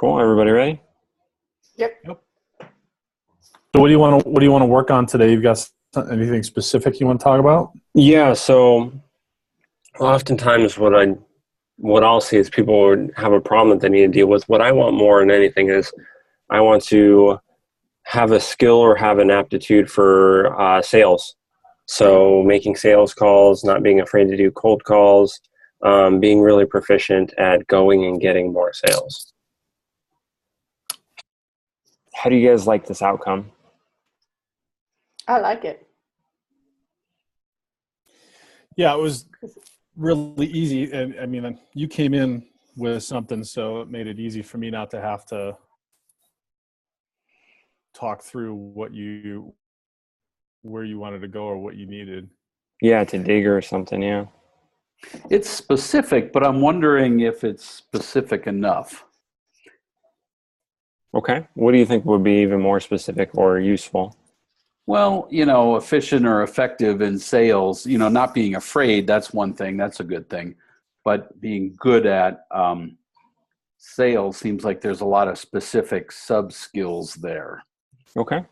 Cool. Everybody ready? Yep. So what do you want to work on today? You've got anything specific you want to talk about? Yeah. So oftentimes what I'll see is people would have a problem that they need to deal with. What I want more than anything is I want to have a skill or have an aptitude for sales. So making sales calls, not being afraid to do cold calls, being really proficient at going and getting more sales. How do you guys like this outcome? I like it. Yeah, it was really easy. And I mean, you came in with something, so it made it easy for me not to have to talk through where you wanted to go or what you needed. Yeah, to dig or something, yeah. It's specific, but I'm wondering if it's specific enough. Okay. What do you think would be even more specific or useful? Well, efficient or effective in sales, not being afraid, that's one thing. That's a good thing. But being good at sales seems like there's a lot of specific sub-skills there. Okay.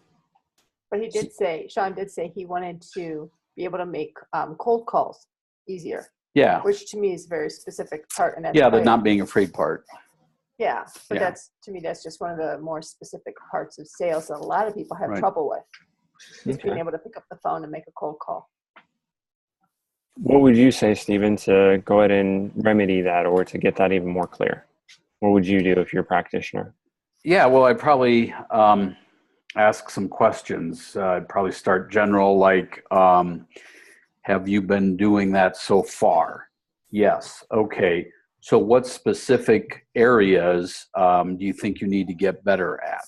But Shawn did say he wanted to be able to make cold calls easier. Yeah. Which to me is a very specific part. And that's the not being afraid part. Yeah. But Yeah. that's just one of the more specific parts of sales that a lot of people have Right. trouble with. Just Okay. being able to pick up the phone and make a cold call. What would you say, Stephen, to go ahead and remedy that or to get that even more clear? What would you do if you're a practitioner? Yeah, well, I'd probably ask some questions. I'd probably start general, like, have you been doing that so far? Yes. Okay. So what specific areas do you think you need to get better at?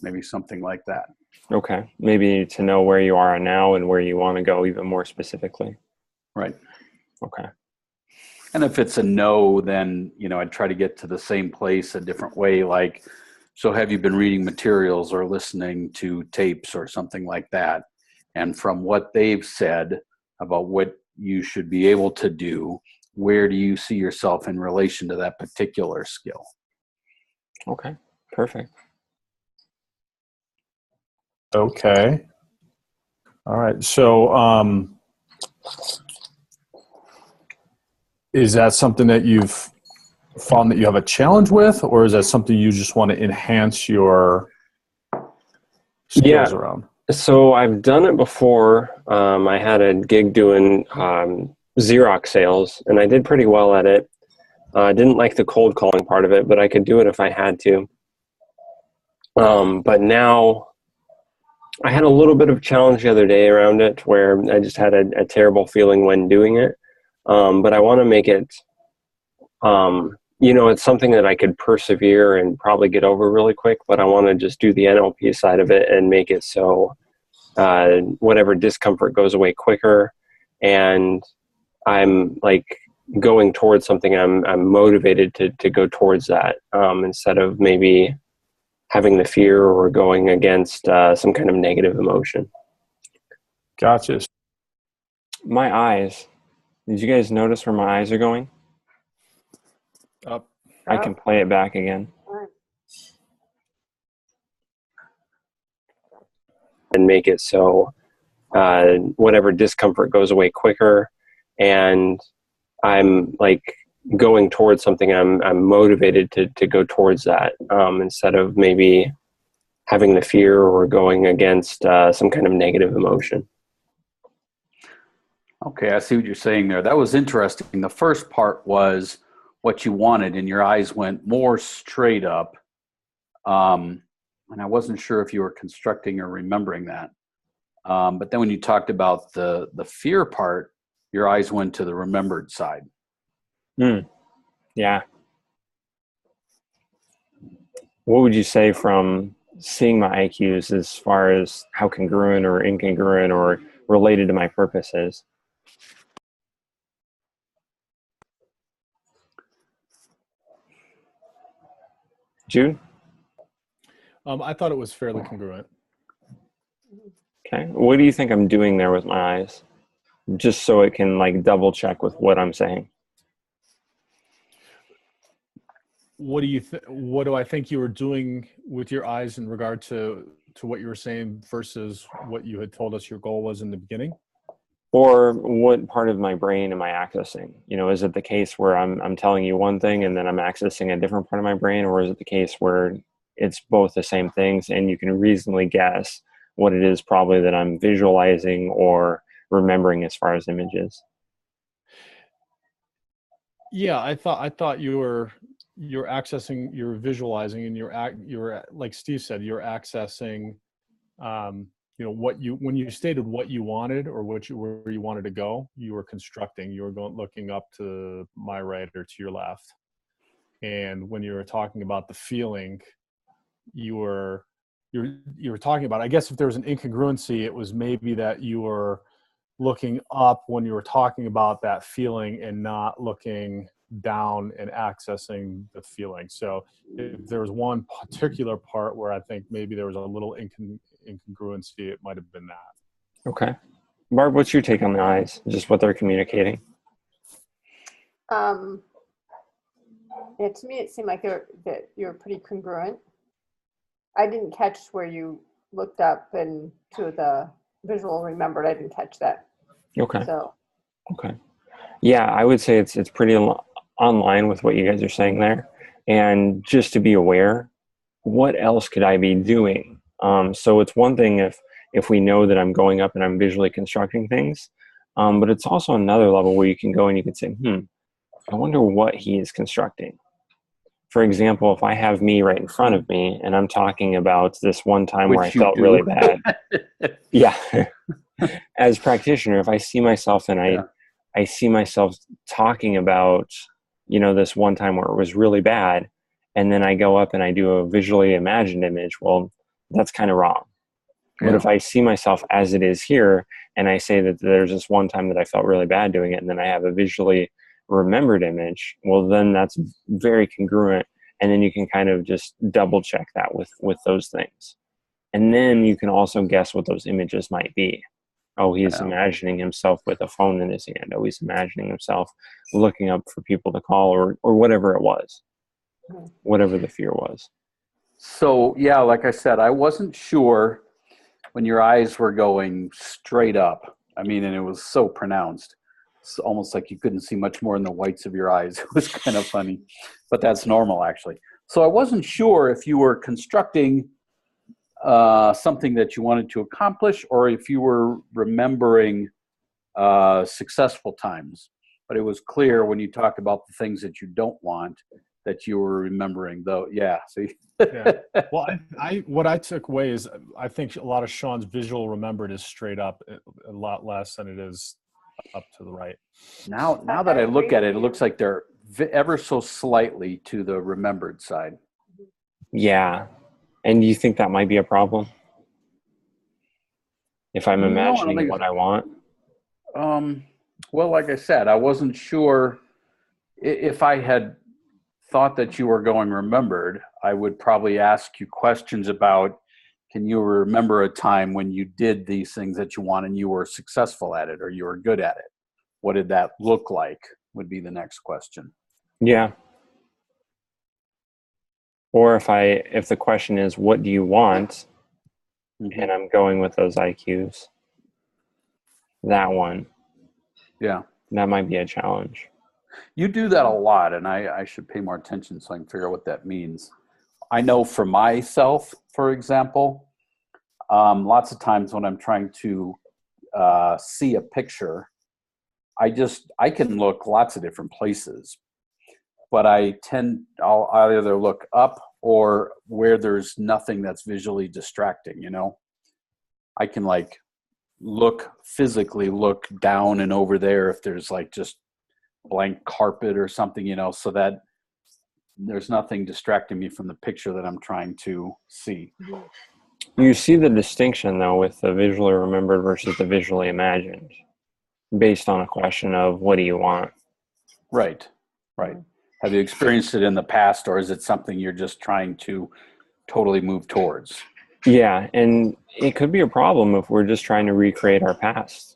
Maybe something like that. Okay. Maybe to know where you are now and where you want to go even more specifically. Right. Okay. And if it's a no, then, I'd try to get to the same place a different way. Like, so have you been reading materials or listening to tapes or something like that? And from what they've said about what you should be able to do, where do you see yourself in relation to that particular skill? Okay. Perfect. Okay. All right. So, is that something that you've found that you have a challenge with, or is that something you just want to enhance your skills around? So I've done it before. I had a gig doing Xerox sales, and I did pretty well at it. I didn't like the cold calling part of it, but I could do it if I had to. But now I had a little bit of a challenge the other day around it where I just had a terrible feeling when doing it. But I want to make it, it's something that I could persevere and probably get over really quick, but I want to just do the NLP side of it and make it so whatever discomfort goes away quicker. And I'm like going towards something, I'm motivated to go towards that instead of maybe having the fear or going against some kind of negative emotion. Gotcha. My eyes. Did you guys notice where my eyes are going? Up. I can play it back again. And make it so whatever discomfort goes away quicker. And I'm like going towards something, I'm motivated to go towards that instead of maybe having the fear or going against some kind of negative emotion. Okay, I see what you're saying there. That was interesting. The first part was what you wanted, and your eyes went more straight up. And I wasn't sure if you were constructing or remembering that. But then when you talked about the fear part, your eyes went to the remembered side. Yeah. What would you say from seeing my IQs as far as how congruent or incongruent or related to my purpose is? Jude? I thought it was fairly congruent. Okay. What do you think I'm doing there with my eyes? Just so it can like double check with what I'm saying. what do I think you were doing with your eyes in regard to what you were saying versus what you had told us your goal was in the beginning? Or what part of my brain am I accessing? Is it the case where I'm telling you one thing and then I'm accessing a different part of my brain, or is it the case where it's both the same things and you can reasonably guess what it is probably that I'm visualizing or remembering as far as images? Yeah, I thought you're accessing, you're visualizing, and you're like Steve said, you're accessing, when you stated what you wanted or where you wanted to go, you were constructing. You were looking up to my right or to your left, and when you were talking about the feeling, you were talking about. I guess if there was an incongruency, it was maybe that you were looking up when you were talking about that feeling and not looking down and accessing the feeling. So if there was one particular part where I think maybe there was a little incongruency, it might have been that. Okay. Barb, what's your take on the eyes? Just what they're communicating? To me, it seemed like that you're pretty congruent. I didn't catch where you looked up and to the visual remembered. I didn't catch that. Okay. So. Okay. Yeah, I would say it's pretty online with what you guys are saying there. And just to be aware, what else could I be doing? So it's one thing if we know that I'm going up and I'm visually constructing things, but it's also another level where you can go and you can say, I wonder what he is constructing. For example, if I have me right in front of me and I'm talking about this one time where I felt really bad. Yeah. As a practitioner, if I see myself and I see myself talking about, this one time where it was really bad, and then I go up and I do a visually imagined image, well, that's kind of wrong. But if I see myself as it is here and I say that there's this one time that I felt really bad doing it, and then I have a visually remembered image, well, then that's very congruent. And then you can kind of just double check that with those things. And then you can also guess what those images might be. Oh, he's imagining himself with a phone in his hand. Oh, he's imagining himself looking up for people to call, or whatever it was, whatever the fear was. So, yeah, like I said, I wasn't sure when your eyes were going straight up. I mean, and it was so pronounced. It's almost like you couldn't see much more in the whites of your eyes. It was kind of funny, but that's normal, actually. So I wasn't sure if you were constructing something that you wanted to accomplish, or if you were remembering successful times. But it was clear when you talked about the things that you don't want that you were remembering, though. Yeah. See. Yeah. Well, what I took away is I think a lot of Shawn's visual remembered is straight up, a lot less than it is up to the right. Now that I look at it, it looks like they're ever so slightly to the remembered side. Yeah. And do you think that might be a problem? If I'm imagining what I want? Well, like I said, I wasn't sure if I had thought that you were going remembered, I would probably ask you questions about, can you remember a time when you did these things that you want and you were successful at it or you were good at it? What did that look like would be the next question. Yeah. Or if the question is, what do you want? Mm-hmm. And I'm going with those IQs, that one. Yeah. That might be a challenge. You do that a lot, and I should pay more attention so I can figure out what that means. I know for myself, for example, lots of times when I'm trying to see a picture, I can look lots of different places, but I'll either look up or where there's nothing that's visually distracting, I can physically look down and over there if there's just blank carpet or something, so that there's nothing distracting me from the picture that I'm trying to see. You see the distinction, though, with the visually remembered versus the visually imagined, based on a question of what do you want? Right. Have you experienced it in the past, or is it something you're just trying to totally move towards? Yeah, and it could be a problem if we're just trying to recreate our past.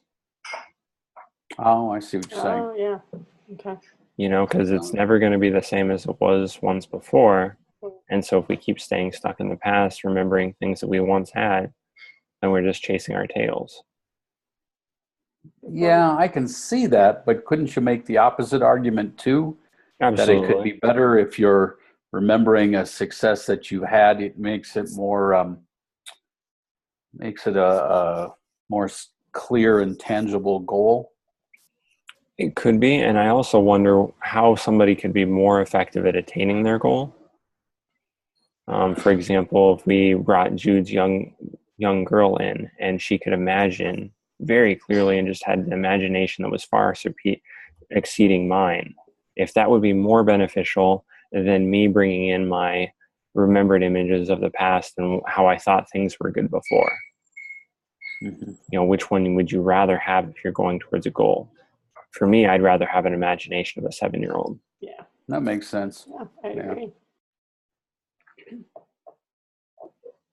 Oh, I see what you're saying. Oh, yeah. Okay. because it's never going to be the same as it was once before. And so if we keep staying stuck in the past, remembering things that we once had, then we're just chasing our tails. Yeah, I can see that, but couldn't you make the opposite argument too? Absolutely. That it could be better if you're remembering a success that you had. It makes it more, makes it a more clear and tangible goal. It could be. And I also wonder how somebody could be more effective at attaining their goal. For example, if we brought Jude's young girl in and she could imagine very clearly and just had an imagination that was far exceeding mine, if that would be more beneficial than me bringing in my remembered images of the past and how I thought things were good before. Which one would you rather have if you're going towards a goal? For me, I'd rather have an imagination of a 7-year-old. Yeah. That makes sense. Yeah, I agree.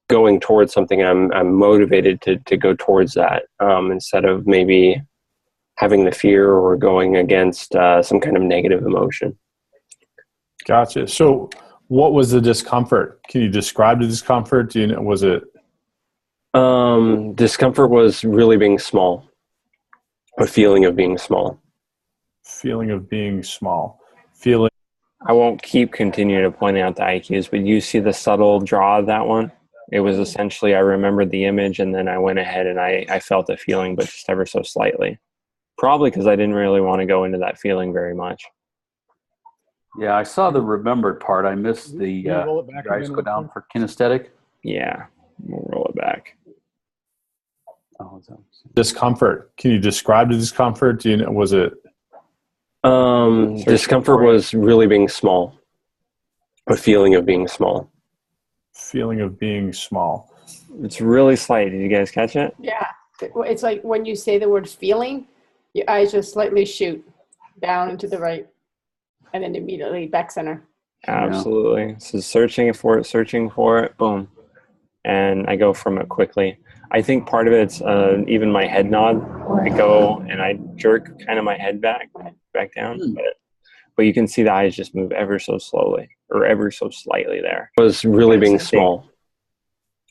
Going towards something, I'm motivated to go towards that, instead of maybe having the fear or going against some kind of negative emotion. Gotcha. So what was the discomfort? Can you describe the discomfort? Was it? Discomfort was really being small, a feeling of being small. Feeling of being small. Feeling. I won't keep continuing to point out the IQs, but you see the subtle draw of that one? It was essentially, I remembered the image and then I went ahead and I felt the feeling, but just ever so slightly. Probably because I didn't really want to go into that feeling very much. Yeah, I saw the remembered part. I missed the guys go down for kinesthetic. Yeah, we'll roll it back. Discomfort. Can you describe the discomfort? Was it? Discomfort was really being small, a feeling of being small. Feeling of being small. It's really slight. Did you guys catch it? Yeah. It's like when you say the word feeling, your eyes just slightly shoot down and to the right and then immediately back center. Absolutely. So searching for it, boom. And I go from it quickly. I think part of it's even my head nod, where I go and I jerk kind of my head back down. But you can see the eyes just move ever so slowly or ever so slightly there. It was really being small,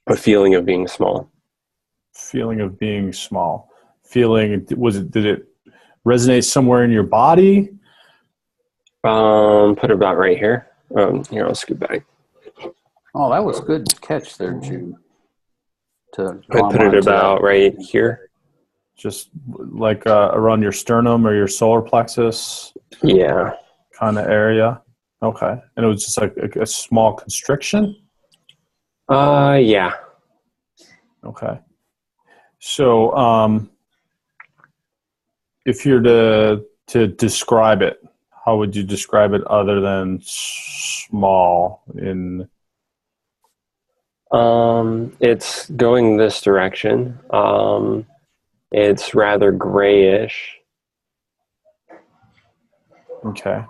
a feeling of being small. Feeling of being small. Did it resonate somewhere in your body? Put it about right here. Here, I'll scoot back. Oh, that was good catch there, Jude. I put it about right here. Just like around your sternum or your solar plexus? Yeah. Kind of area? Okay. And it was just like a small constriction? Yeah. Okay. So if you're to describe it, how would you describe it other than small in? It's going this direction. It's rather grayish. Okay.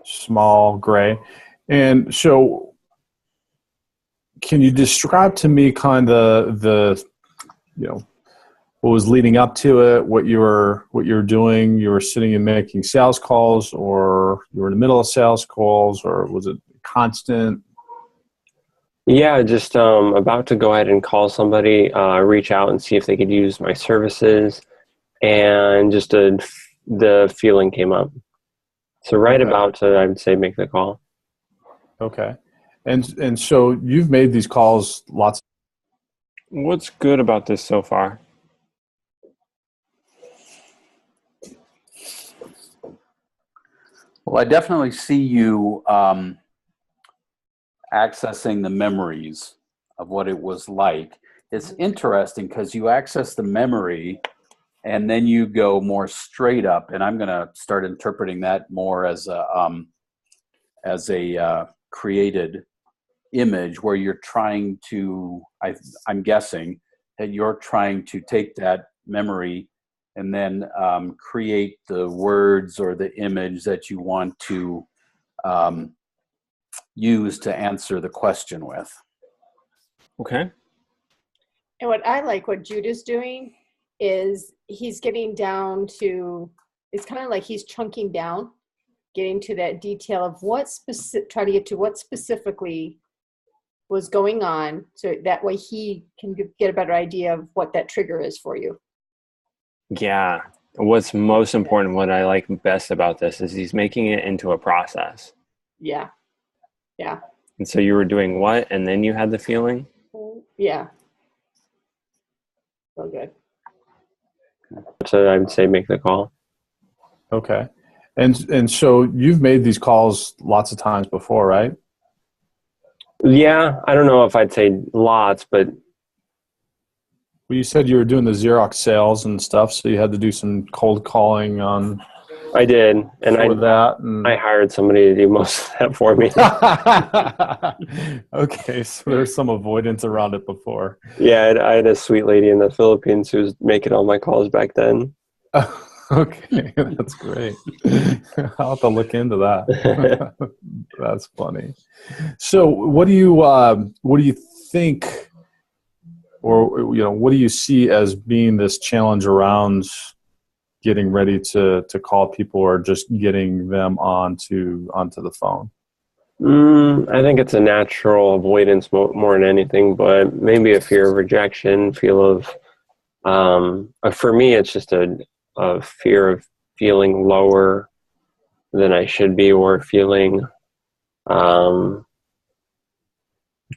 Small, gray. And so can you describe to me kind of the what was leading up to it, what you were doing? You were sitting and making sales calls, or you were in the middle of sales calls, or was it constant? Yeah, just about to go ahead and call somebody, reach out and see if they could use my services, and just the feeling came up. So about to, I would say, make the call. Okay. And so you've made these calls lots. What's good about this so far? Well, I definitely see you accessing the memories of what it was like. It's interesting because you access the memory and then you go more straight up, and I'm going to start interpreting that more as a created image where you're trying to, I'm guessing that you're trying to take that memory and then create the words or the image that you want to use to answer the question with. Okay. And what Jude is doing is he's getting down to, it's kind of like he's chunking down, getting to that detail of try to get to what specifically was going on, so that way he can get a better idea of what that trigger is for you. Yeah. What's most important, what I like best about this is he's making it into a process. Yeah. And so you were doing what, and then you had the feeling? Yeah. So good. So I would say make the call. Okay. And so you've made these calls lots of times before, right? Yeah, I don't know if I'd say lots, but Well, you said you were doing the Xerox sales and stuff, so you had to do some cold calling on I did, and for that. And I hired somebody to do most of that for me. okay, so there's some avoidance around it before. Yeah, I had a sweet lady in the Philippines who was making all my calls back then. Okay, that's great. I'll have to look into that. That's funny. So, what do you think, or what do you see as being this challenge around getting ready to call people, or just getting them onto the phone? I think it's a natural avoidance more than anything, but maybe a fear of rejection, for me, it's just a fear of feeling lower than I should be, or feeling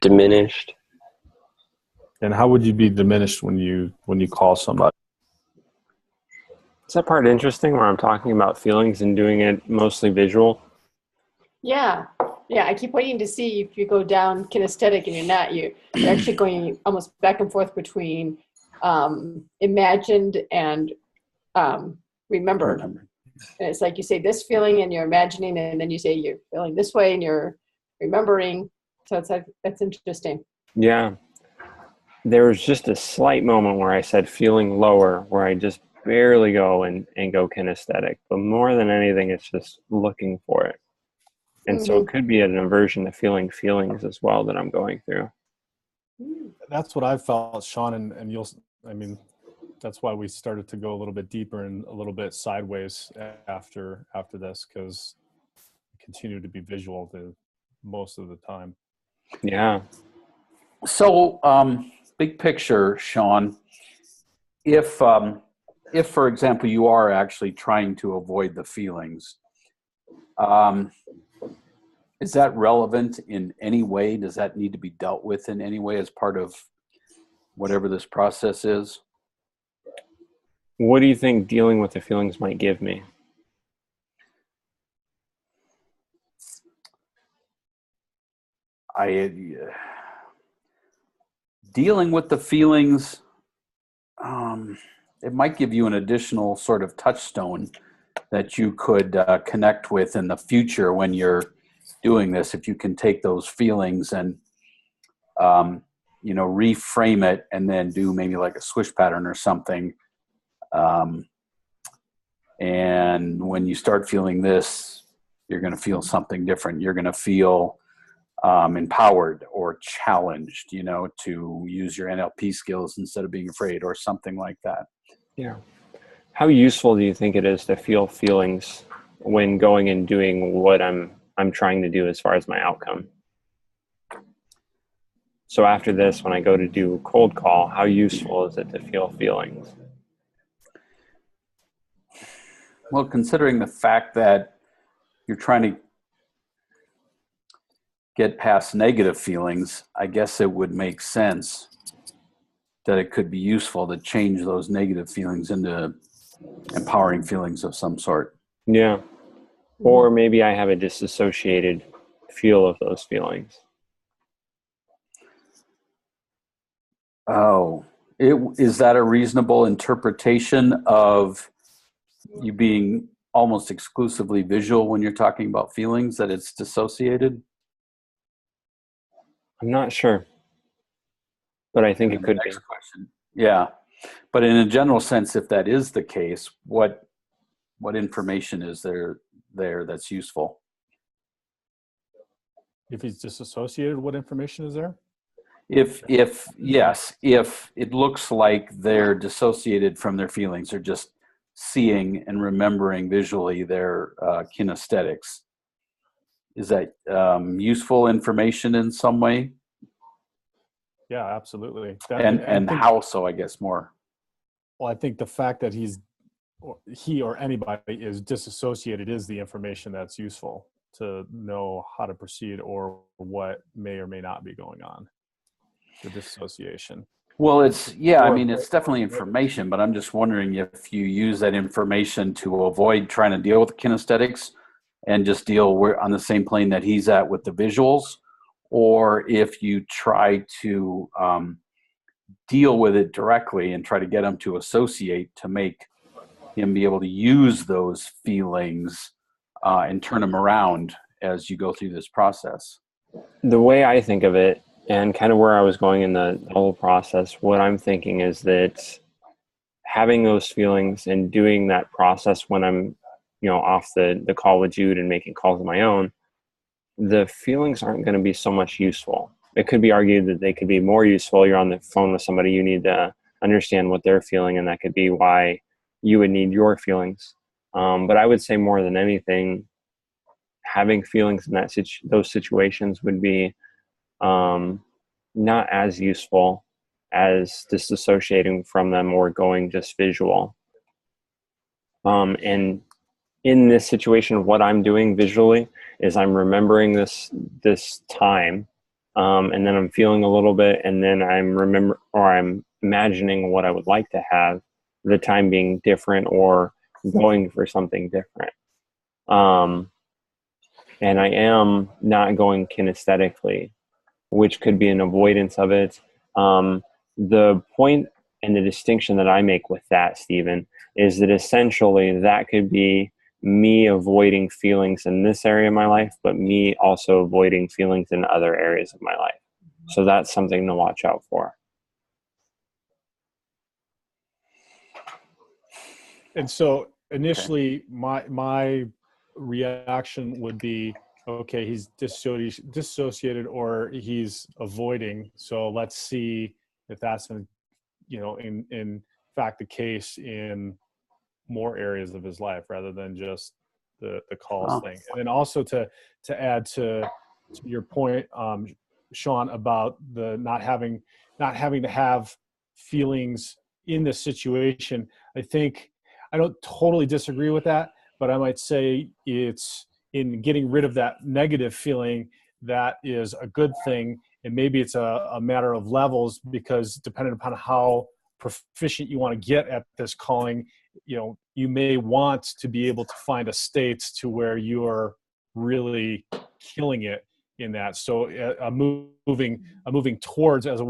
diminished. And how would you be diminished when you call somebody? Is that part interesting, where I'm talking about feelings and doing it mostly visual? Yeah. I keep waiting to see if you go down kinesthetic and you're not. You're actually going almost back and forth between imagined and remembered. And it's like you say this feeling and you're imagining, and then you say you're feeling this way and you're remembering. So it's like, that's interesting. Yeah. There was just a slight moment where I said feeling lower, where I just barely go and go kinesthetic. But more than anything, it's just looking for it. And so it could be an aversion to feeling feelings as well that I'm going through. That's what I felt, Shawn, and that's why we started to go a little bit deeper and a little bit sideways after this, because we continue to be visual most of the time. Yeah. So, big picture, Shawn, if for example, you are actually trying to avoid the feelings, is that relevant in any way? Does that need to be dealt with in any way as part of whatever this process is? What do you think dealing with the feelings might give me? Dealing with the feelings, it might give you an additional sort of touchstone that you could connect with in the future when you're doing this. If you can take those feelings and reframe it, and then do maybe like a swish pattern or something, and when you start feeling this, you're going to feel something different. You're going to feel empowered or challenged, to use your NLP skills instead of being afraid, or something like that. Yeah. How useful do you think it is to feel feelings when going and doing what I'm trying to do as far as my outcome? So after this, when I go to do a cold call, how useful is it to feel feelings? Well, considering the fact that you're trying to get past negative feelings, I guess it would make sense that it could be useful to change those negative feelings into empowering feelings of some sort. Yeah. Or maybe I have a disassociated feel of those feelings. Oh, is that a reasonable interpretation of you being almost exclusively visual when you're talking about feelings, that it's dissociated? I'm not sure, but I think it could be. Next question. Yeah, but in a general sense, if that is the case, what information is there that's useful? If he's disassociated, what information is there? If it looks like they're dissociated from their feelings, they're just seeing and remembering visually their kinesthetics. Is that useful information in some way? Yeah, absolutely. And how so, I guess, more? Well, I think the fact that he or anybody is disassociated is the information that's useful to know how to proceed or what may or may not be going on. The disassociation. Well, it's definitely information, but I'm just wondering if you use that information to avoid trying to deal with kinesthetics and just deal on the same plane that he's at with the visuals, or if you try to deal with it directly and try to get him to associate to make him be able to use those feelings and turn them around as you go through this process. The way I think of it, and kind of where I was going in the whole process, what I'm thinking is that having those feelings and doing that process when I'm, off the call with Jude and making calls of my own, the feelings aren't going to be so much useful. It could be argued that they could be more useful. You're on the phone with somebody, you need to understand what they're feeling, and that could be why you would need your feelings. But I would say more than anything, having feelings in those situations would be not as useful as disassociating from them or going just visual. And in this situation, what I'm doing visually is I'm remembering this time, and then I'm feeling a little bit, and then I'm imagining what I would like to have, the time being different or going for something different. And I am not going kinesthetically, which could be an avoidance of it. The point and the distinction that I make with that, Stephen, is that essentially that could be me avoiding feelings in this area of my life, but me also avoiding feelings in other areas of my life. So that's something to watch out for. And so initially my reaction would be, okay, he's dissociated or he's avoiding. So let's see if that's in fact the case in more areas of his life rather than just the calls thing. And then also to add to your point, Shawn, about the not having to have feelings in the situation. I think I don't totally disagree with that, but I might say it's in getting rid of that negative feeling that is a good thing. And maybe it's a matter of levels, because depending upon how proficient you want to get at this calling, you may want to be able to find a state to where you are really killing it in that. So a moving towards as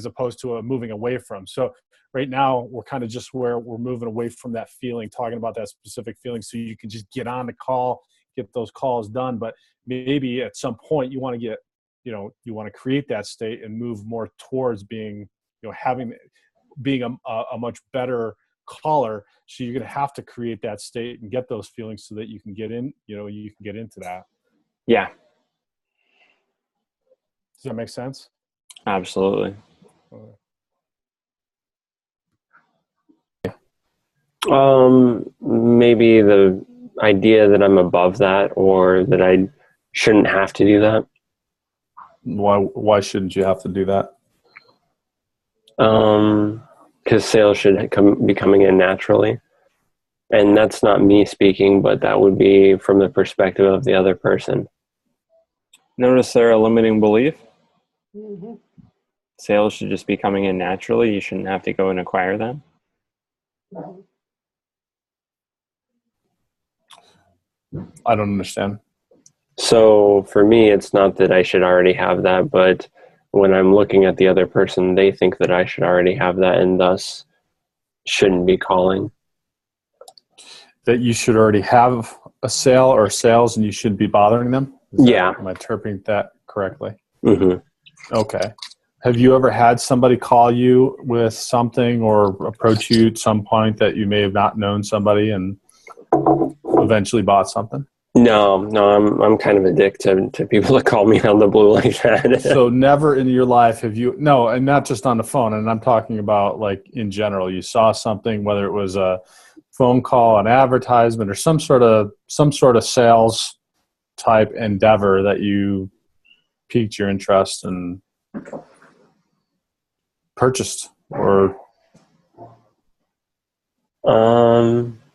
opposed to a moving away from. So right now we're kind of just where we're moving away from that feeling, talking about that specific feeling, so you can just get on the call, get those calls done. But maybe at some point you want to get, you want to create that state and move more towards being, being a much better caller. So you're going to have to create that state and get those feelings so that you can get in, you can get into that. Yeah. Does that make sense? Absolutely. Maybe the idea that I'm above that, or that I shouldn't have to do that. Why shouldn't you have to do that? Because sales should be coming in naturally. And that's not me speaking, but that would be from the perspective of the other person. Notice there a limiting belief? Mm-hmm. Sales should just be coming in naturally. You shouldn't have to go and acquire them. Mm-hmm. I don't understand. So for me, it's not that I should already have that, but when I'm looking at the other person, they think that I should already have that and thus shouldn't be calling. That you should already have a sale or sales and you shouldn't be bothering them? Am I interpreting that correctly? Mm-hmm. Okay. Have you ever had somebody call you with something or approach you at some point that you may have not known somebody and eventually bought something? No, I'm kind of a dick to people that call me on the blue like that. So never in your life have you, no, and not just on the phone, and I'm talking about like in general, you saw something, whether it was a phone call, an advertisement, or some sort of sales type endeavor that you piqued your interest and purchased? Or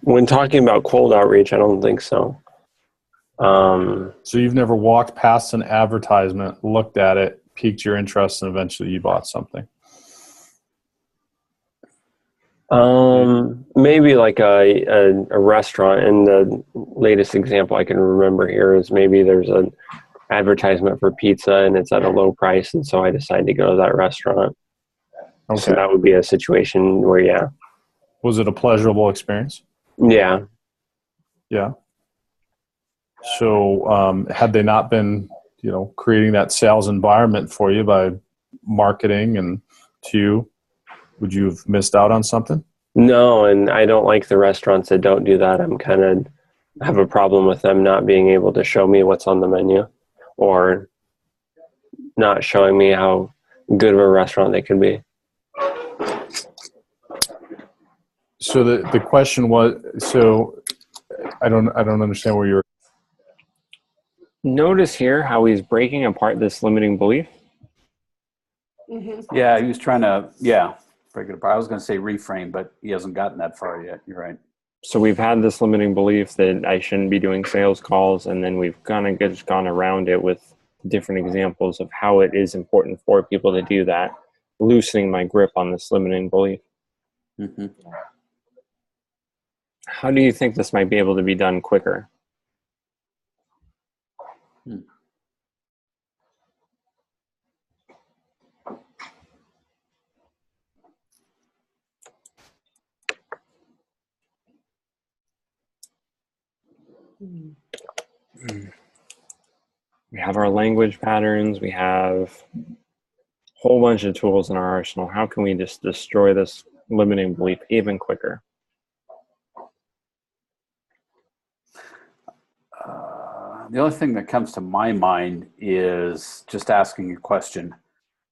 when talking about cold outreach, I don't think so. so you've never walked past an advertisement, looked at it, piqued your interest, and eventually you bought something? Maybe like a restaurant, and the latest example I can remember here is maybe there's an advertisement for pizza and it's at a low price, and so I decide to go to that restaurant. Okay. So that would be a situation where, yeah. Was it a pleasurable experience? Yeah. Yeah. So had they not been, creating that sales environment for you by marketing and to you, would you have missed out on something? No, and I don't like the restaurants that don't do that. I have a problem with them not being able to show me what's on the menu, or not showing me how good of a restaurant they could be. So the question was, so I don't understand where you're. Notice here how he's breaking apart this limiting belief. Mm-hmm. Yeah, he was trying to, break it apart. I was going to say reframe, but he hasn't gotten that far yet. You're right. So we've had this limiting belief that I shouldn't be doing sales calls, and then we've kind of just gone around it with different examples of how it is important for people to do that, loosening my grip on this limiting belief. Mm-hmm. How do you think this might be able to be done quicker? We have our language patterns. We have a whole bunch of tools in our arsenal. How can we just destroy this limiting belief even quicker? The only thing that comes to my mind is just asking a question.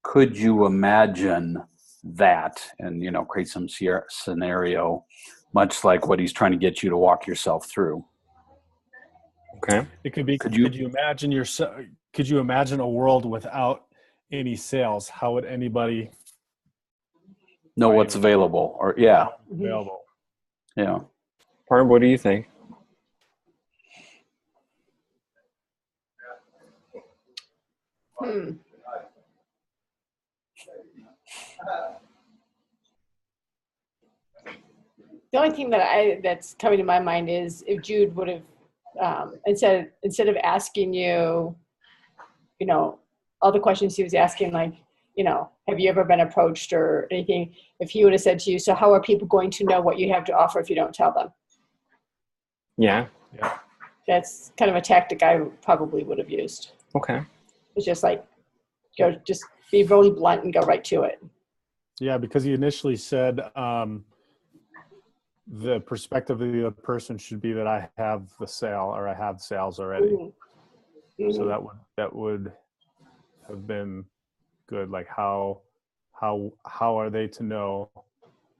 Could you imagine that? And, create some scenario, much like what he's trying to get you to walk yourself through. Okay. It could be. Could you imagine yourself? Could you imagine a world without any sales? How would anybody know what's available? Or available? Yeah. Barb, what do you think? The only thing that's coming to my mind is if Jude would have instead of asking you, all the questions he was asking, like, have you ever been approached or anything, if he would have said to you, so how are people going to know what you have to offer if you don't tell them? Yeah. That's kind of a tactic I probably would have used. Okay. It's just like, just be really blunt and go right to it. Yeah, because he initially said the perspective of the other person should be that I have the sale or I have sales already. Mm-hmm. So that would have been good. Like how are they to know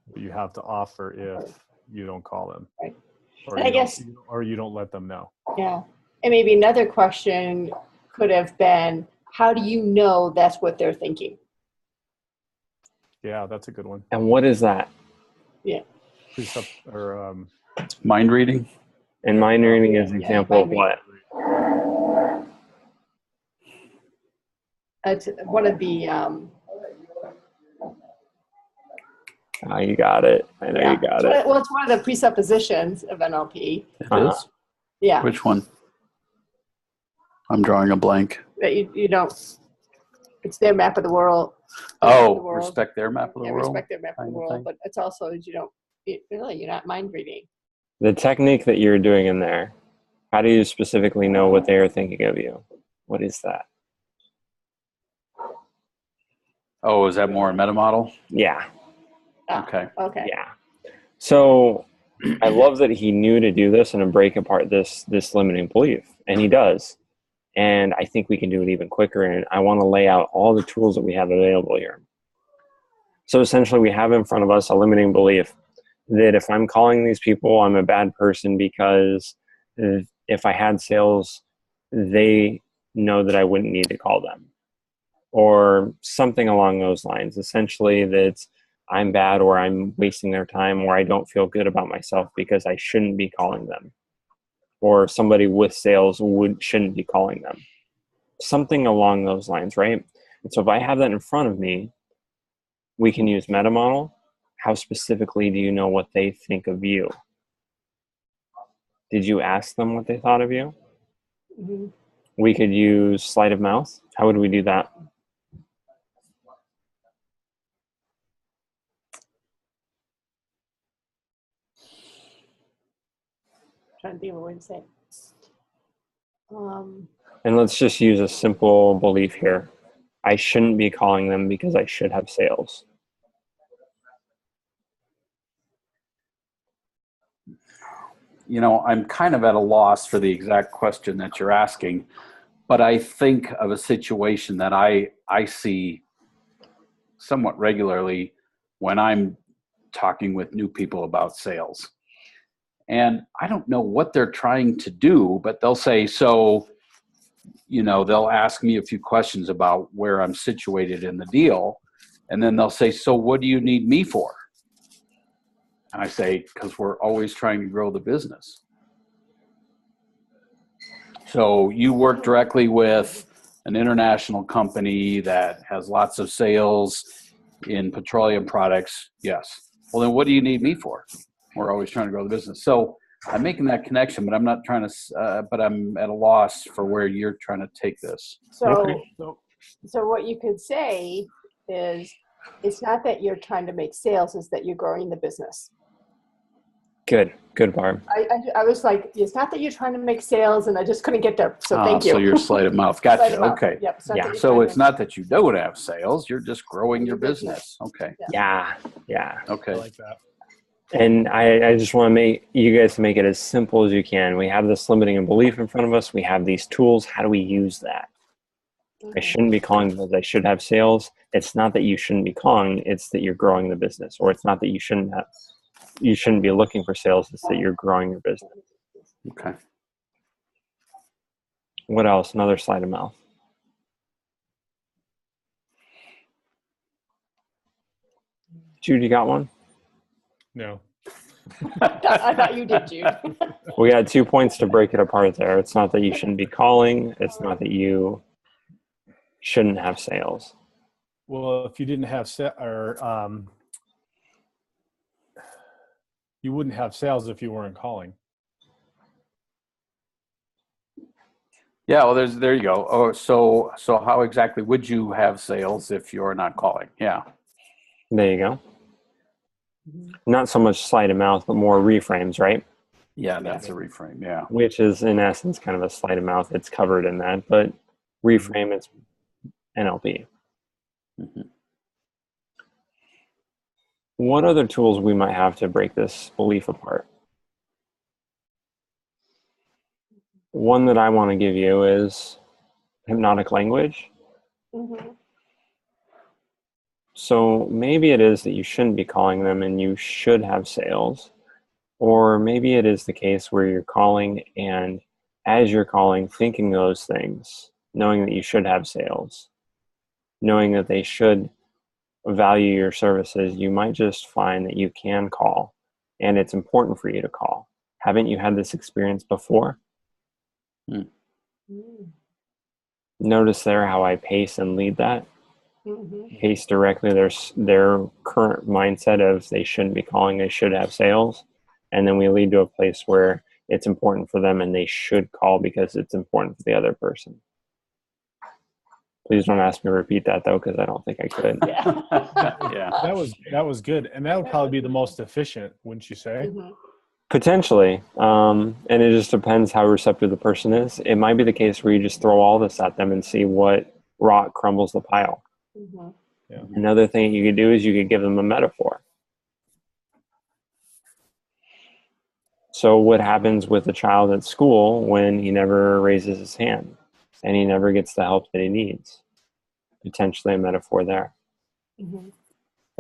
what you have to offer if you don't call them? Right. Or you don't let them know. Yeah. And maybe another question could have been, how do you know that's what they're thinking? Yeah, that's a good one. And what is that? Yeah. Precept or mind reading. And mind reading is an example of what? It's one of the you got it. I know you got it. Well, it's one of the presuppositions of NLP. It is? Yeah. Which one? I'm drawing a blank. That you don't, it's their map of the world. Respect their map of the world? Respect their map of the world, but it's also, you're not mind reading. The technique that you're doing in there, how do you specifically know what they are thinking of you? What is that? Oh, is that more a meta model? Yeah. Okay. Yeah. So I love that he knew to do this and to break apart this limiting belief, and he does. And I think we can do it even quicker. And I want to lay out all the tools that we have available here. So essentially we have in front of us a limiting belief that if I'm calling these people, I'm a bad person because if I had sales, they know that I wouldn't need to call them, or something along those lines. Essentially, that I'm bad, or I'm wasting their time, or I don't feel good about myself because I shouldn't be calling them, or somebody with sales shouldn't be calling them. Something along those lines, right? And so if I have that in front of me, we can use meta model. How specifically do you know what they think of you? Did you ask them what they thought of you? Mm-hmm. We could use sleight of mouth. How would we do that? Trying to think of a way to say it. And let's just use a simple belief here. I shouldn't be calling them because I should have sales. You know, I'm kind of at a loss for the exact question that you're asking, but I think of a situation that I see somewhat regularly when I'm talking with new people about sales. And I don't know what they're trying to do, but they'll say, so, you know, they'll ask me a few questions about where I'm situated in the deal. And then they'll say, so what do you need me for? And I say, because we're always trying to grow the business. So you work directly with an international company that has lots of sales in petroleum products. Yes. Well, then what do you need me for? We're always trying to grow the business. So I'm making that connection, but I'm not trying to, but I'm at a loss for where you're trying to take this. So what you could say is, it's not that you're trying to make sales, it's that you're growing the business. Good, Barb. I was like, it's not that you're trying to make sales, and I just couldn't get there. So thank you. So you're sleight of mouth. Gotcha. Sleight of mouth. Okay. Yep. Yeah. So it's not that you don't have sales, you're just growing your business. Okay. Yeah. Okay. I like that. And I just want to make you guys make it as simple as you can. We have this limiting and belief in front of us. We have these tools. How do we use that? Mm-hmm. I shouldn't be calling because I should have sales. It's not that you shouldn't be calling. It's that you're growing the business. Or it's not that you shouldn't be looking for sales. It's that you're growing your business. Okay. What else? Another sleight of mouth. Jude, you got one? No. I thought you did, Jude. We got 2 points to break it apart there. It's not that you shouldn't be calling. It's not that you shouldn't have sales. Well, if you didn't have you wouldn't have sales if you weren't calling. Yeah, well, there you go. Oh, so how exactly would you have sales if you're not calling? Yeah. There you go. Not so much sleight of mouth, but more reframes, right? Yeah, that's a reframe. Yeah. Which is in essence kind of a sleight of mouth. It's covered in that, but reframe, it's NLP. Mm-hmm. What other tools we might have to break this belief apart? One that I want to give you is hypnotic language. Mm-hmm. So maybe it is that you shouldn't be calling them and you should have sales. Or maybe it is the case where you're calling, and as you're calling, thinking those things, knowing that you should have sales, knowing that they should value your services, you might just find that you can call, and it's important for you to call. Haven't you had this experience before? Notice there how I pace and lead that. Pace directly their current mindset of they shouldn't be calling, they should have sales. And then we lead to a place where it's important for them and they should call because it's important for the other person. Please don't ask me to repeat that though, because I don't think I could. Yeah. That was good. And that would probably be the most efficient, wouldn't you say? Mm-hmm. Potentially. And it just depends how receptive the person is. It might be the case where you just throw all this at them and see what rock crumbles the pile. Mm-hmm. Yeah. Another thing you could do is you could give them a metaphor. So what happens with a child at school when he never raises his hand and he never gets the help that he needs? Potentially a metaphor there. Mm-hmm.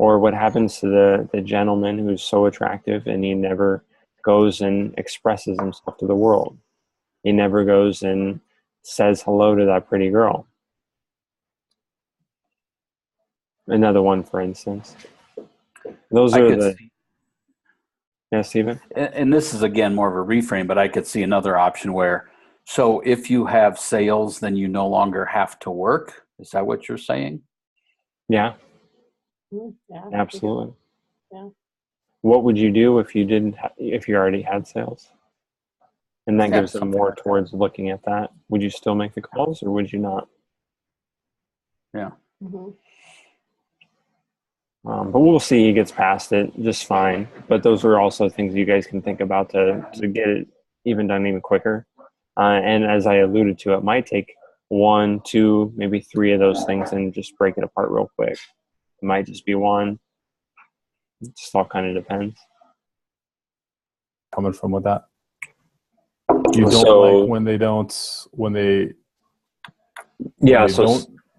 Or what happens to the gentleman who's so attractive and he never goes and expresses himself to the world? He never goes and says hello to that pretty girl. Another one, for instance. Those are the... Yeah, Stephen? And this is, again, more of a reframe, but I could see another option where, so if you have sales, then you no longer have to work. Is that what you're saying? Yeah. Yeah, Absolutely. Yeah. What would you do if you didn't if you already had sales? And that gives them more towards looking at that. Would you still make the calls or would you not? Yeah. Mm-hmm. But we'll see. He gets past it just fine. But those are also things you guys can think about to get it even done even quicker. And as I alluded to, it might take 1, 2, maybe 3 of those things and just break it apart real quick. It might just be one. It just all kind of depends. Coming from with that, you don't like when they don't.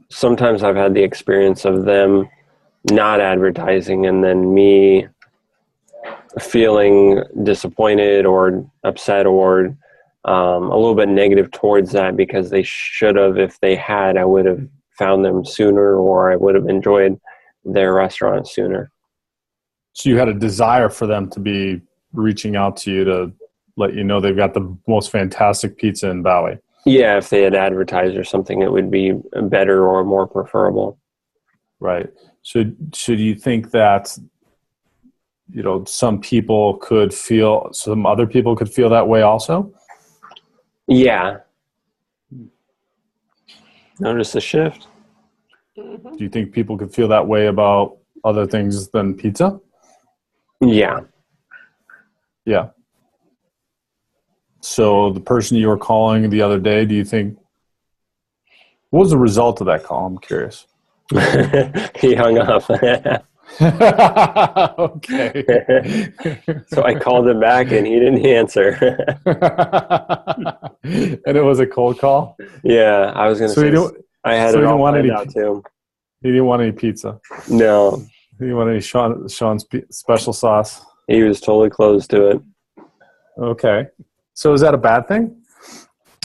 Sometimes I've had the experience of them not advertising and then me feeling disappointed or upset or a little bit negative towards that because they should have. If they had, I would have found them sooner, or I would have enjoyed their restaurant sooner. So you had a desire for them to be reaching out to you to let you know they've got the most fantastic pizza in Bowie. Yeah, if they had advertised or something, it would be better or more preferable. Right. Should you think that, some other people could feel that way also? Yeah. Notice the shift? Mm-hmm. Do you think people could feel that way about other things than pizza? Yeah. Yeah. So the person you were calling the other day, do you think, what was the result of that call? I'm curious. He hung up. Okay. So I called him back and he didn't answer. And it was a cold call? Yeah, I was going to say, I had it all planned out too. He didn't want any pizza? No. He didn't want any Shawn's special sauce? He was totally closed to it. Okay. So is that a bad thing?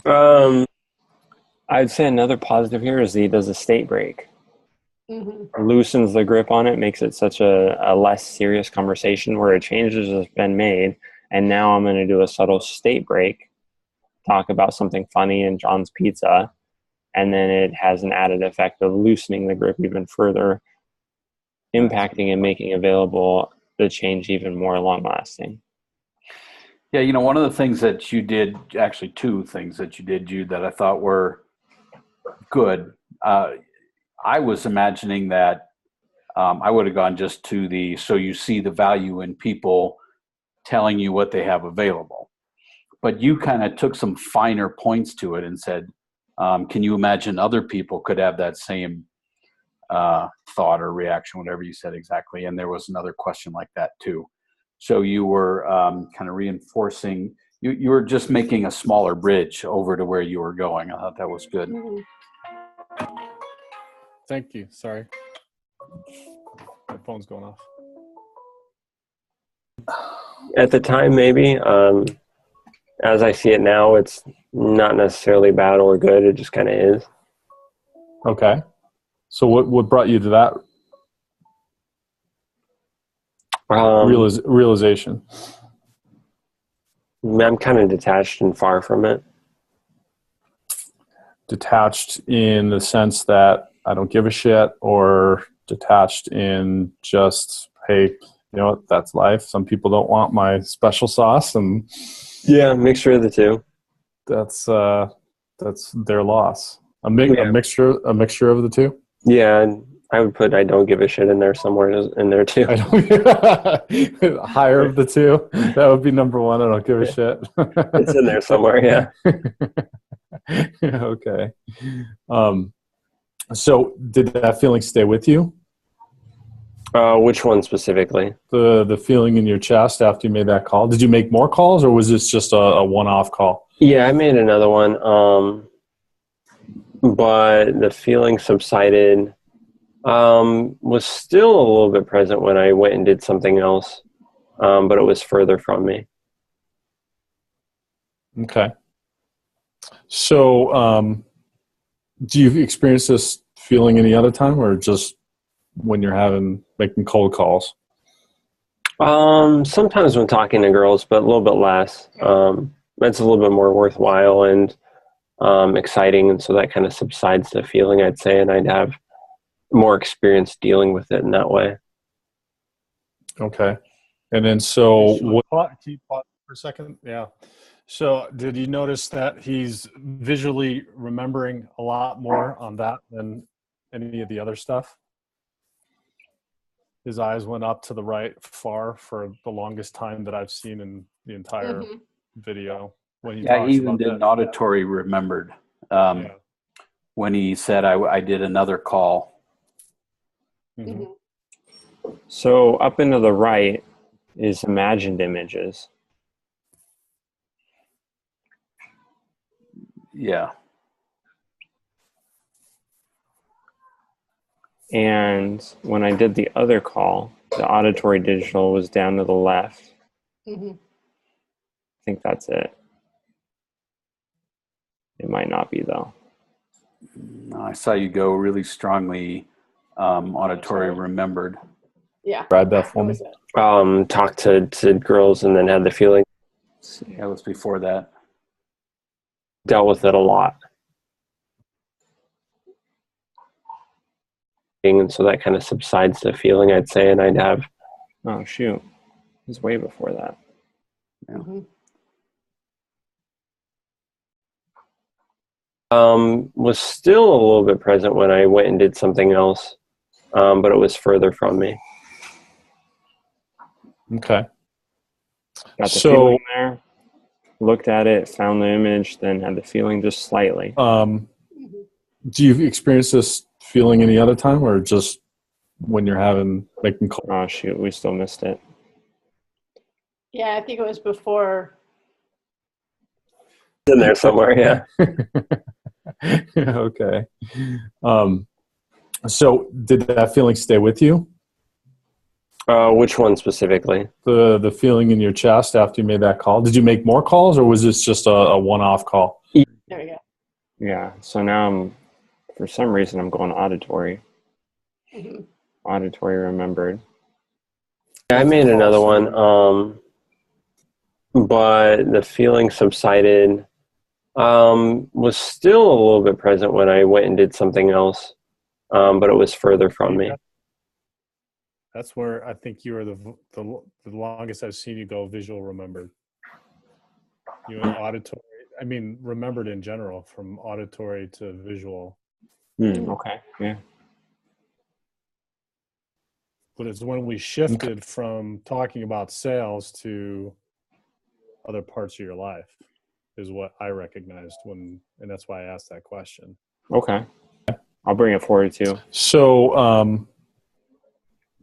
I'd say another positive here is he does a state break. Mm-hmm. Loosens the grip on it, makes it such a less serious conversation where a change has been made, and now I'm going to do a subtle state break, talk about something funny in John's Pizza, and then it has an added effect of loosening the grip even further, impacting and making available the change even more long-lasting. Yeah, one of the things that you did, actually 2 things that you did, Jude, that I thought were good. I was imagining that I would have gone just to so you see the value in people telling you what they have available. But you kind of took some finer points to it and said, can you imagine other people could have that same thought or reaction, whatever you said exactly. And there was another question like that too. So you were kind of reinforcing, you were just making a smaller bridge over to where you were going. I thought that was good. Mm-hmm. Thank you. Sorry. My phone's going off. At the time, maybe. As I see it now, it's not necessarily bad or good. It just kind of is. Okay. So what brought you to that realization? I'm kind of detached and far from it. Detached in the sense that I don't give a shit, or detached in just, hey, that's life. Some people don't want my special sauce, and yeah, mixture of the two. That's their loss. A mixture of the two. Yeah, and I would put I don't give a shit in there somewhere in there too. Higher of the two. That would be number 1. I don't give a shit. It's in there somewhere, yeah. Okay. So did that feeling stay with you? Which one specifically? The feeling in your chest after you made that call. Did you make more calls, or was this just a one-off call? Yeah, I made another one. But the feeling subsided Was still a little bit present when I went and did something else, but it was further from me. Okay. So, do you experience this feeling any other time, or just when you're making cold calls? Sometimes when talking to girls, but a little bit less. It's a little bit more worthwhile and exciting, and so that kind of subsides the feeling, I'd say, and I'd have more experience dealing with it in that way. Okay. And then, so Sure. can you pause for a second? Yeah. So did you notice that he's visually remembering a lot more on that than any of the other stuff? His eyes went up to the right far for the longest time that I've seen in the entire video when he Yeah, he talks even about did that. an auditory remembered Yeah. when he said, I did another call. Mm-hmm. So up and to the right is imagined images. Yeah. And when I did the other call, the auditory digital was down to the left. Mm-hmm. I think that's it. It might not be, though. I saw you go really strongly auditory remembered. Yeah. Grab that for me. Talked to girls and then had the feeling. That was before that. Dealt with it a lot. And so that kind of subsides the feeling, I'd say, and I'd have, oh, shoot. It was way before that. Yeah. Mm-hmm. Was still a little bit present when I went and did something else, but it was further from me. Okay. Got the feeling there, looked at it, found the image, then had the feeling just slightly. Do you experience this feeling any other time, or just when you're making cold? Oh, shoot, we still missed it. Yeah, I think it was before. In there somewhere, yeah. Okay. So did that feeling stay with you? Which one specifically? The feeling in your chest after you made that call? Did you make more calls, or was this just a one-off call? There we go. Yeah, so now for some reason I'm going auditory. Mm-hmm. Auditory remembered. I made another one, but the feeling subsided. Was still a little bit present when I went and did something else, but it was further from me. That's where I think you are the longest I've seen you go visual remembered. You went auditory. I mean, remembered in general, from auditory to visual. Okay, yeah. But it's when we shifted from talking about sales to other parts of your life is what I recognized and that's why I asked that question. Okay. I'll bring it forward too. So,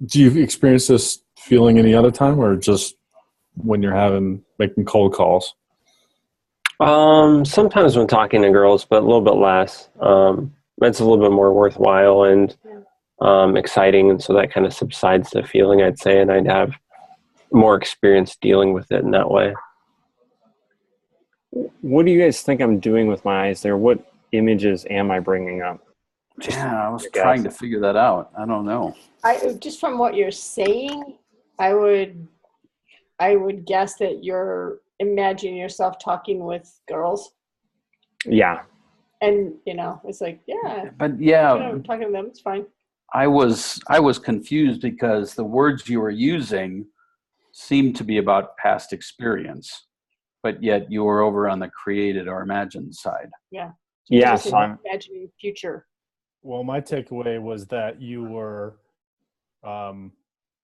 do you experience this feeling any other time, or just when you're making cold calls? Sometimes when talking to girls, but a little bit less. It's a little bit more worthwhile and exciting, and so that kind of subsides the feeling, I'd say, and I'd have more experience dealing with it in that way. What do you guys think I'm doing with my eyes there? What images am I bringing up? I was trying to figure that out. I don't know. Just from what you're saying, I would guess that you're imagining yourself talking with girls. Yeah. And it's like, But talking to them, it's fine. I was confused because the words you were using seemed to be about past experience, but yet you were over on the created or imagined side. Yeah. Yes, I'm imagining future. Well, my takeaway was that you were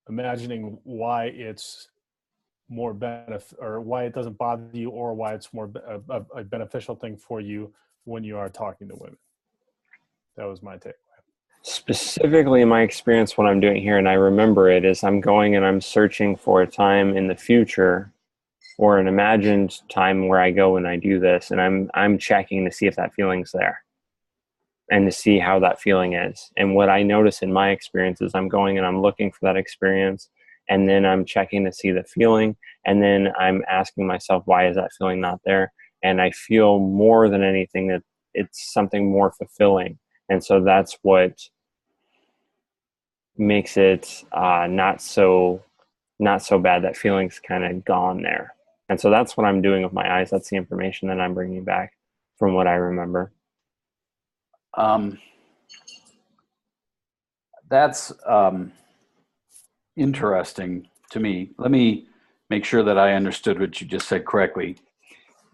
imagining why it's more or why it doesn't bother you, or why it's more a beneficial thing for you when you are talking to women. That was my takeaway. specifically my experience when I'm doing here, and I remember it, is I'm going and I'm searching for a time in the future or an imagined time where I go and I do this, and I'm checking to see if that feeling's there. and to see how that feeling is. And what I notice in my experience is I'm going and I'm looking for that experience, and then I'm checking to see the feeling, and then I'm asking myself, why is that feeling not there? And I feel more than anything that it's something more fulfilling. And so that's what makes it not so bad. That feeling's kind of gone there. And so that's what I'm doing with my eyes. That's the information that I'm bringing back from what I remember. That's interesting to me. Let me make sure that I understood what you just said correctly.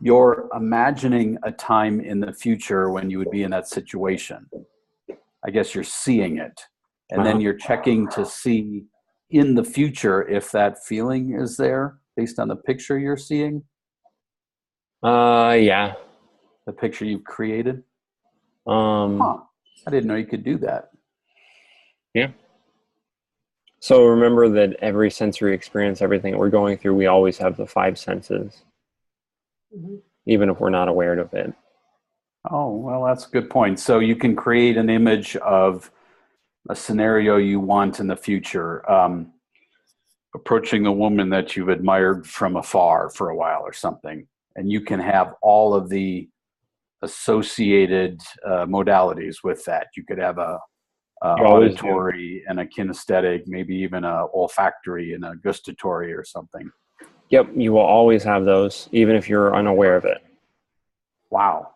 You're imagining a time in the future when you would be in that situation. I guess you're seeing it. And then you're checking to see in the future if that feeling is there based on the picture you're seeing. Yeah. The picture you've created. Huh. I didn't know you could do that. Yeah. So remember that every sensory experience, everything that we're going through, we always have the 5 senses, even if we're not aware of it. Oh, well, that's a good point. So you can create an image of a scenario you want in the future, approaching the woman that you've admired from afar for a while or something, and you can have all of the associated modalities with that. You could have a auditory and a kinesthetic, maybe even a olfactory and a gustatory or something. Yep, you will always have those, even if you're unaware of it. Wow,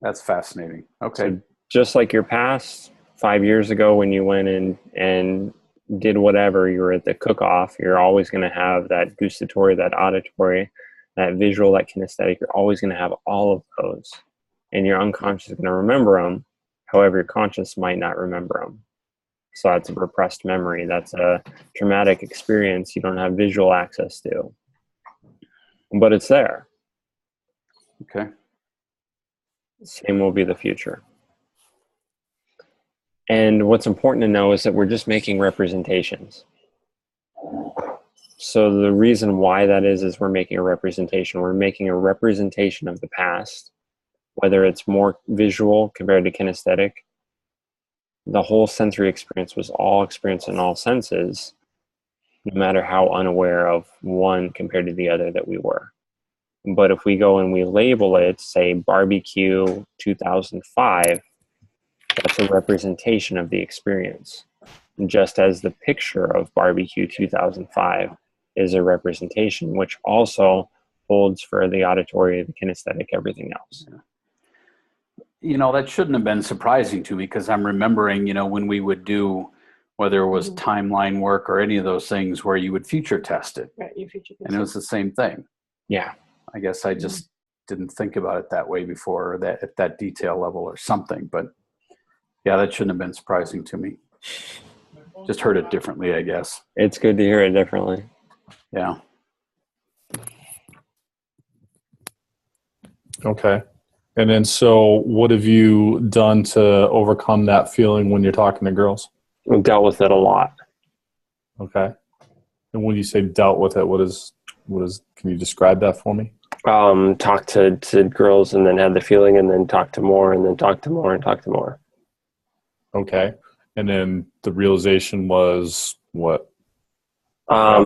that's fascinating. Okay. So just like your past 5 years ago when you went in and did whatever, you were at the cook-off, you're always going to have that gustatory, that auditory, that visual, that kinesthetic. You're always going to have all of those. And your unconscious is going to remember them. However, your conscious might not remember them. So that's a repressed memory. That's a traumatic experience you don't have visual access to. But it's there. Okay. Same will be the future. And what's important to know is that we're just making representations. So the reason why that is we're making a representation. We're making a representation of the past, whether it's more visual compared to kinesthetic. The whole sensory experience was all experience in all senses, no matter how unaware of one compared to the other that we were. But if we go and we label it, say barbecue 2005, that's a representation of the experience. Just as the picture of barbecue 2005 is a representation, which also holds for the auditory, the kinesthetic, everything else. You know, that shouldn't have been surprising to me, because I'm remembering, you know, when we would do, whether it was timeline work or any of those things where you would future test it. Right, you future test and it was the same thing. Yeah. I guess I just didn't think about it that way before, or that at that detail level or something. But yeah, that shouldn't have been surprising to me. Just heard it differently, I guess. It's good to hear it differently. Yeah. Okay. And then, so what have you done to overcome that feeling when you're talking to girls? We've dealt with it a lot. Okay. And when you say dealt with it, what is, can you describe that for me? Talk to girls and then had the feeling, and then talk to more, and then talk to more, and talk to more. Okay. And then the realization was what? Why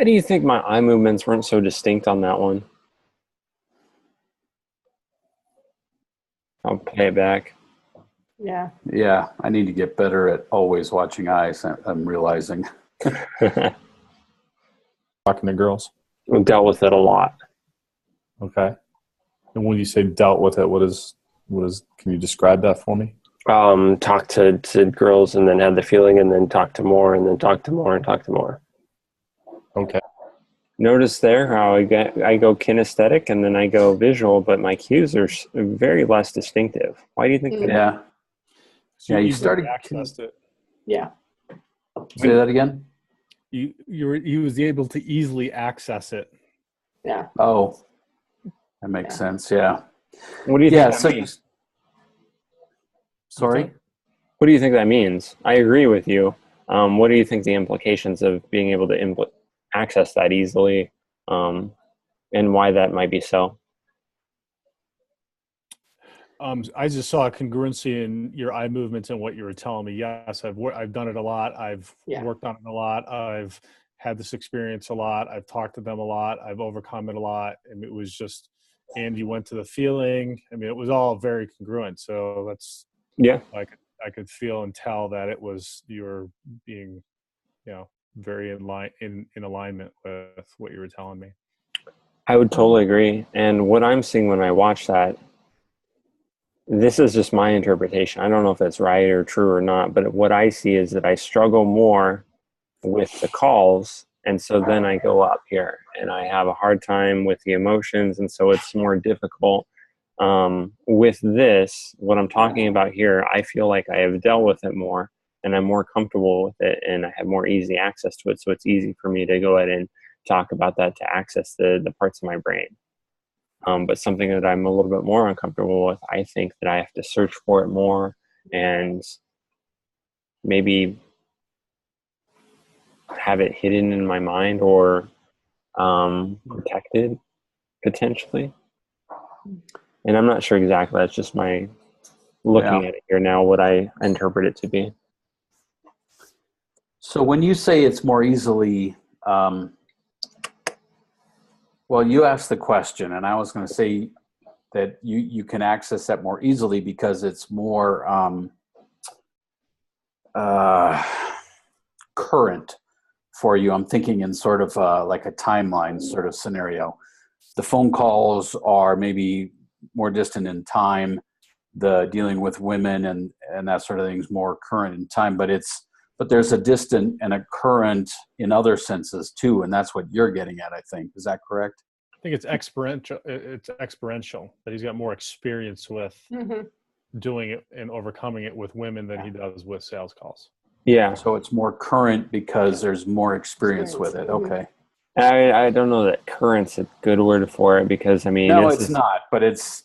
do you think my eye movements weren't so distinct on that one? I'll play it back. Yeah. Yeah, I need to get better at always watching eyes, I'm realizing. Talking to girls? We've dealt with it a lot. Okay. And when you say dealt with it, what is, can you describe that for me? Talk to girls and then had the feeling, and then talk to more, and then talk to more, and talk to more. Okay. Notice there how I go kinesthetic and then I go visual, but my cues are very less distinctive. Why do you think that? Yeah. So Yeah, you easily started. accessed it. Yeah. Say that again? You was able to easily access it. Yeah. Oh, that makes sense. Yeah. What do you think that So means? Sorry? What do you think that means? I agree with you. What do you think the implications of being able to access that easily, and why that might be so? I just saw a congruency in your eye movements and what you were telling me. Yes, I've done it a lot. I've worked on it a lot. I've had this experience a lot. I've talked to them a lot. I've overcome it a lot. And it was just, and you went to the feeling. I mean, it was all very congruent. So that's, I could feel and tell that it was, you were being, very in alignment with what you were telling me. I would totally agree. And what I'm seeing when I watch that, this is just my interpretation. I don't know if that's right or true or not, but what I see is that I struggle more with the calls. And so then I go up here and I have a hard time with the emotions. And so it's more difficult. With this, what I'm talking about here, I feel like I have dealt with it more and I'm more comfortable with it and I have more easy access to it. So it's easy for me to go ahead and talk about that to access the parts of my brain. But something that I'm a little bit more uncomfortable with, I think that I have to search for it more and maybe have it hidden in my mind or protected potentially. And I'm not sure exactly. That's just my looking at it here now, what I interpret it to be. So when you say it's more easily, well, you asked the question, and I was going to say that you can access that more easily because it's more current for you. I'm thinking in sort of like a timeline sort of scenario. The phone calls are maybe more distant in time. The dealing with women and that sort of thing is more current in time, but there's a distant and a current in other senses too, and that's what you're getting at, I think. Is that correct? I think it's exponential. It's exponential that he's got more experience with doing it and overcoming it with women than he does with sales calls. Yeah. So it's more current because there's more experience with it. Okay. I don't know that current's a good word for it because I mean no, it's not, but it's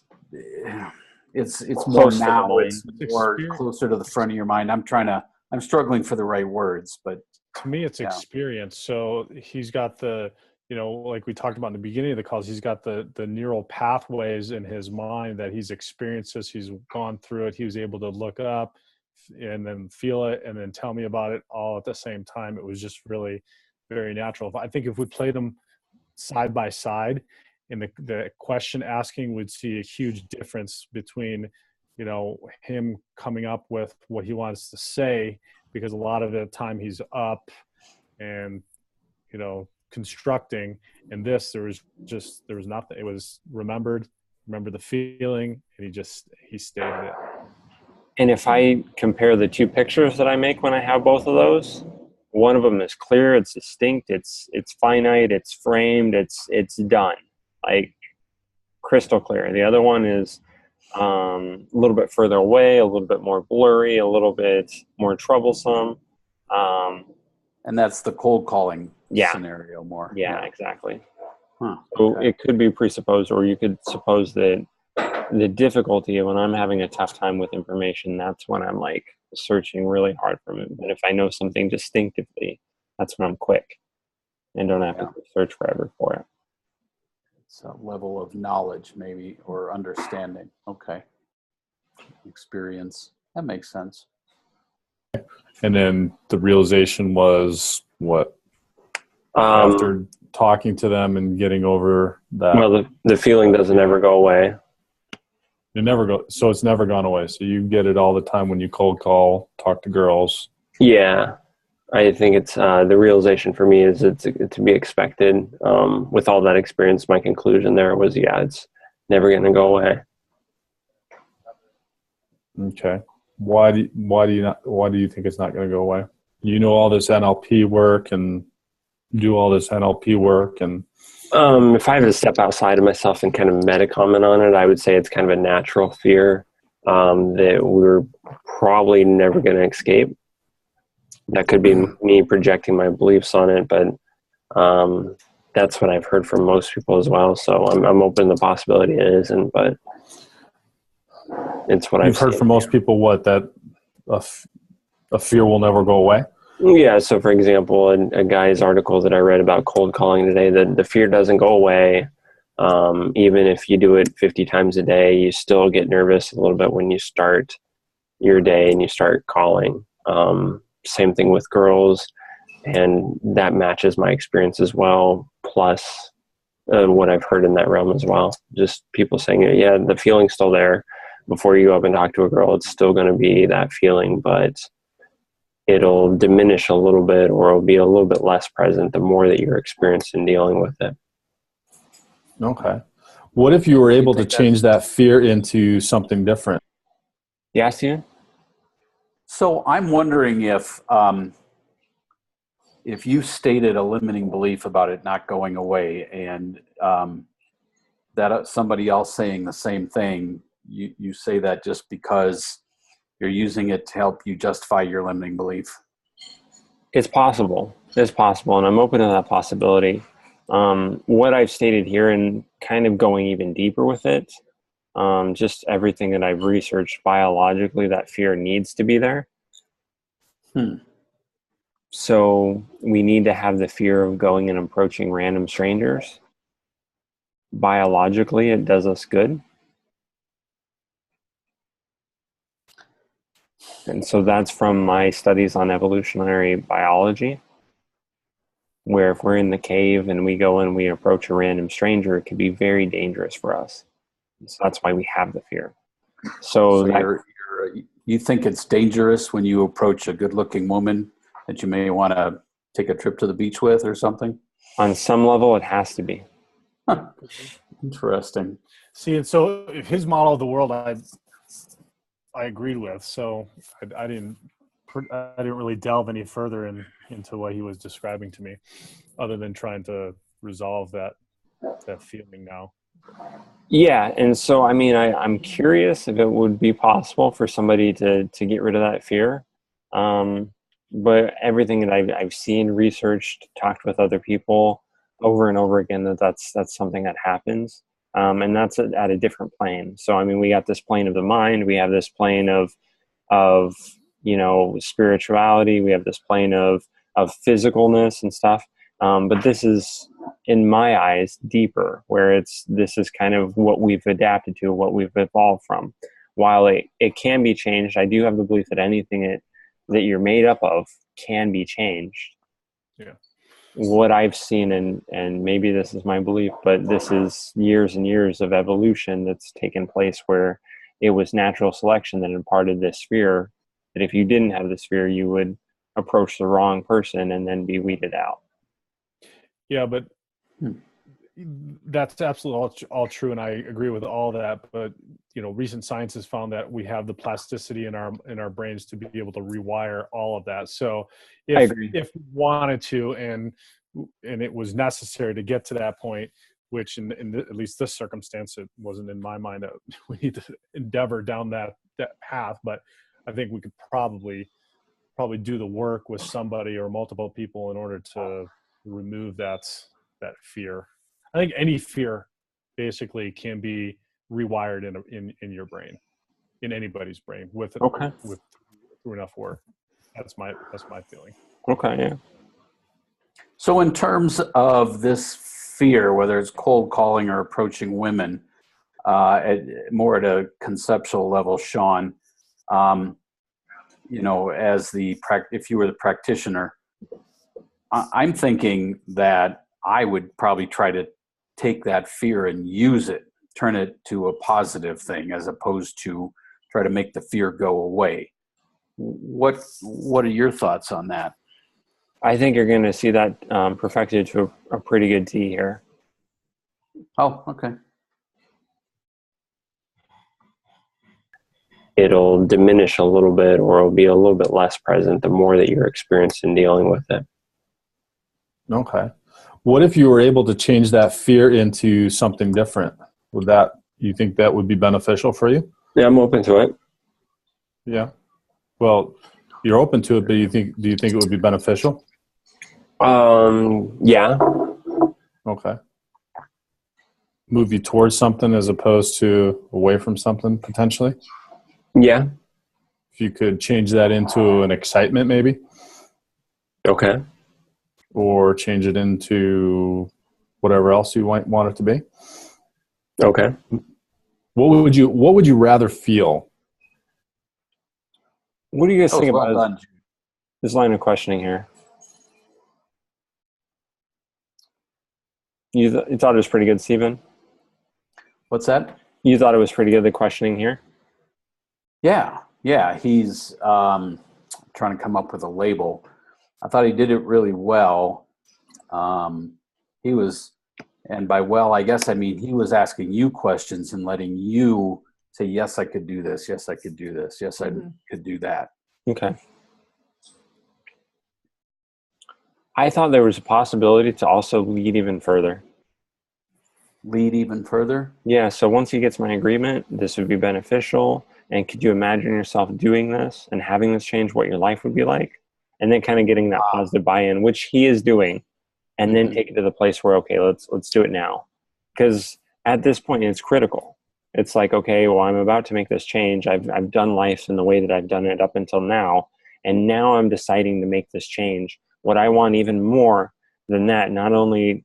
more now. It's more closer to the front of your mind. I'm struggling for the right words, but to me it's experience. So he's got the, like we talked about in the beginning of the calls, he's got the neural pathways in his mind that he's experienced this, he's gone through it, he was able to look up and then feel it and then tell me about it all at the same time. It was just really very natural. I think if we played them side by side in the question asking, we'd see a huge difference between, him coming up with what he wants to say, because a lot of the time he's up and, constructing. And this, there was nothing. It was remember the feeling, and he stated it. And if I compare the two pictures that I make when I have both of those, one of them is clear, it's distinct, it's finite, it's framed, it's done, like crystal clear. The other one is a little bit further away, a little bit more blurry, a little bit more troublesome. And that's the cold calling scenario more. Yeah, exactly. Huh, so it could be presupposed, or you could suppose that the difficulty when I'm having a tough time with information, that's when I'm like searching really hard for it. But if I know something distinctively, that's when I'm quick and don't have to search forever for it. It's a level of knowledge maybe, or understanding. Okay. Experience. That makes sense. And then the realization was what? After talking to them and getting over that. Well, the feeling doesn't ever go away. So it's never gone away. So you get it all the time when you cold call, talk to girls. Yeah, I think it's the realization for me is it's to be expected. With all that experience, my conclusion there was, it's never going to go away. Okay. Why do you think it's not going to go away? You know all this NLP work and do all this NLP work, and if I have to step outside of myself and kind of meta comment on it, I would say it's kind of a natural fear that we're probably never going to escape. That could be me projecting my beliefs on it, but that's what I've heard from most people as well. So I'm open to the possibility it isn't, but it's what I've heard from most people. What, that a fear will never go away? Yeah. So, for example, a guy's article that I read about cold calling today, the fear doesn't go away. Even if you do it 50 times a day, you still get nervous a little bit when you start your day and you start calling. Same thing with girls, and that matches my experience as well. Plus what I've heard in that realm as well. Just people saying, yeah, the feeling's still there. Before you go up and talk to a girl, it's still going to be that feeling, but it'll diminish a little bit, or it'll be a little bit less present the more that you're experienced in dealing with it. Okay. What if you were able to change that fear into something different? Yeah, Steven? So I'm wondering if you stated a limiting belief about it not going away, and that somebody else saying the same thing, you say that just because you're using it to help you justify your limiting belief. It's possible. It's possible, and I'm open to that possibility. What I've stated here, and kind of going even deeper with it, just everything that I've researched biologically, that fear needs to be there. So we need to have the fear of going and approaching random strangers. Biologically, it does us good. And so that's from my studies on evolutionary biology, where if we're in the cave and we go and we approach a random stranger, it could be very dangerous for us. So that's why we have the fear. So you think it's dangerous when you approach a good-looking woman that you may want to take a trip to the beach with or something? On some level, it has to be. Huh. Interesting. See, and so his model of the world, I agreed with. So I didn't really delve any further into what he was describing to me, other than trying to resolve that feeling now. Yeah, and so I mean, I'm curious if it would be possible for somebody to get rid of that fear. But everything that I've seen, researched, talked with other people over and over again, that's something that happens. And that's at a different plane. So I mean, we got this plane of the mind, we have this plane of spirituality, we have this plane of physicalness and stuff. But this is, in my eyes, deeper, where this is kind of what we've adapted to, what we've evolved from. While it can be changed, I do have the belief that anything that you're made up of can be changed. Yeah. What I've seen, and maybe this is my belief, but this is years and years of evolution that's taken place, where it was natural selection that imparted this fear, that if you didn't have this fear, you would approach the wrong person and then be weeded out. Yeah, but that's absolutely all true, and I agree with all that. But recent science has found that we have the plasticity in our brains to be able to rewire all of that. So if we wanted to, and it was necessary to get to that point, which at least this circumstance, it wasn't in my mind that we need to endeavor down that path. But I think we could probably do the work with somebody or multiple people in order to remove that fear. I think any fear basically can be rewired in your brain, in anybody's brain, with through enough work. That's my feeling. Okay, yeah. So in terms of this fear, whether it's cold calling or approaching women, more at a conceptual level, Shawn, if you were the practitioner, I'm thinking that I would probably try to take that fear and use it, turn it to a positive thing, as opposed to try to make the fear go away. What are your thoughts on that? I think you're going to see that perfected to a pretty good T here. Oh, okay. It'll diminish a little bit, or it'll be a little bit less present the more that you're experienced in dealing with it. Okay. What if you were able to change that fear into something different? You think that would be beneficial for you? Yeah, I'm open to it. Yeah. Well, you're open to it, but do you think it would be beneficial? Yeah. Okay. Move you towards something as opposed to away from something, potentially? Yeah. If you could change that into an excitement, maybe? Okay. Or change it into whatever else you want it to be? Okay. What would you rather feel? What do you guys That was think well about done. this line of questioning here? You thought it was pretty good, Stephen? What's that? You thought it was pretty good, the questioning here? Yeah. He's trying to come up with a label. I thought he did it really well. He was, and by well, I guess I mean he was asking you questions and letting you say, yes, I could do this. Yes, I could do this. Yes, I could do that. Okay. I thought there was a possibility to also lead even further. Lead even further? Yeah, so once he gets my agreement, this would be beneficial. And could you imagine yourself doing this and having this change, what your life would be like? And then kind of getting that positive buy-in, which he is doing, and then take it to the place where, okay, let's do it now. Because at this point, it's critical. It's like, okay, well, I'm about to make this change. I've done life in the way that I've done it up until now. And now I'm deciding to make this change. What I want even more than that, not only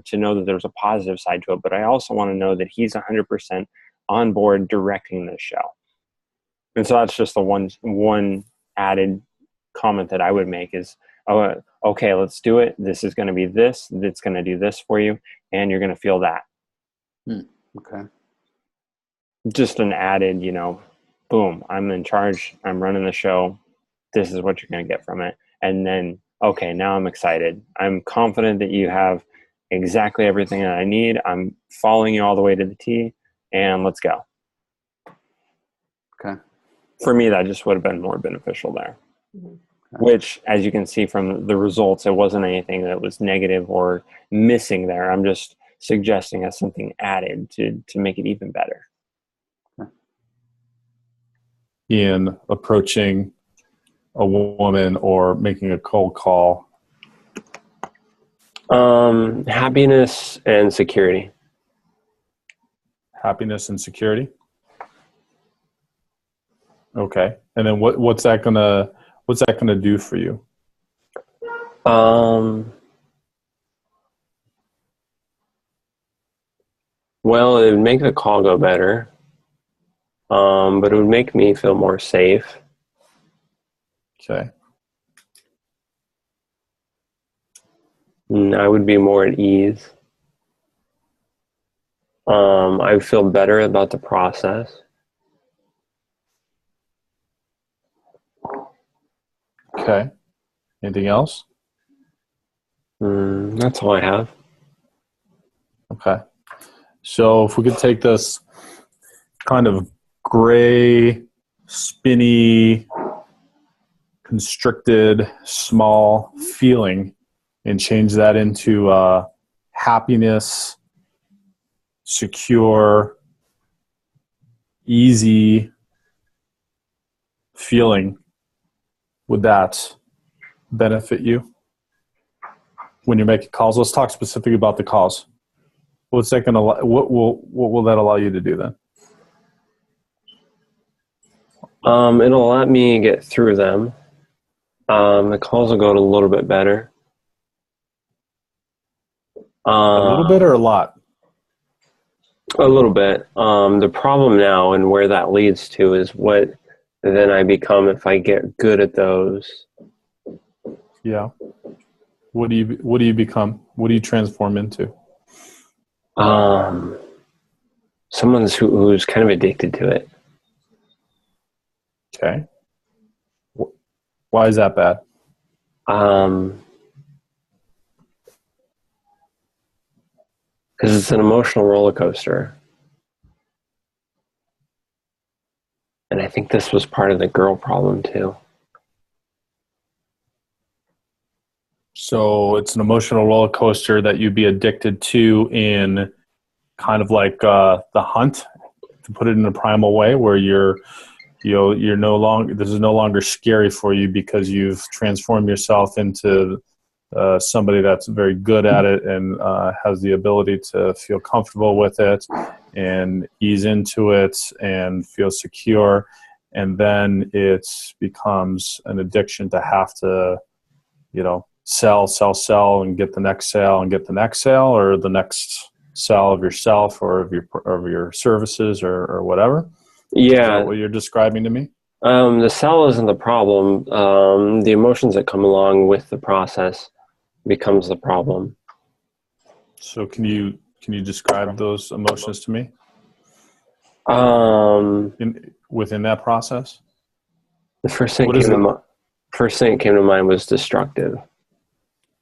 to know that there's a positive side to it, but I also want to know that he's 100% on board directing this show. And so that's just the one added comment that I would make is, oh, okay, let's do it. This is going to be this. That's going to do this for you, and you're going to feel that. Okay. Just an added, boom, I'm in charge. I'm running the show. This is what you're going to get from it. And then, okay, now I'm excited. I'm confident that you have exactly everything that I need. I'm following you all the way to the T, and let's go. Okay. For me, that just would have been more beneficial there. Which, as you can see from the results, it wasn't anything that was negative or missing there. I'm just suggesting as something added to make it even better. In approaching a woman or making a cold call? Happiness and security. Happiness and security. Okay. And then what's that gonna do for you? Well, it would make the call go better. But it would make me feel more safe. Okay. I would be more at ease. I would feel better about the process. Okay. Anything else? That's all I have. Okay. So if we could take this kind of gray, spinny, constricted, small feeling and change that into happiness, secure, easy feeling, would that benefit you when you're making calls? Let's talk specifically about the calls. What will that allow you to do then? It'll let me get through them. The calls will go a little bit better. A little bit or a lot? A little bit. The problem now and where that leads to is what then I become if I get good at those. Yeah. What do you become? What do you transform into? Someone who's kind of addicted to it. Okay. Why is that bad? Because it's an emotional roller coaster. And I think this was part of the girl problem too. So it's an emotional roller coaster that you'd be addicted to in kind of like the hunt, to put it in a primal way, where you're no longer, this is no longer scary for you because you've transformed yourself into somebody that's very good at it and has the ability to feel comfortable with it and ease into it and feel secure. And then it becomes an addiction to have to, sell and get the next sale and get the next sale or the next sell of yourself or of your services or whatever? Is Yeah. that what you're describing to me? The sell isn't the problem. The emotions that come along with the process becomes the problem. So can you describe those emotions to me within that process? The first thing What is it? first thing that came to mind was destructive.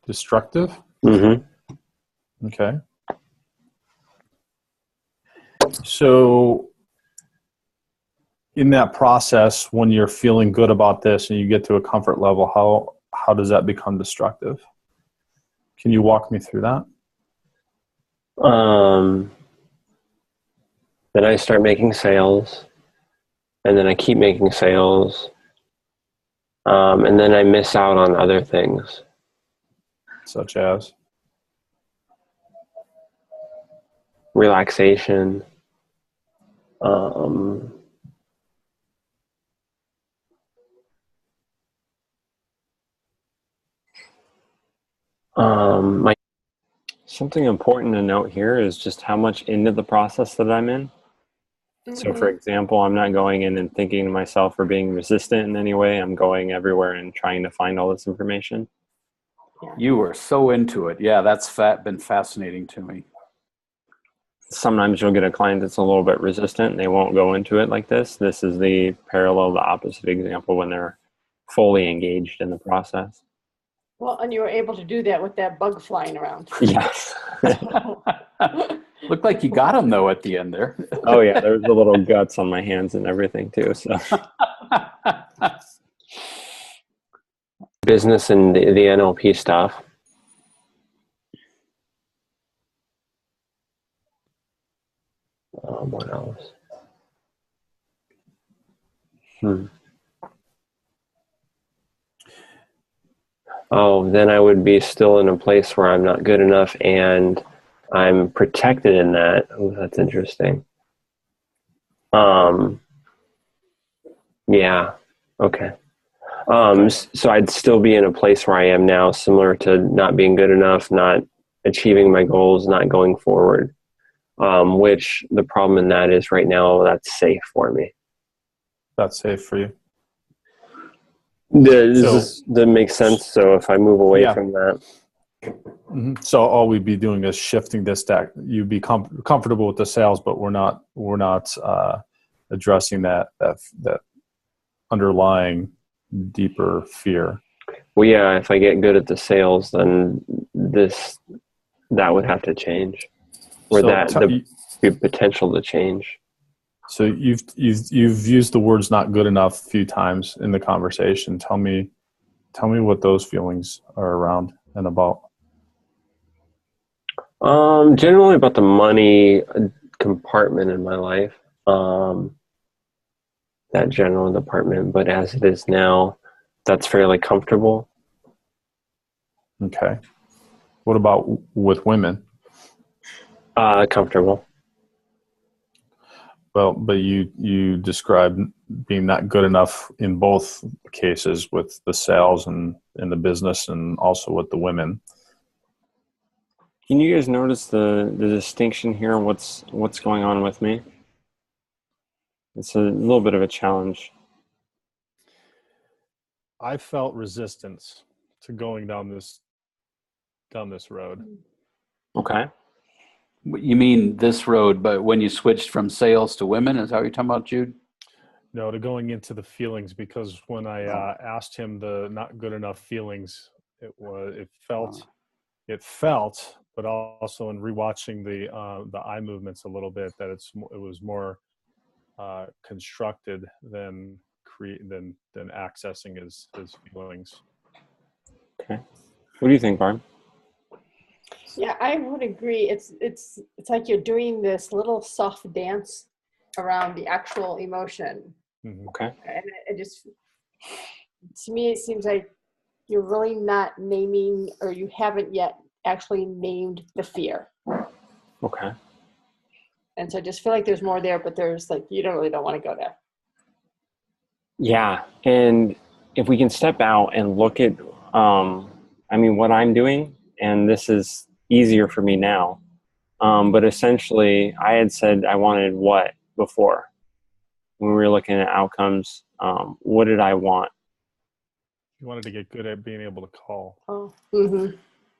Destructive? Mm-hmm. Okay. So in that process, when you're feeling good about this and you get to a comfort level, how does that become destructive? Can you walk me through that? Then I start making sales, and then I keep making sales, and then I miss out on other things. Such as? Relaxation. Something important to note here is just how much into the process that I'm in. Mm-hmm. So for example, I'm not going in and thinking to myself or being resistant in any way. I'm going everywhere and trying to find all this information. Yeah. You were so into it. Yeah, that's been fascinating to me. Sometimes you'll get a client that's a little bit resistant and they won't go into it like this. This is the parallel, the opposite example when they're fully engaged in the process. Well, and you were able to do that with that bug flying around. Yes. Looked like you got him though at the end there. Oh yeah, there was a little guts on my hands and everything too. So business and the NLP stuff. What else? Oh, then I would be still in a place where I'm not good enough and I'm protected in that. Oh, that's interesting. Yeah. Okay. So I'd still be in a place where I am now, similar to not being good enough, not achieving my goals, not going forward. Which the problem in that is right now that's safe for me. That's safe for you. That makes sense. So if I move away from that. Mm-hmm. So all we'd be doing is shifting this stack. You'd be comfortable with the sales, but we're not addressing that underlying deeper fear. Well, yeah, if I get good at the sales, then that would have to change, or the potential to change. So you've used the words "not good enough" a few times in the conversation. Tell me what those feelings are around and about. Generally about the money compartment in my life. That general department, but as it is now, that's fairly comfortable. Okay. What about with women? Comfortable. Well, but you described being not good enough in both cases with the sales and in the business and also with the women. Can you guys notice the distinction here? What's going on with me? It's a little bit of a challenge. I felt resistance to going down this road. Okay. You mean this road, but when you switched from sales to women, is that what you're talking about, Jude? No, to going into the feelings, because when I asked him the not good enough feelings, it felt, but also in rewatching the eye movements a little bit, that it was more constructed than accessing his feelings. Okay. What do you think, Barb? Yeah, I would agree. It's like you're doing this little soft dance around the actual emotion. Mm-hmm. Okay. And it just, to me, it seems like you're really not naming, or you haven't yet actually named the fear. Okay. And so I just feel like there's more there, but there's like, you really don't want to go there. Yeah. And if we can step out and look at, what I'm doing, and this is easier for me now, But essentially, I had said I wanted what before when we were looking at outcomes. What did I want? You wanted to get good at being able to call. Oh. Mm-hmm.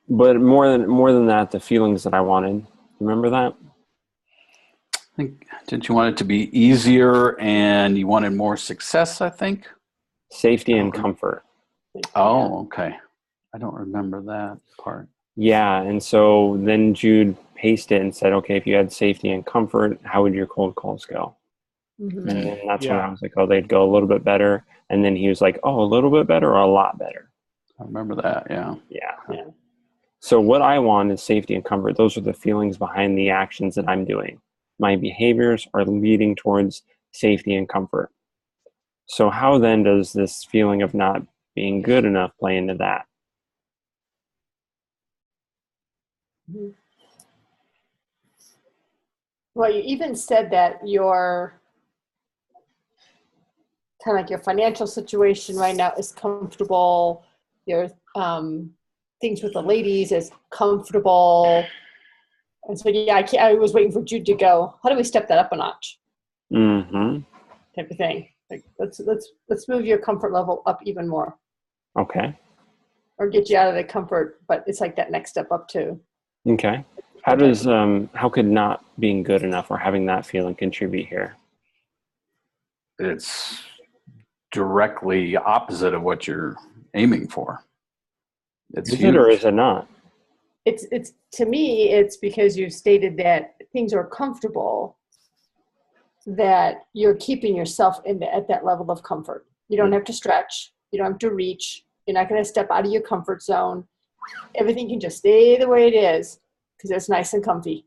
But more than that, the feelings that I wanted. Remember that? I think, didn't you want it to be easier and you wanted more success, I think? Safety and comfort. Oh, okay. I don't remember that part. Yeah, and so then Jude paced it and said, okay, if you had safety and comfort, how would your cold calls go? Mm-hmm. And then that's when Yeah. I was like, oh, they'd go a little bit better. And then he was like, oh, a little bit better or a lot better? I remember that, yeah. Yeah. So what I want is safety and comfort. Those are the feelings behind the actions that I'm doing. My behaviors are leading towards safety and comfort. So how then does this feeling of not being good enough play into that? Mm-hmm. Well, you even said that your kind of like your financial situation right now is comfortable. Your things with the ladies is comfortable. And so, yeah, I was waiting for Jude to go, how do we step that up a notch? Mm-hmm. Type of thing. Like, let's move your comfort level up even more. Okay. Or get you out of the comfort, but it's like that next step up too. Okay. How could not being good enough or having that feeling contribute here? It's directly opposite of what you're aiming for. It's Is huge. it or is it not? It's to me, it's because you stated that things are comfortable, that you're keeping yourself at that level of comfort. You don't have to stretch. You don't have to reach. You're not going to step out of your comfort zone. Everything can just stay the way it is because it's nice and comfy.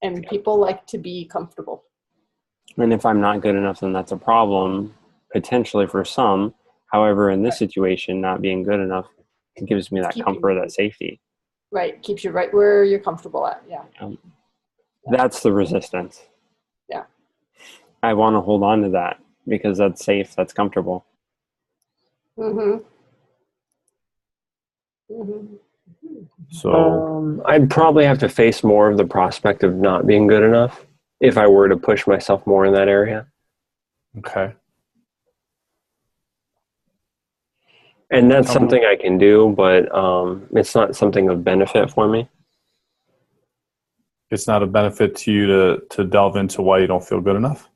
And people like to be comfortable. And if I'm not good enough, then that's a problem, potentially for some. However, in this situation, not being good enough gives me that comfort, that safety. Right. Keeps you right where you're comfortable at. Yeah. That's the resistance. Yeah. I want to hold on to that because that's safe, that's comfortable. Mm-hmm. Mm-hmm. So I'd probably have to face more of the prospect of not being good enough if I were to push myself more in that area. okay. And that's something I can do, but it's not something of benefit for me. It's not a benefit to you to delve into why you don't feel good enough?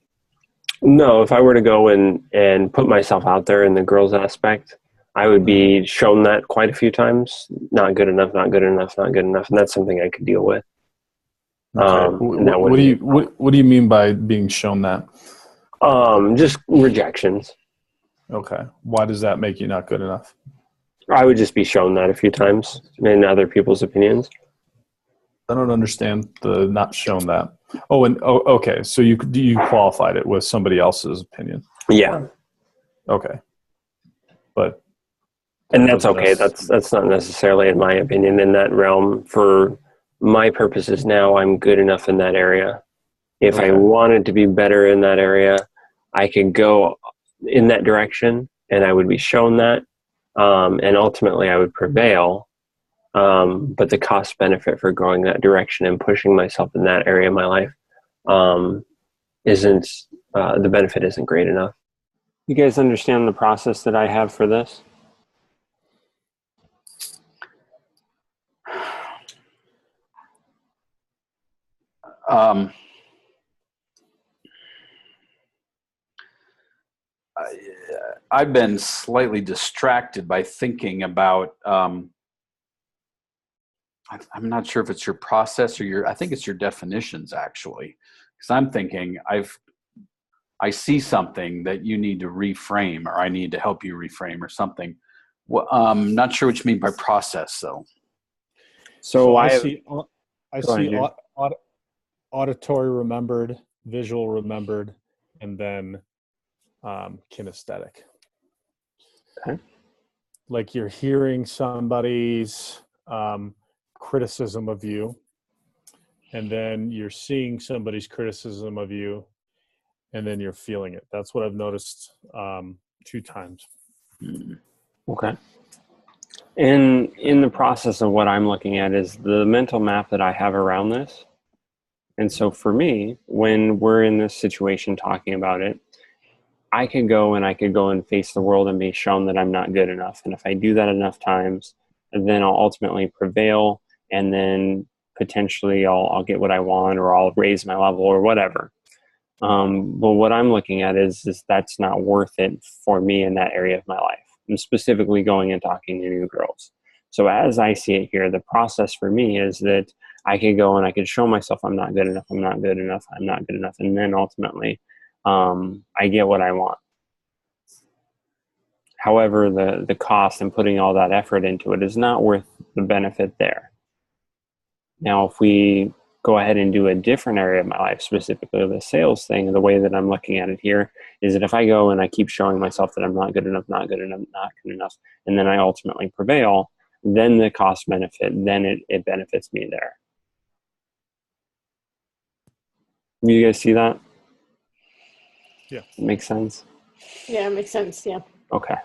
No, if I were to go and put myself out there in the girls aspect, I would be shown that quite a few times. Not good enough, not good enough, not good enough. And that's something I could deal with. Okay. What do you mean by being shown that? Just rejections. Okay. Why does that make you not good enough? I would just be shown that a few times in other people's opinions. I don't understand the not shown that. Okay. So you qualified it with somebody else's opinion. Yeah. Okay. But and that's okay. That's not necessarily, in my opinion, in that realm. For my purposes now, I'm good enough in that area. If I wanted to be better in that area, I could go in that direction and I would be shown that. And ultimately I would prevail. But the cost benefit for going that direction and pushing myself in that area of my life isn't, the benefit isn't great enough. You guys understand the process that I have for this? I've been slightly distracted by thinking about, I'm not sure if it's your process or I think it's your definitions actually. Because I'm thinking I see something that you need to reframe or I need to help you reframe or something. Well, not sure what you mean by process though. So I see auditory remembered, visual remembered, and then kinesthetic. Okay. Like you're hearing somebody's criticism of you, and then you're seeing somebody's criticism of you, and then you're feeling it. That's what I've noticed 2 times. Okay. And in the process of what I'm looking at is the mental map that I have around this. And so for me, when we're in this situation talking about it, I could go and face the world and be shown that I'm not good enough. And if I do that enough times, then I'll ultimately prevail, and then potentially I'll get what I want, or I'll raise my level or whatever. But what I'm looking at is that's not worth it for me in that area of my life. I'm specifically going and talking to new girls. So as I see it here, the process for me is that I could go and I could show myself I'm not good enough, I'm not good enough, I'm not good enough. And then ultimately, I get what I want. However, the cost and putting all that effort into it is not worth the benefit there. Now, if we go ahead and do a different area of my life, specifically the sales thing, the way that I'm looking at it here is that if I go and I keep showing myself that I'm not good enough, not good enough, not good enough, and then I ultimately prevail, then the cost benefit, then it benefits me there. You guys see that? Yeah. Makes sense? Yeah, it makes sense. Yeah. Okay.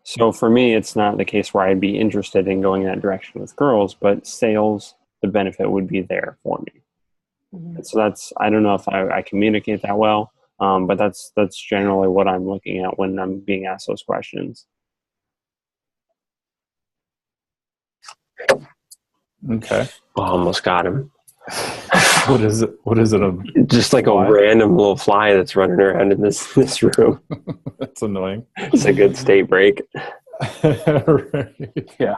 So for me, it's not the case where I'd be interested in going that direction with girls, but sales, the benefit would be there for me. Mm-hmm. So I don't know if I communicate that well, but that's generally what I'm looking at when I'm being asked those questions. Okay. Oh, almost got him. What is it? What is it? Just like fly? a random little fly that's running around in this room. That's annoying. It's a good state break. Right. Yeah.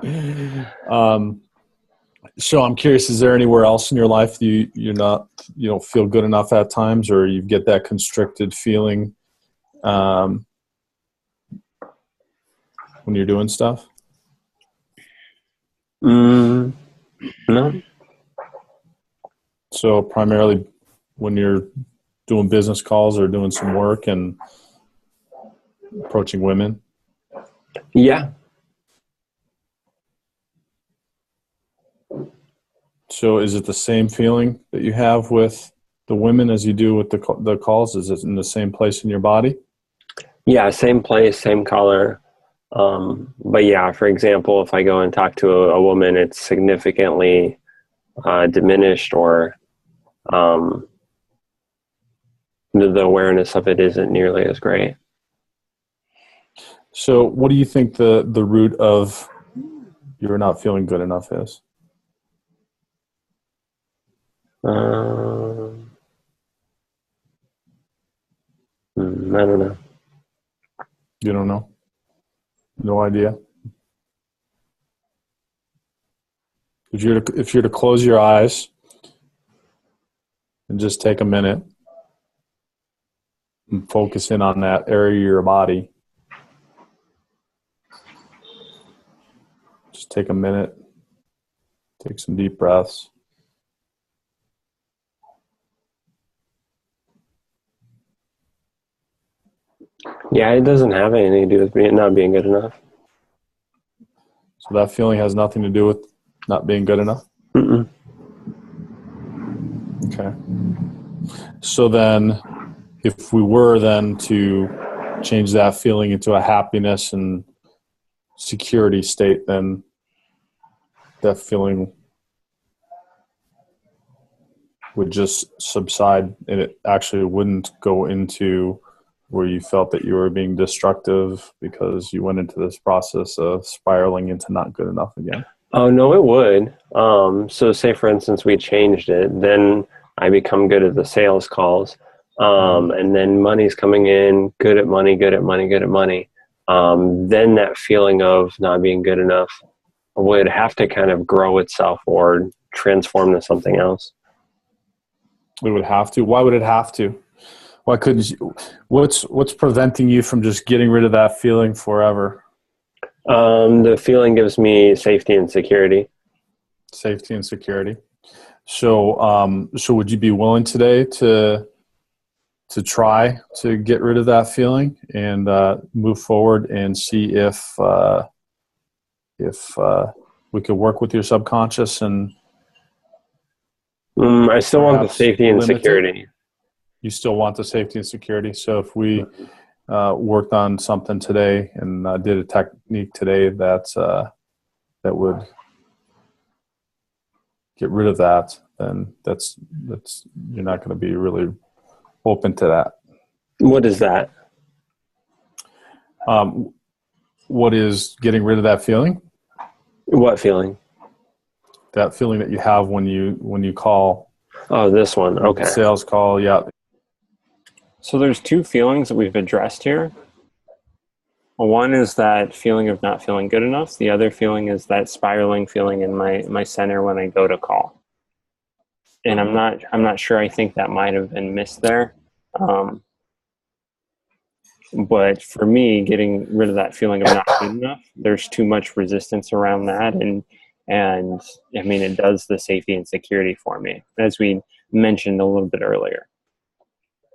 So I'm curious, is there anywhere else in your life you don't feel good enough at times, or you get that constricted feeling when you're doing stuff? No. So primarily when you're doing business calls or doing some work and approaching women? Yeah. So is it the same feeling that you have with the women as you do with the calls? Is it in the same place in your body? Yeah, same place, same color. But yeah, for example, if I go and talk to a woman, it's significantly diminished, or the awareness of it isn't nearly as great. So what do you think the root of you're not feeling good enough is? I don't know. You don't know? No idea? If you're to close your eyes and just take a minute and focus in on that area of your body. Just take a minute, take some deep breaths. Yeah, it doesn't have anything to do with not being good enough. So that feeling has nothing to do with not being good enough? Mm-mm. Okay. So then if we were then to change that feeling into a happiness and security state, then that feeling would just subside, and it actually wouldn't go into where you felt that you were being destructive because you went into this process of spiraling into not good enough again. Oh, no, it would. So say, for instance, we changed it, then I become good at the sales calls, and then money's coming in, good at money. Then that feeling of not being good enough would have to kind of grow itself or transform to something else. It would have to. Why would it have to? Why couldn't you? What's preventing you from just getting rid of that feeling forever? The feeling gives me safety and security. Safety and security. So, so would you be willing today to try to get rid of that feeling and move forward and see if we could work with your subconscious and I still want the safety and security. You still want the safety and security. So if we worked on something today and did a technique today that that would get rid of that, then that's you're not going to be really open to that. What is that? What is getting rid of that feeling? What feeling? That feeling that you have when you call. Oh, this one. Okay. Sales call. Yeah. So there's two feelings that we've addressed here. One is that feeling of not feeling good enough. The other feeling is that spiraling feeling in my center when I go to call. And I'm not sure. I think that might have been missed there. But for me, getting rid of that feeling of not good enough, there's too much resistance around that, and I mean, it does the safety and security for me, as we mentioned a little bit earlier.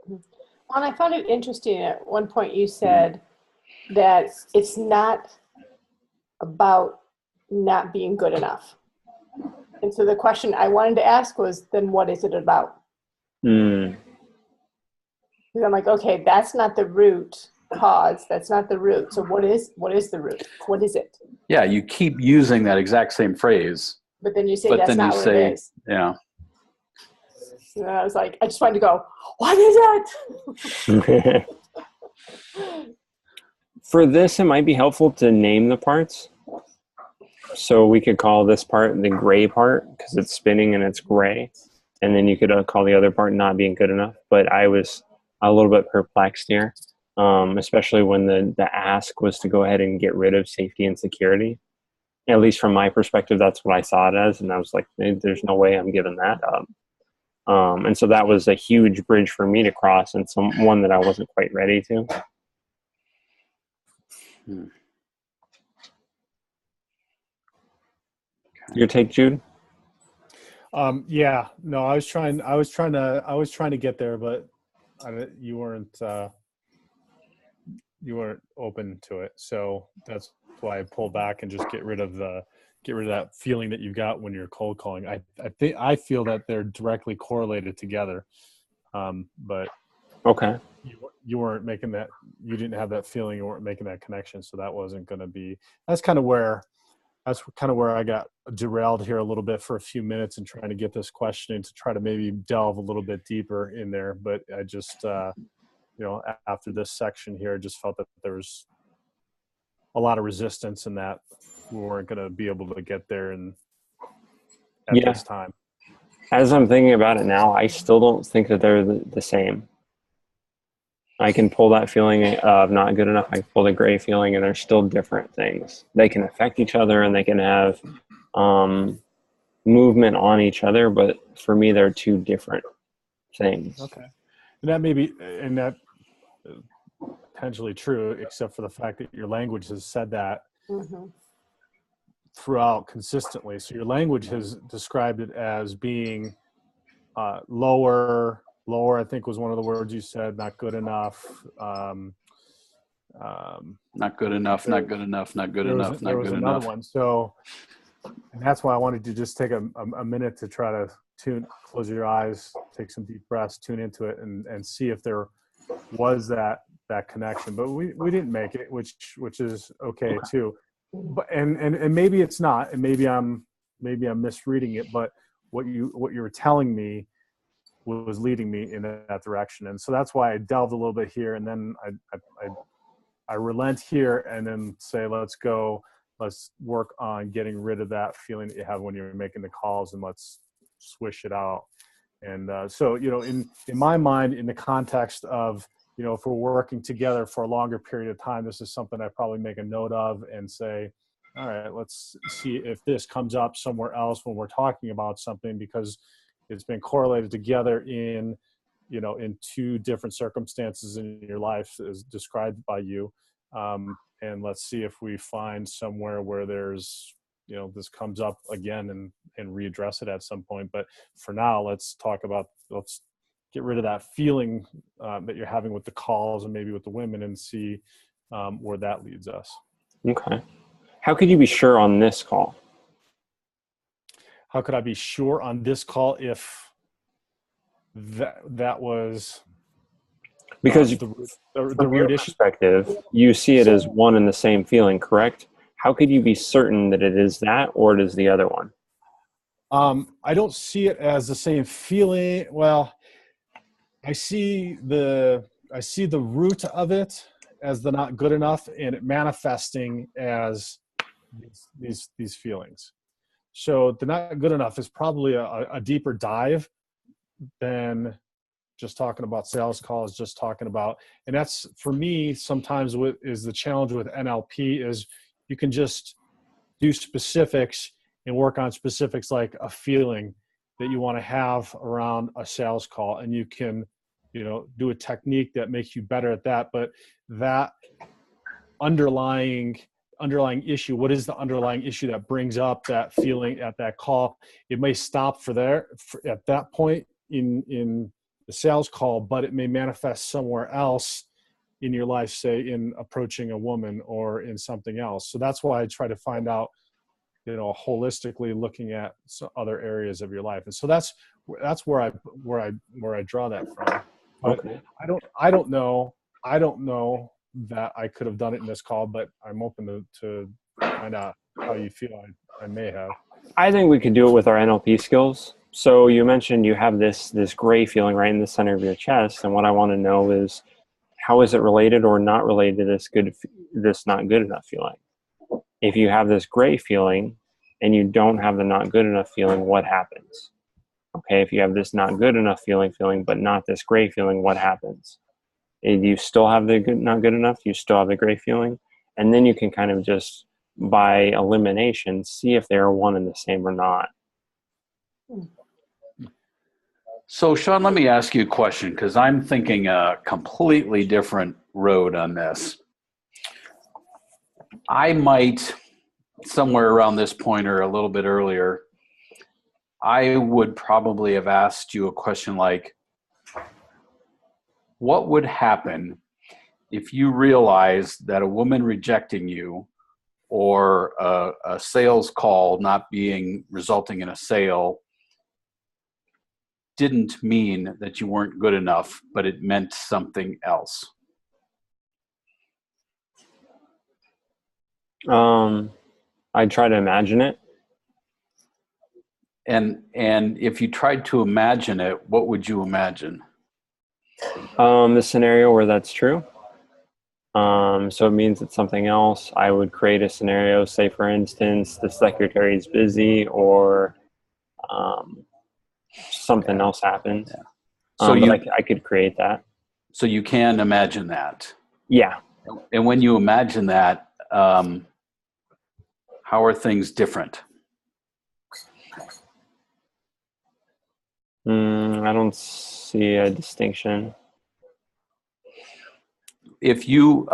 Well, and I found it interesting. At one point, you said that it's not about not being good enough. And so the question I wanted to ask was, then what is it about? Because I'm like, okay, that's not the root cause. That's not the root. So what is the root? What is it? Yeah, you keep using that exact same phrase. But then you say that's not what it is. Yeah. And I was like, I just wanted to go, what is it? For this, it might be helpful to name the parts. So we could call this part the gray part because it's spinning and it's gray. And then you could call the other part not being good enough. But I was a little bit perplexed here, especially when the ask was to go ahead and get rid of safety and security. At least from my perspective, that's what I saw it as. And I was like, there's no way I'm giving that up. And so that was a huge bridge for me to cross, and one that I wasn't quite ready to. Your take, Jude? Yeah, no, I was trying to get there, but you weren't open to it. So that's why I pulled back and just get rid of that feeling that you got when you're cold calling. I feel that they're directly correlated together. But okay, you weren't making that, you didn't have that feeling, you weren't making that connection. So that wasn't going to be, that's kind of where I got derailed here a little bit for a few minutes and trying to get this questioning to try to maybe delve a little bit deeper in there. But I just, after this section here, I just felt that there was a lot of resistance and that we weren't going to be able to get there at this time. As I'm thinking about it now, I still don't think that they're the same. I can pull that feeling of not good enough. I can pull the gray feeling, and they're still different things. They can affect each other, and they can have movement on each other. But for me, they're two different things. Okay, and that may be, and that potentially true, except for the fact that your language has said that throughout consistently. So your language has described it as being lower, I think was one of the words you said, not good enough. Not good enough, not good enough, not good enough, not good enough. There was another one. So, and that's why I wanted to just take a minute to try to close your eyes, take some deep breaths, tune into it, and see if there was that connection. But we didn't make it, which is okay too. But and maybe it's not, and maybe I'm misreading it. But what you were telling me was leading me in that direction, and so that's why I delved a little bit here, and then I relent here, and then say let's work on getting rid of that feeling that you have when you're making the calls, and let's swish it out. And so in my mind, in the context of if we're working together for a longer period of time, this is something I probably make a note of and say, all right, let's see if this comes up somewhere else when we're talking about something, because it's been correlated together in two different circumstances in your life as described by you. And let's see if we find somewhere where there's, this comes up again and readdress it at some point. But for now, let's get rid of that feeling that you're having with the calls and maybe with the women, and see where that leads us. Okay. How could you be sure on this call? How could I be sure on this call if that was because the from your perspective, you see it as one and the same feeling, correct? how could you be certain that it is that or it is the other one? I don't see it as the same feeling. Well, I see the root of it as the not good enough, and it manifesting as these feelings. So the not good enough is probably a deeper dive than just talking about sales calls, just talking about, and that's for me sometimes is the challenge with NLP is you can just do specifics and work on specifics like a feeling that you want to have around a sales call, and you can, do a technique that makes you better at that. But that underlying issue, what is the underlying issue that brings up that feeling at that call? It may stop at that point in the sales call, but it may manifest somewhere else in your life, say in approaching a woman or in something else. So that's why I try to find out, holistically looking at other areas of your life. And so that's where I draw that from. But Okay. I don't know that I could have done it in this call, but I'm open to find out how you feel I may have. I think we could do it with our NLP skills. So you mentioned you have this gray feeling right in the center of your chest, and what I want to know is how is it related or not related to this not good enough feeling? If you have this gray feeling and you don't have the not good enough feeling, what happens? Okay, if you have this not good enough feeling, but not this gray feeling, what happens? If you still have the not good enough, you still have the gray feeling, and then you can kind of just by elimination see if they're one and the same or not. So, Shawn, let me ask you a question, because I'm thinking a completely different road on this. I might, somewhere around this point or a little bit earlier, I would probably have asked you a question like, what would happen if you realized that a woman rejecting you or a sales call not resulting in a sale didn't mean that you weren't good enough, but it meant something else? I try to imagine it. And if you tried to imagine it, what would you imagine? The scenario where that's true. So it means it's something else. I would create a scenario, say for instance, the secretary is busy or something else happened. Yeah. So I could create that. So you can imagine that. Yeah. And when you imagine that, how are things different? I don't see a distinction. If you,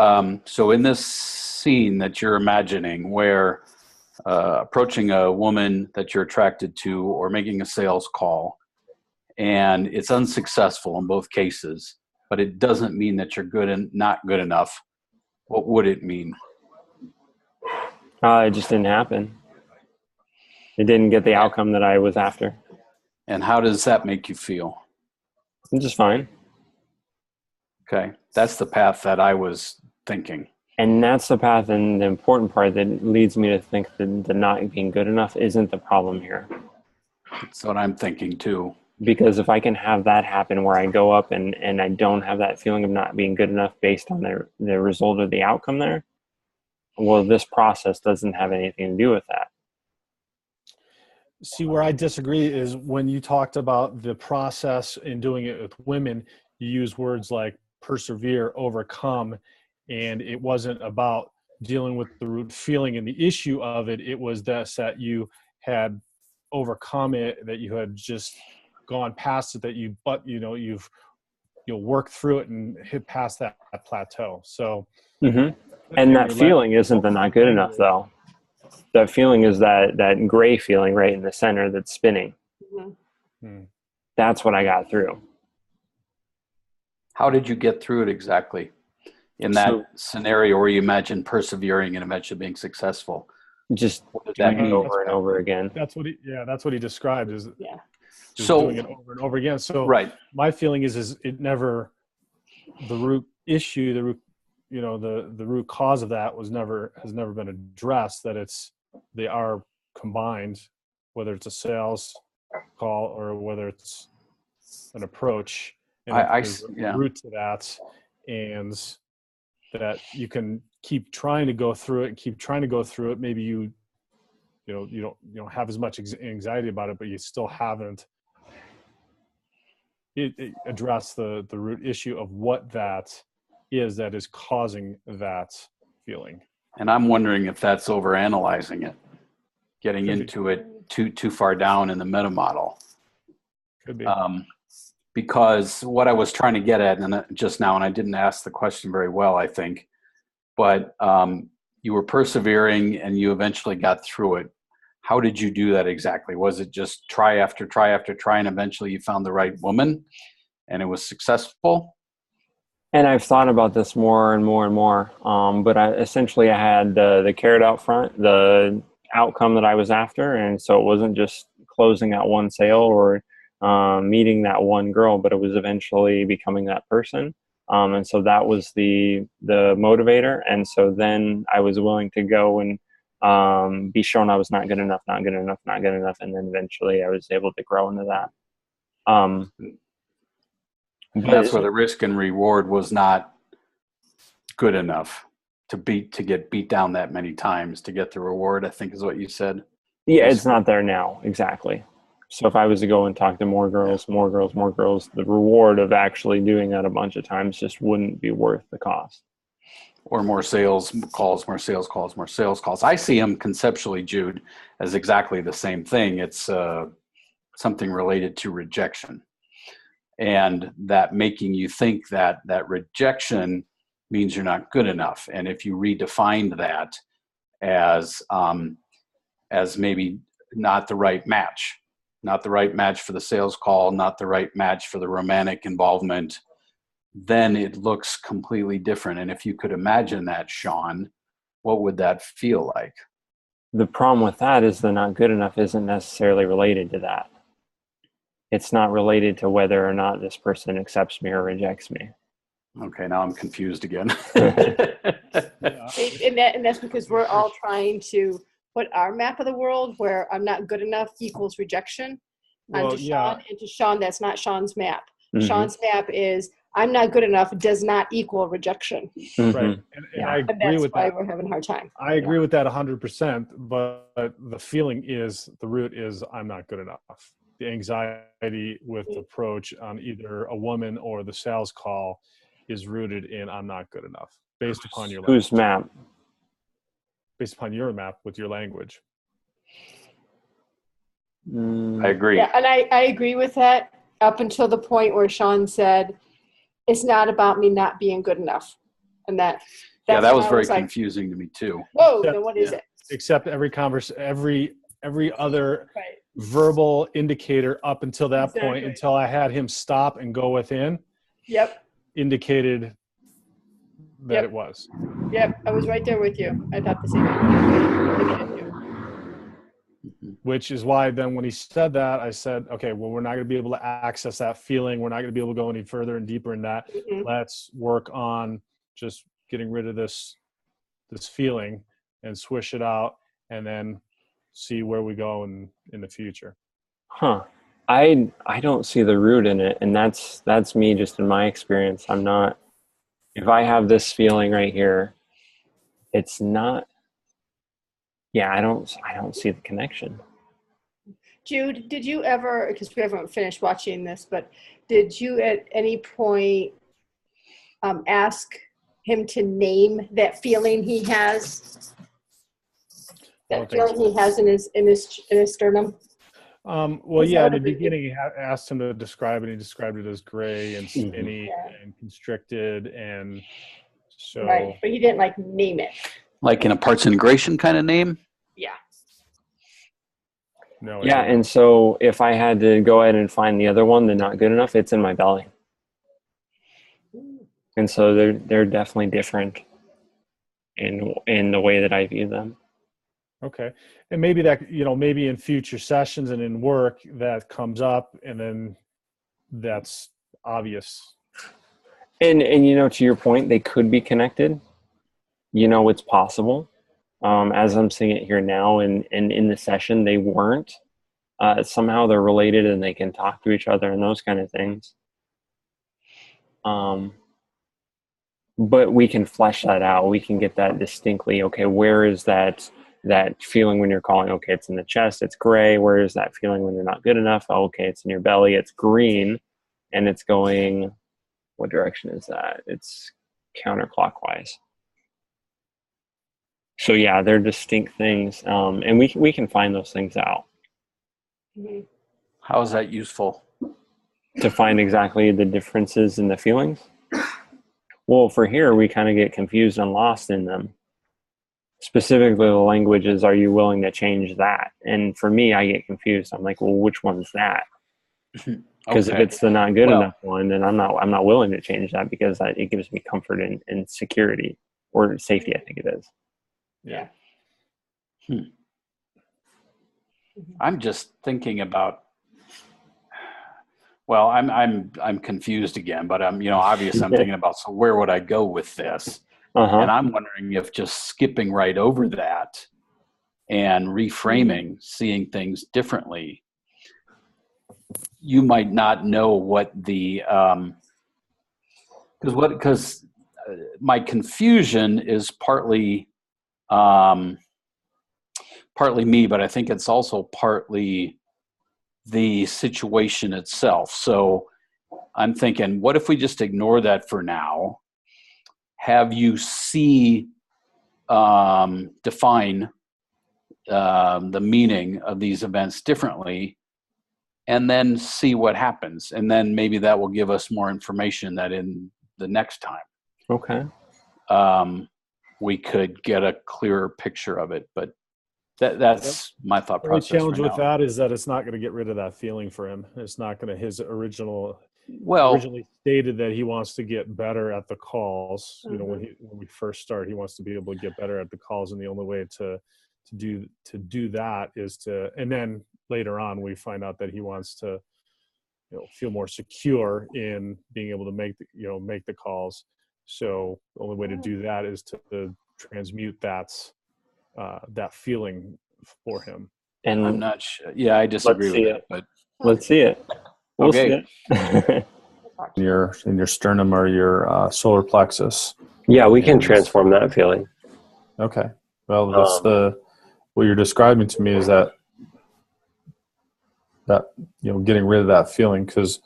so in this scene that you're imagining where approaching a woman that you're attracted to or making a sales call, and it's unsuccessful in both cases, but it doesn't mean that you're good and not good enough, what would it mean? It just didn't happen. It didn't get the outcome that I was after. And how does that make you feel? I'm just fine. Okay, that's the path that I was thinking. And that's the path and the important part that leads me to think that the not being good enough isn't the problem here. That's what I'm thinking too. Because if I can have that happen where I go up and I don't have that feeling of not being good enough based on the result of the outcome there, well, this process doesn't have anything to do with that. See, where I disagree is when you talked about the process in doing it with women, you use words like persevere, overcome, and it wasn't about dealing with the root feeling and the issue of it. It was that you had overcome it, that you had just gone past it, that you've worked through it and hit past that plateau. So, and that feeling isn't the not good enough though. That feeling is that gray feeling right in the center that's spinning. Mm-hmm. That's what I got through. How did you get through it exactly? In that scenario where you imagine persevering and imagine being successful? Just doing it over and over again. That's what he described is so doing it over and over again. So right. My feeling is it never, the root issue, the root cause of that has never been addressed, that they are combined, whether it's a sales call or whether it's an approach, and there's a root to that, and that you can keep trying to go through it. Maybe you don't have as much anxiety about it, but you still haven't addressed the root issue of what that is causing that feeling. And I'm wondering if that's overanalyzing it, getting into it too far down in the meta model. Could be. Because what I was trying to get at just now, and I didn't ask the question very well, I think, but you were persevering and you eventually got through it. How did you do that exactly? Was it just try after try after try, and eventually you found the right woman and it was successful? And I've thought about this more and more and more. But I had the carrot out front, the outcome that I was after. And so it wasn't just closing that one sale or meeting that one girl, but it was eventually becoming that person. And so that was the motivator. And so then I was willing to go and be shown I was not good enough. And then eventually I was able to grow into that. And that's where the risk and reward was not good enough to get beat down that many times to get the reward, I think is what you said. Yeah, it's not there now. Exactly. So if I was to go and talk to more girls, the reward of actually doing that a bunch of times just wouldn't be worth the cost. Or more sales calls. I see them conceptually, Jude, as exactly the same thing. It's something related to rejection. And that making you think that rejection means you're not good enough. And if you redefined that as maybe not the right match for the sales call, not the right match for the romantic involvement, then it looks completely different. And if you could imagine that, Shawn, what would that feel like? The problem with that is the not good enough isn't necessarily related to that. It's not related to whether or not this person accepts me or rejects me. Okay, now I'm confused again. And that's because we're all trying to put our map of the world where I'm not good enough equals rejection onto Shawn, and to Shawn, that's not Shawn's map. Mm-hmm. Shawn's map is I'm not good enough does not equal rejection. Mm-hmm. Right. And I agree with that. That's why we're having a hard time. I agree with that 100%, but the feeling is, the root is I'm not good enough. The anxiety with the approach on either a woman or the sales call is rooted in I'm not good enough based upon your language. Whose map? Based upon your map with your language. I agree. Yeah, and I agree with that up until the point where Shawn said, it's not about me not being good enough. And that was very confusing to me too. Whoa, then what is it? Except every other verbal indicator up until that point, until I had him stop and go within. Yep. Indicated that it was. Yep, I was right there with you. I thought the same thing. Which is why then when he said that, I said, okay, well, we're not going to be able to access that feeling. We're not going to be able to go any further and deeper in that. Mm-hmm. Let's work on just getting rid of this feeling and swish it out, and then see where we go in the future. Huh. I don't see the root in it, and that's me just in my experience. I'm not, if I have this feeling right here, it's not, I don't see the connection. Jude, did you ever, because we haven't finished watching this, but did you at any point ask him to name that feeling he has? That feeling he has in his sternum? Well, yeah, at the beginning, he asked him to describe it. He described it as gray and skinny and constricted, and so. Right, but he didn't name it. Like in a parts integration kind of name? Yeah. No. Yeah, and so if I had to go ahead and find the other one, the not good enough, it's in my belly. And so they're definitely different in the way that I view them. Okay. And maybe that, maybe in future sessions and in work that comes up, and then that's obvious. And you know, to your point, they could be connected. You know, it's possible. As I'm seeing it here now, and in the session, they weren't. Somehow they're related and they can talk to each other and those kind of things. But we can flesh that out. We can get that distinctly. Okay, where is that feeling when you're calling? Okay, it's in the chest, it's gray. Where is that feeling when you're not good enough? Oh, okay, it's in your belly, it's green, and it's going, what direction is that? It's counterclockwise. So yeah, they're distinct things, and we can find those things out. Mm-hmm. How is that useful? To find exactly the differences in the feelings? Well, for here, we kind of get confused and lost in them. Specifically, the language is, are you willing to change that? And for me, I get confused. I'm like, well, which one's that? Because if it's the not good enough one, then I'm not willing to change that, because it gives me comfort and security, or safety, I think it is. Yeah. I'm just thinking about, well, I'm confused again, but obviously I'm thinking about, so where would I go with this? And I'm wondering if just skipping right over that and reframing, seeing things differently, you might not know what the, because my confusion is partly me, but I think it's also partly the situation itself. So I'm thinking, what if we just ignore that for now? Have you define the meaning of these events differently, and then see what happens. And then maybe that will give us more information that in the next time. Okay. We could get a clearer picture of it, but that's my thought process. The challenge with that is that it's not going to get rid of that feeling for him. It's not going to, his originally stated that he wants to get better at the calls. You know, when we first start, he wants to be able to get better at the calls. And the only way to do that is and then later on, we find out that he wants to, feel more secure in being able to make the calls. So the only way to do that is to transmute that feeling for him. And I'm not sure. Yeah, I disagree with that, but let's see it. We'll see it. in your sternum or your solar plexus. Yeah, we can transform that feeling. Okay. Well, that's what you're describing to me is that getting rid of that feeling, because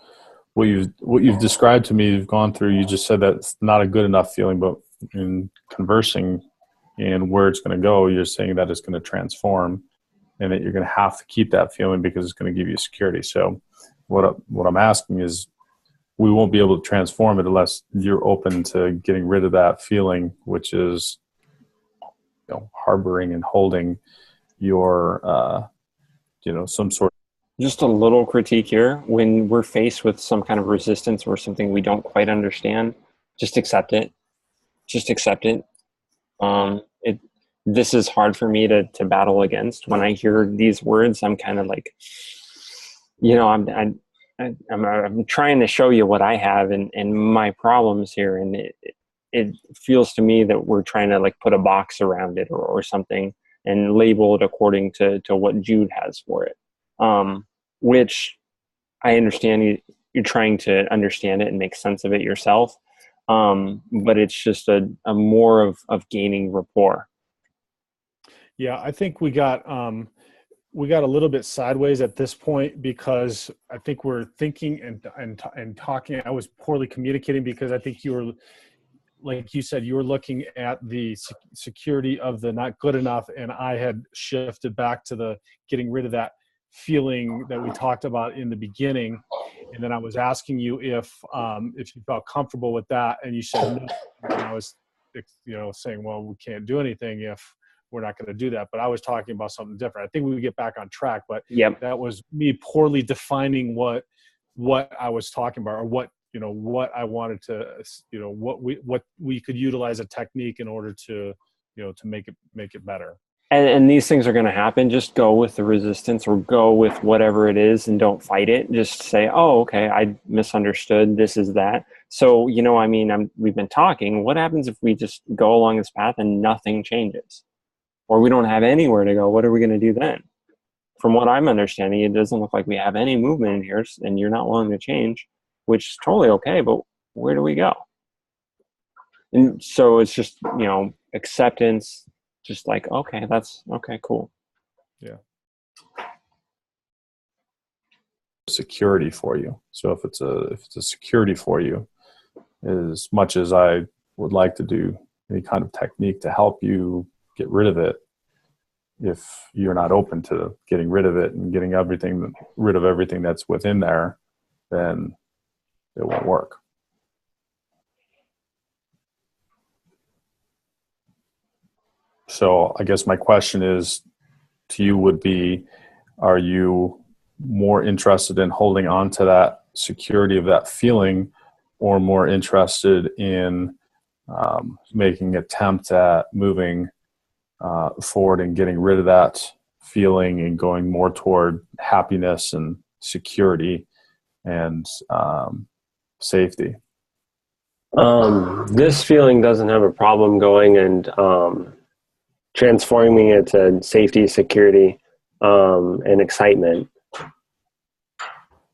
what you've described to me, you've gone through, you just said that it's not a good enough feeling, but in conversing and where it's going to go, you're saying that it's going to transform and that you're going to have to keep that feeling because it's going to give you security. So what I'm asking is, we won't be able to transform it unless you're open to getting rid of that feeling, which is harboring and holding your some sort. Just a little critique here. When we're faced with some kind of resistance or something we don't quite understand, just accept it. Just accept it. This is hard for me to battle against. When I hear these words, I'm kind of like, I'm trying to show you what I have and my problems here, and it feels to me that we're trying to like put a box around it or something and label it according to what Jude has for it. Which I understand you're trying to understand it and make sense of it yourself. But it's just a more of gaining rapport. Yeah, I think we got a little bit sideways at this point, because I think we're thinking and talking. I was poorly communicating because I think you were, like you said, you were looking at the security of the not good enough, and I had shifted back to the getting rid of that feeling that we talked about in the beginning. And then I was asking you if you felt comfortable with that, and you said no. And I was saying, well, we can't do anything if we're not going to do that. But I was talking about something different. I think we would get back on track, but that was me poorly defining what I was talking about, or what I wanted to, what we could utilize a technique in order to, to make it better. and these things are going to happen. Just go with the resistance or go with whatever it is and don't fight it. Just say, oh, okay, I misunderstood. This is that. So, I mean, we've been talking. What happens if we just go along this path and nothing changes? Or we don't have anywhere to go? What are we going to do then? From what I'm understanding, it doesn't look like we have any movement in here, and you're not willing to change, which is totally okay, but where do we go? And so it's just, acceptance, just like, okay, that's okay, cool. Yeah. Security for you. So if it's a security for you, as much as I would like to do any kind of technique to help you get rid of it, if you're not open to getting rid of it and getting rid of everything that's within there, then it won't work. So I guess my question is to you would be, are you more interested in holding on to that security of that feeling, or more interested in making an attempt at moving forward and getting rid of that feeling and going more toward happiness and security and safety? This feeling doesn't have a problem going and transforming it to safety, security, and excitement.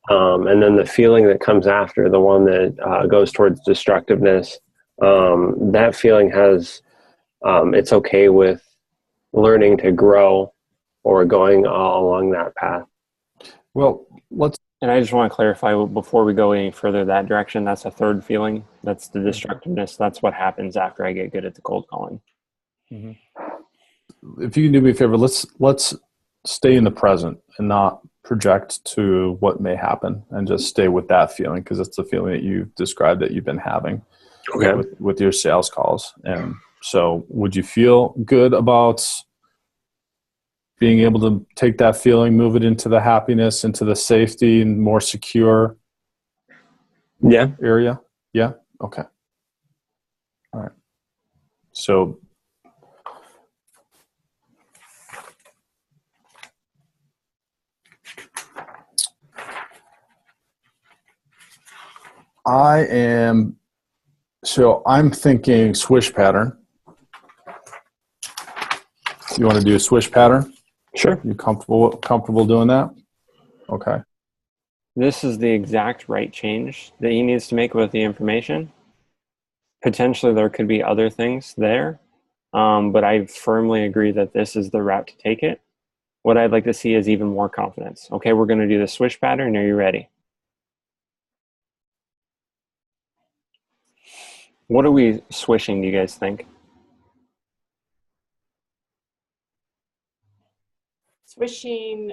And then the feeling that comes after, the one that goes towards destructiveness, that feeling has, it's okay with learning to grow or going along that path. Well, and I just want to clarify before we go any further that direction, that's a third feeling. That's the destructiveness. That's what happens after I get good at the cold calling. Mm-hmm. If you can do me a favor, let's stay in the present and not project to what may happen, and just stay with that feeling, because it's the feeling that you've described that you've been having with your sales calls. And so would you feel good about being able to take that feeling, move it into the happiness, into the safety and more secure area? Yeah? Okay. All right. So I'm thinking swish pattern. You want to do a swish pattern? Sure. You comfortable doing that? Okay. This is the exact right change that he needs to make with the information. Potentially there could be other things there, but I firmly agree that this is the route to take it. What I'd like to see is even more confidence. Okay, we're going to do the swish pattern. Are you ready? What are we swishing, do you guys think? Swishing,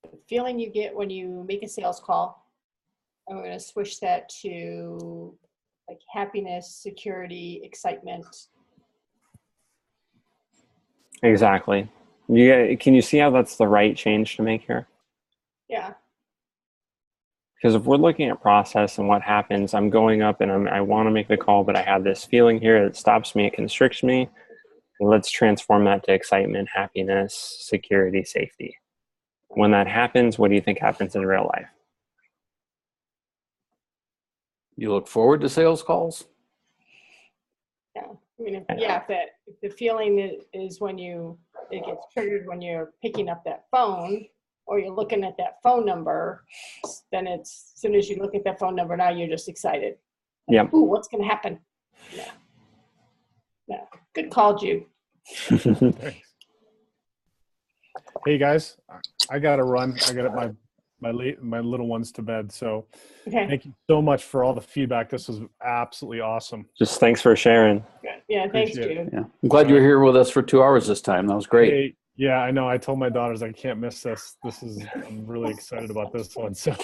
the feeling you get when you make a sales call. I'm going to switch that to like happiness, security, excitement. Exactly. Can you see how that's the right change to make here? Yeah. Because if we're looking at process and what happens, I'm going up and I want to make the call, but I have this feeling here that stops me, it constricts me. Let's transform that to excitement, happiness, security, safety. When that happens, what do you think happens in real life? You look forward to sales calls? Yeah. I mean, if the feeling is when it gets triggered when you're picking up that phone or you're looking at that phone number, then it's, as soon as you look at that phone number, now you're just excited. Like, yep. Ooh, what's going to happen? Yeah. Yeah. Good call, Jude. Thanks. Hey guys, I got to run. I got my little ones to bed. So Thank you so much for all the feedback. This was absolutely awesome. Just thanks for sharing. Yeah, thanks, Jude. Yeah. I'm glad you were here with us for 2 hours this time. That was great. Hey, yeah, I know. I told my daughters I can't miss this. I'm really excited about this one. So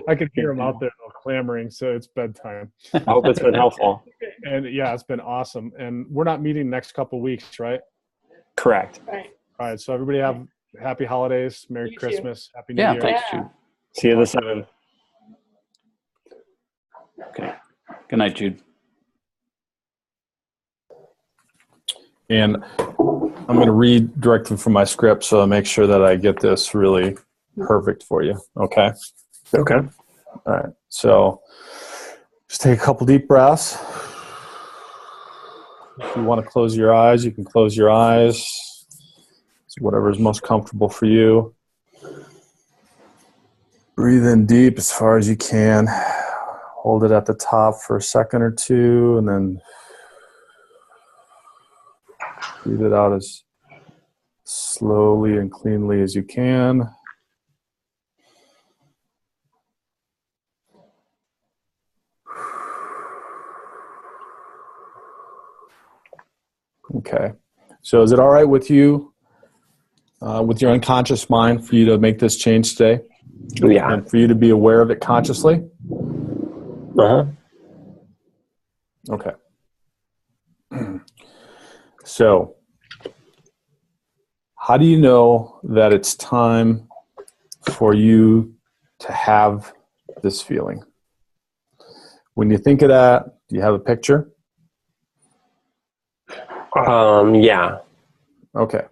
I could hear them out there clamoring. So it's bedtime. I hope it's been helpful. And yeah, it's been awesome. And we're not meeting next couple of weeks, right? Correct. Right. All right. So everybody have happy holidays, Merry Christmas, Happy New Year. Thanks, Jude. See you the 7th. Okay. Good night, Jude. And I'm going to read directly from my script, so I'll make sure that I get this really perfect for you. Okay. Okay. All right. So just take a couple deep breaths. If you want to close your eyes, you can close your eyes. It's whatever is most comfortable for you. Breathe in deep as far as you can. Hold it at the top for a second or two, and then breathe it out as slowly and cleanly as you can. Okay. So is it all right with you, with your unconscious mind, for you to make this change today? Yeah. And for you to be aware of it consciously? Uh-huh. Okay. So, how do you know that it's time for you to have this feeling? When you think of that, do you have a picture? Yeah. Okay.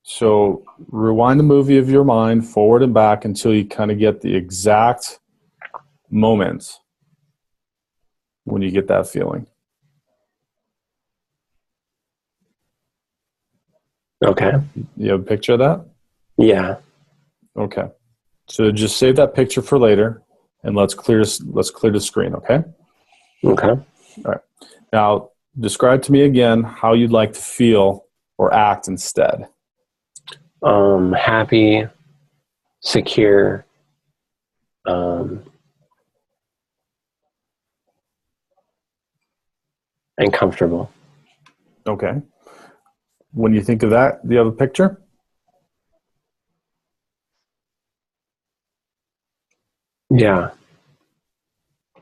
So rewind the movie of your mind forward and back until you kind of get the exact moment when you get that feeling. Okay. You have a picture of that? Yeah. Okay. So just save that picture for later, and let's clear the screen, okay? Okay. All right. Now, describe to me again how you'd like to feel or act instead. Happy, secure, and comfortable. Okay. When you think of that, do you have a picture? Yeah.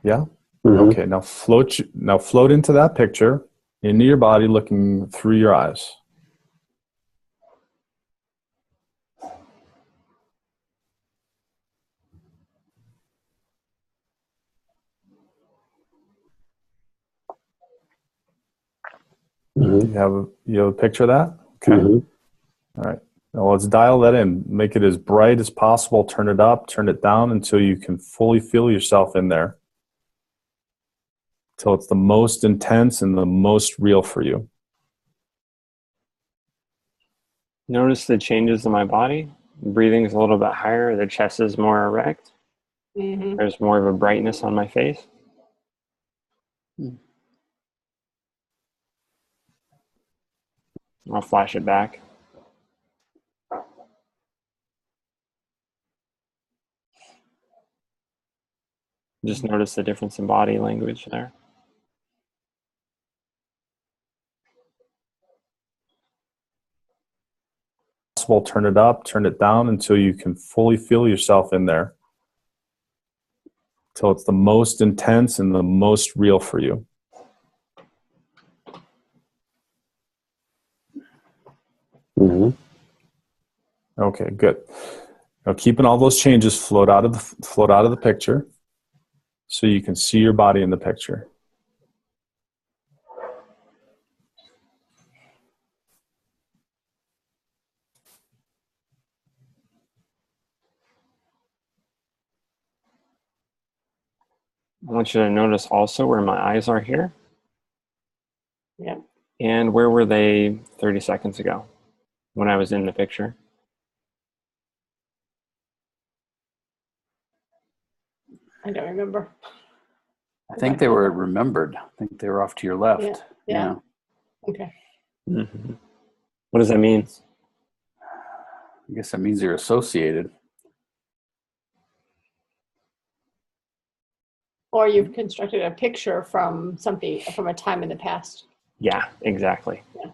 Yeah? Mm-hmm. Okay. Now float into that picture, into your body, looking through your eyes. Mm-hmm. You have a picture of that? Okay. Mm-hmm. All right. Now let's dial that in. Make it as bright as possible. Turn it up, turn it down until you can fully feel yourself in there. Till it's the most intense and the most real for you. Notice the changes in my body. Breathing is a little bit higher. The chest is more erect. Mm-hmm. There's more of a brightness on my face. I'll flash it back. Just notice the difference in body language there. Turn it up, turn it down until you can fully feel yourself in there. Till it's the most intense and the most real for you. Mm-hmm. Okay, good. Now keeping all those changes float out of the picture so you can see your body in the picture. I want you to notice also where my eyes are here. Yeah. And where were they 30 seconds ago when I was in the picture? I don't remember. I think they were remembered. I think they were off to your left. Yeah. Okay. Mm-hmm. What does that mean? I guess that means they're associated. Or you've constructed a picture from a time in the past. Yeah, exactly. Yeah.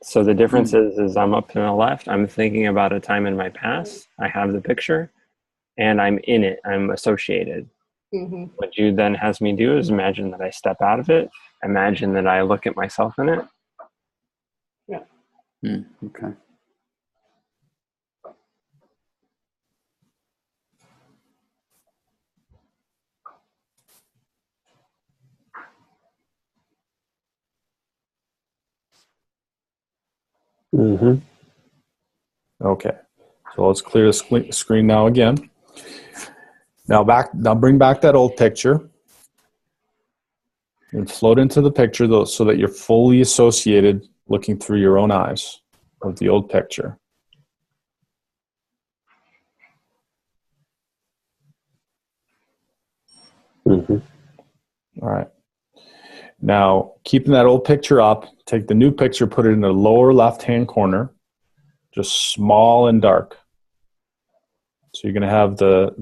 So the difference is I'm up to the left. I'm thinking about a time in my past. I have the picture and I'm in it. I'm associated. Mm-hmm. What Jude then has me do is imagine that I step out of it. Imagine that I look at myself in it. Yeah. Okay. Mm-hmm. Okay. So let's clear the screen now again. Now bring back that old picture and float into the picture so that you're fully associated looking through your own eyes of the old picture. Mm-hmm. All right. Now, keeping that old picture up, take the new picture, put it in the lower left-hand corner, just small and dark. So you're going to have the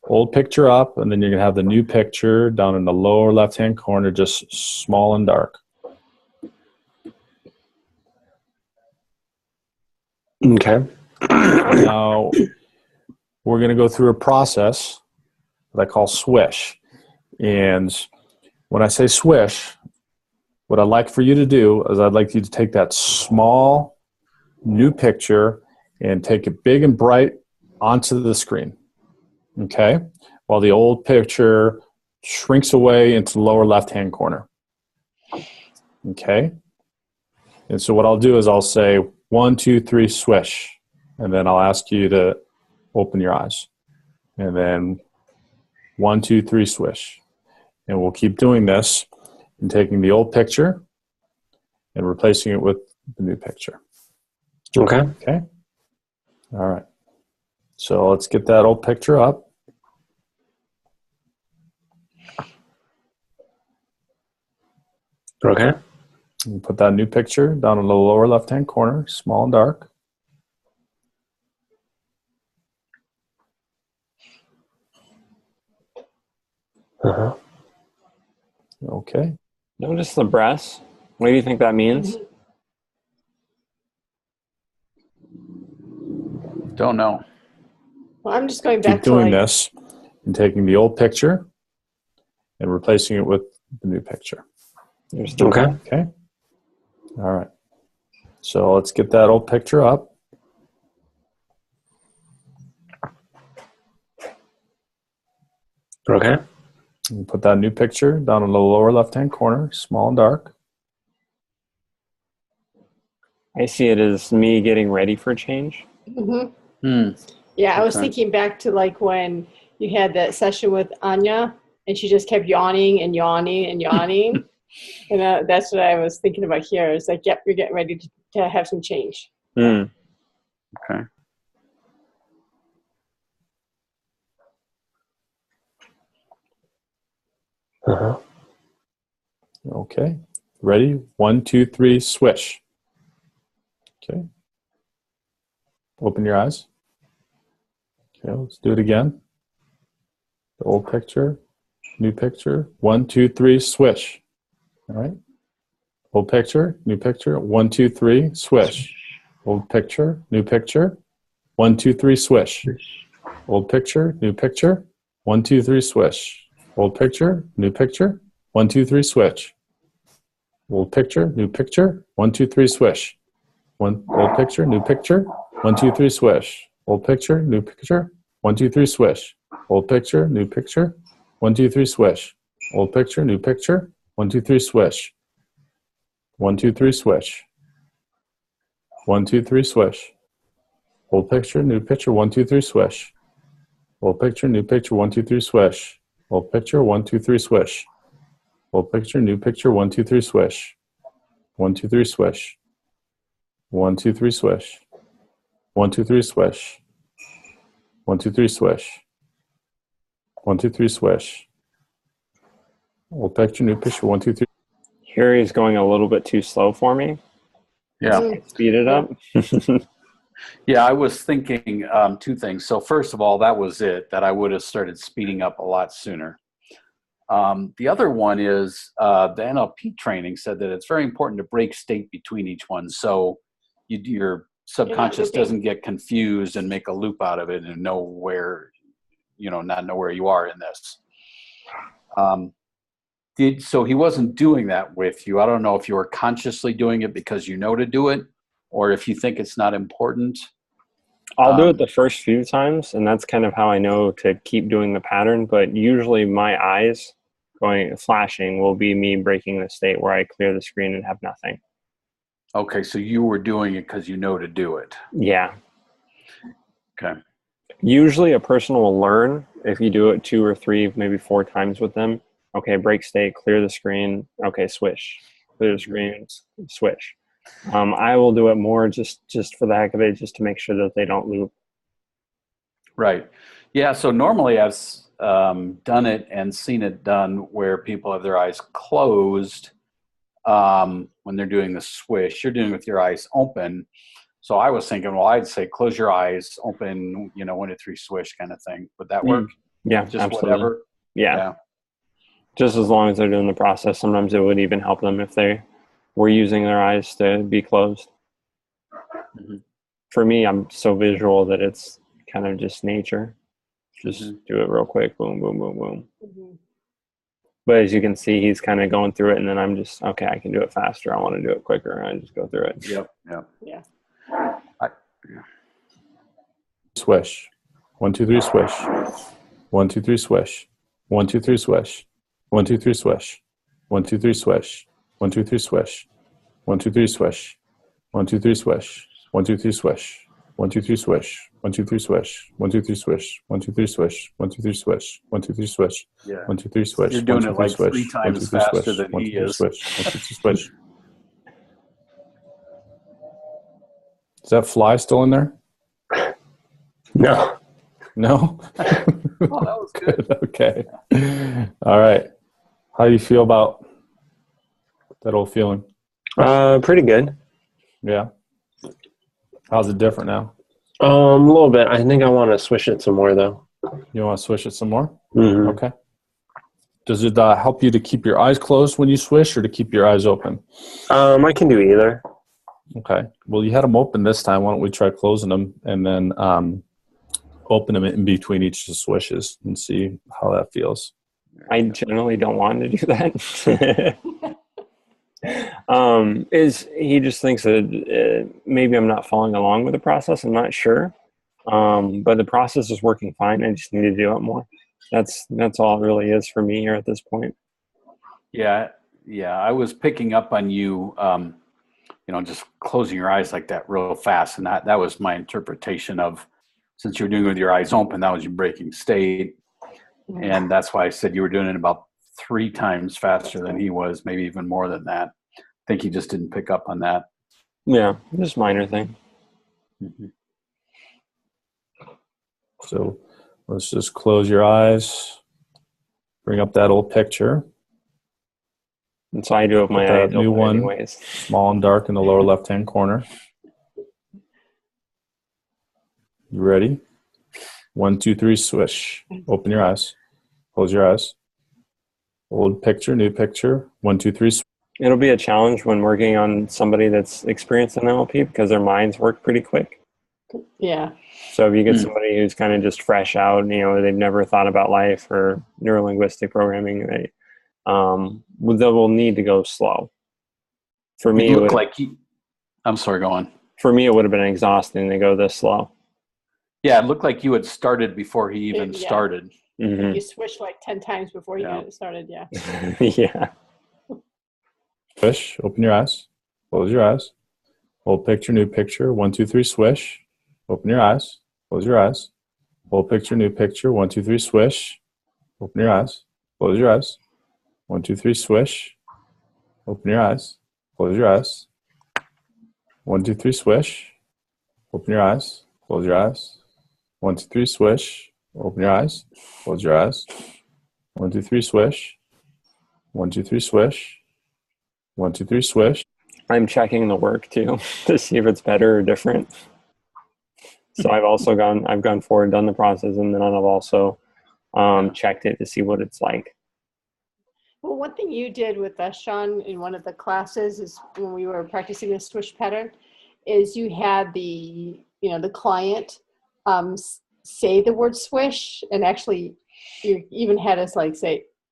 old picture up, and then you're going to have the new picture down in the lower left-hand corner, just small and dark. Okay. Now, we're going to go through a process that I call swish. And when I say swish, what I'd like for you to do is I'd like you to take that small new picture and take it big and bright onto the screen, okay? While the old picture shrinks away into the lower left-hand corner, okay? And so what I'll do is I'll say 1, 2, 3, swish, and then I'll ask you to open your eyes. And then 1, 2, 3, swish. And we'll keep doing this and taking the old picture and replacing it with the new picture. Okay. Okay? All right. So let's get that old picture up. Okay. And put that new picture down in the lower left-hand corner, small and dark. Uh-huh. Okay. Notice the breaths. What do you think that means? Don't know. Well, I'm just going back Keep doing to like, this and taking the old picture and replacing it with the new picture. Okay. Okay. All right. So let's get that old picture up. Okay. And put that new picture down in the lower left-hand corner, small and dark. I see it as me getting ready for change. Yeah, I was Okay. thinking back to like when you had that session with Anya and she just kept yawning and yawning and yawning. And that's what I was thinking about here. It's like, yep, you're getting ready to have some change. Mm. Okay. Uh-huh. Okay. Ready? 1, 2, 3, swish. Okay. Open your eyes. Okay, let's do it again. The old picture, new picture. 1, 2, 3, swish. All right. Old picture, new picture. 1, 2, 3, swish. Old picture, new picture. 1, 2, 3, swish. Old picture, new picture. 1, 2, 3, swish. Old picture, new picture. 1, 2, 3, switch. Old picture, new picture. 1, 2, 3, swish. Old picture, new picture. 1, 2, 3, swish. Old picture, new picture. 1, 2, 3, swish. Old picture, new picture. 1, 2, 3, swish. Old picture, new picture. 1, 2, 3, swish. 1, 2, 3, swish. 1, 2, 3, swish. Old picture, new picture. 1, 2, 3, swish. Old picture, new picture. 1, 2, 3, swish. Old picture. 1, 2, 3, swish. Old picture, new picture. 1, 2, 3, swish. 1, 2, 3, swish. 1, 2, 3, swish. 1, 2, 3, swish. 1, 2, 3, swish. 1, 2, 3, swish. Old picture, new picture. 1, 2, 3. Here he's going a little bit too slow for me. Yeah. Speed it up. Yeah, I was thinking two things. So first of all, that was it, that I would have started speeding up a lot sooner. The other one is the NLP training said that it's very important to break state between each one. So your subconscious doesn't get confused and make a loop out of it and know where, not know where you are in this. So he wasn't doing that with you. I don't know if you were consciously doing it because you know to do it, or if you think it's not important. I'll do it the first few times, and that's kind of how I know to keep doing the pattern. But usually my eyes flashing will be me breaking the state where I clear the screen and have nothing. Okay, so you were doing it because you know to do it. Yeah. Okay. Usually a person will learn if you do it 2 or 3, maybe 4 times with them. Okay, break state, clear the screen. Okay, swish. Clear the screen, swish. I will do it more just for the heck of it, just to make sure that they don't loop. Right. Yeah. So normally I've done it and seen it done where people have their eyes closed when they're doing the swish. You're doing it with your eyes open. So I was thinking, well, I'd say close your eyes, open, 1 to 3 swish kind of thing. Would that work? Yeah, Just absolutely. whatever. Yeah. Just as long as they're doing the process. Sometimes it would even help them if they were using their eyes to be closed. Mm-hmm. For me, I'm so visual that it's kind of just nature. Just do it real quick. Boom, boom, boom, boom. Mm-hmm. But as you can see, he's kind of going through it, and then I'm just, okay, I can do it faster. I want to do it quicker. And I just go through it. Yep. Yeah. Swish. 1, 2, 3, swish. 1, 2, 3, swish. 1, 2, 3, swish. 1, 2, 3, swish. 1, 2, 3, swish. 1, 2, 3, swish. 1, 2, 3, swish. 1, 2, 3, swish. 1, 2, 3, swish. 1, 2, 3, swish. 1, 2, 3, swish. 1, 2, 3, swish. 1, 2, 3, swish. 1, 2, 3, swish. 1, 2, 3, swish. Yeah. 1, 2, 3, swish. You're 1, doing 2, it 3, like 3 swish. 1, 2, times 3, faster swish. than 1, he 2, 3, is. swish. 1, 2, 3, swish. Is that fly still in there? No. No? Oh, that was good. Okay. All right. How do you feel about that old feeling? Pretty good. Yeah. How's it different now? A little bit. I think I want to swish it some more, though. You want to swish it some more? Mm-hmm. Okay. Does it help you to keep your eyes closed when you swish or to keep your eyes open? I can do either. Okay. Well, you had them open this time. Why don't we try closing them and then open them in between each of the swishes and see how that feels. I generally don't want to do that. Is he just thinks that maybe I'm not following along with the process? I'm not sure. But the process is working fine. I just need to do it more. That's all it really is for me here at this point. Yeah. I was picking up on you, just closing your eyes like that real fast. And that was my interpretation of, since you were doing it with your eyes open, that was your breaking state. And that's why I said you were doing it about 3 times faster than he was, maybe even more than that. I think he just didn't pick up on that. Yeah, just minor thing. Mm-hmm. So let's just close your eyes. Bring up that old picture. And so I do have my eyes new open one, anyways. small and dark in the lower left-hand corner. You ready? 1, 2, 3, swish. Open your eyes. Close your eyes. Old picture, new picture. 1, 2, 3, swish. It'll be a challenge when working on somebody that's experienced in NLP because their minds work pretty quick. Yeah. So if you get somebody who's kind of just fresh out, they've never thought about life or neuro-linguistic programming, they will need to go slow. For me, I'm sorry, go on. For me, it would have been exhausting to go this slow. Yeah, it looked like you had started before he even started. Mm-hmm. You swished like 10 times before you started, yeah. Yeah. Swish, open your eyes, close your eyes. Old picture, new picture. 1, 2, 3, swish. Open your eyes, close your eyes. Old picture, new picture. 1, 2, 3, swish. Open your eyes, close your eyes. 1, 2, 3, swish. Open your eyes, close your eyes. 1, 2, 3, swish. Open your eyes, close your eyes. 1, 2, 3, swish. Open your eyes, close your eyes. 1, 2, 3, swish. 1, 2, 3, swish. 1, 2, 3, swish. I'm checking the work too to see if it's better or different. So I've gone forward, done the process, and then I've also checked it to see what it's like. Well, one thing you did with Shawn in one of the classes is when we were practicing the swish pattern is you had the client say the word swish, and actually you even had us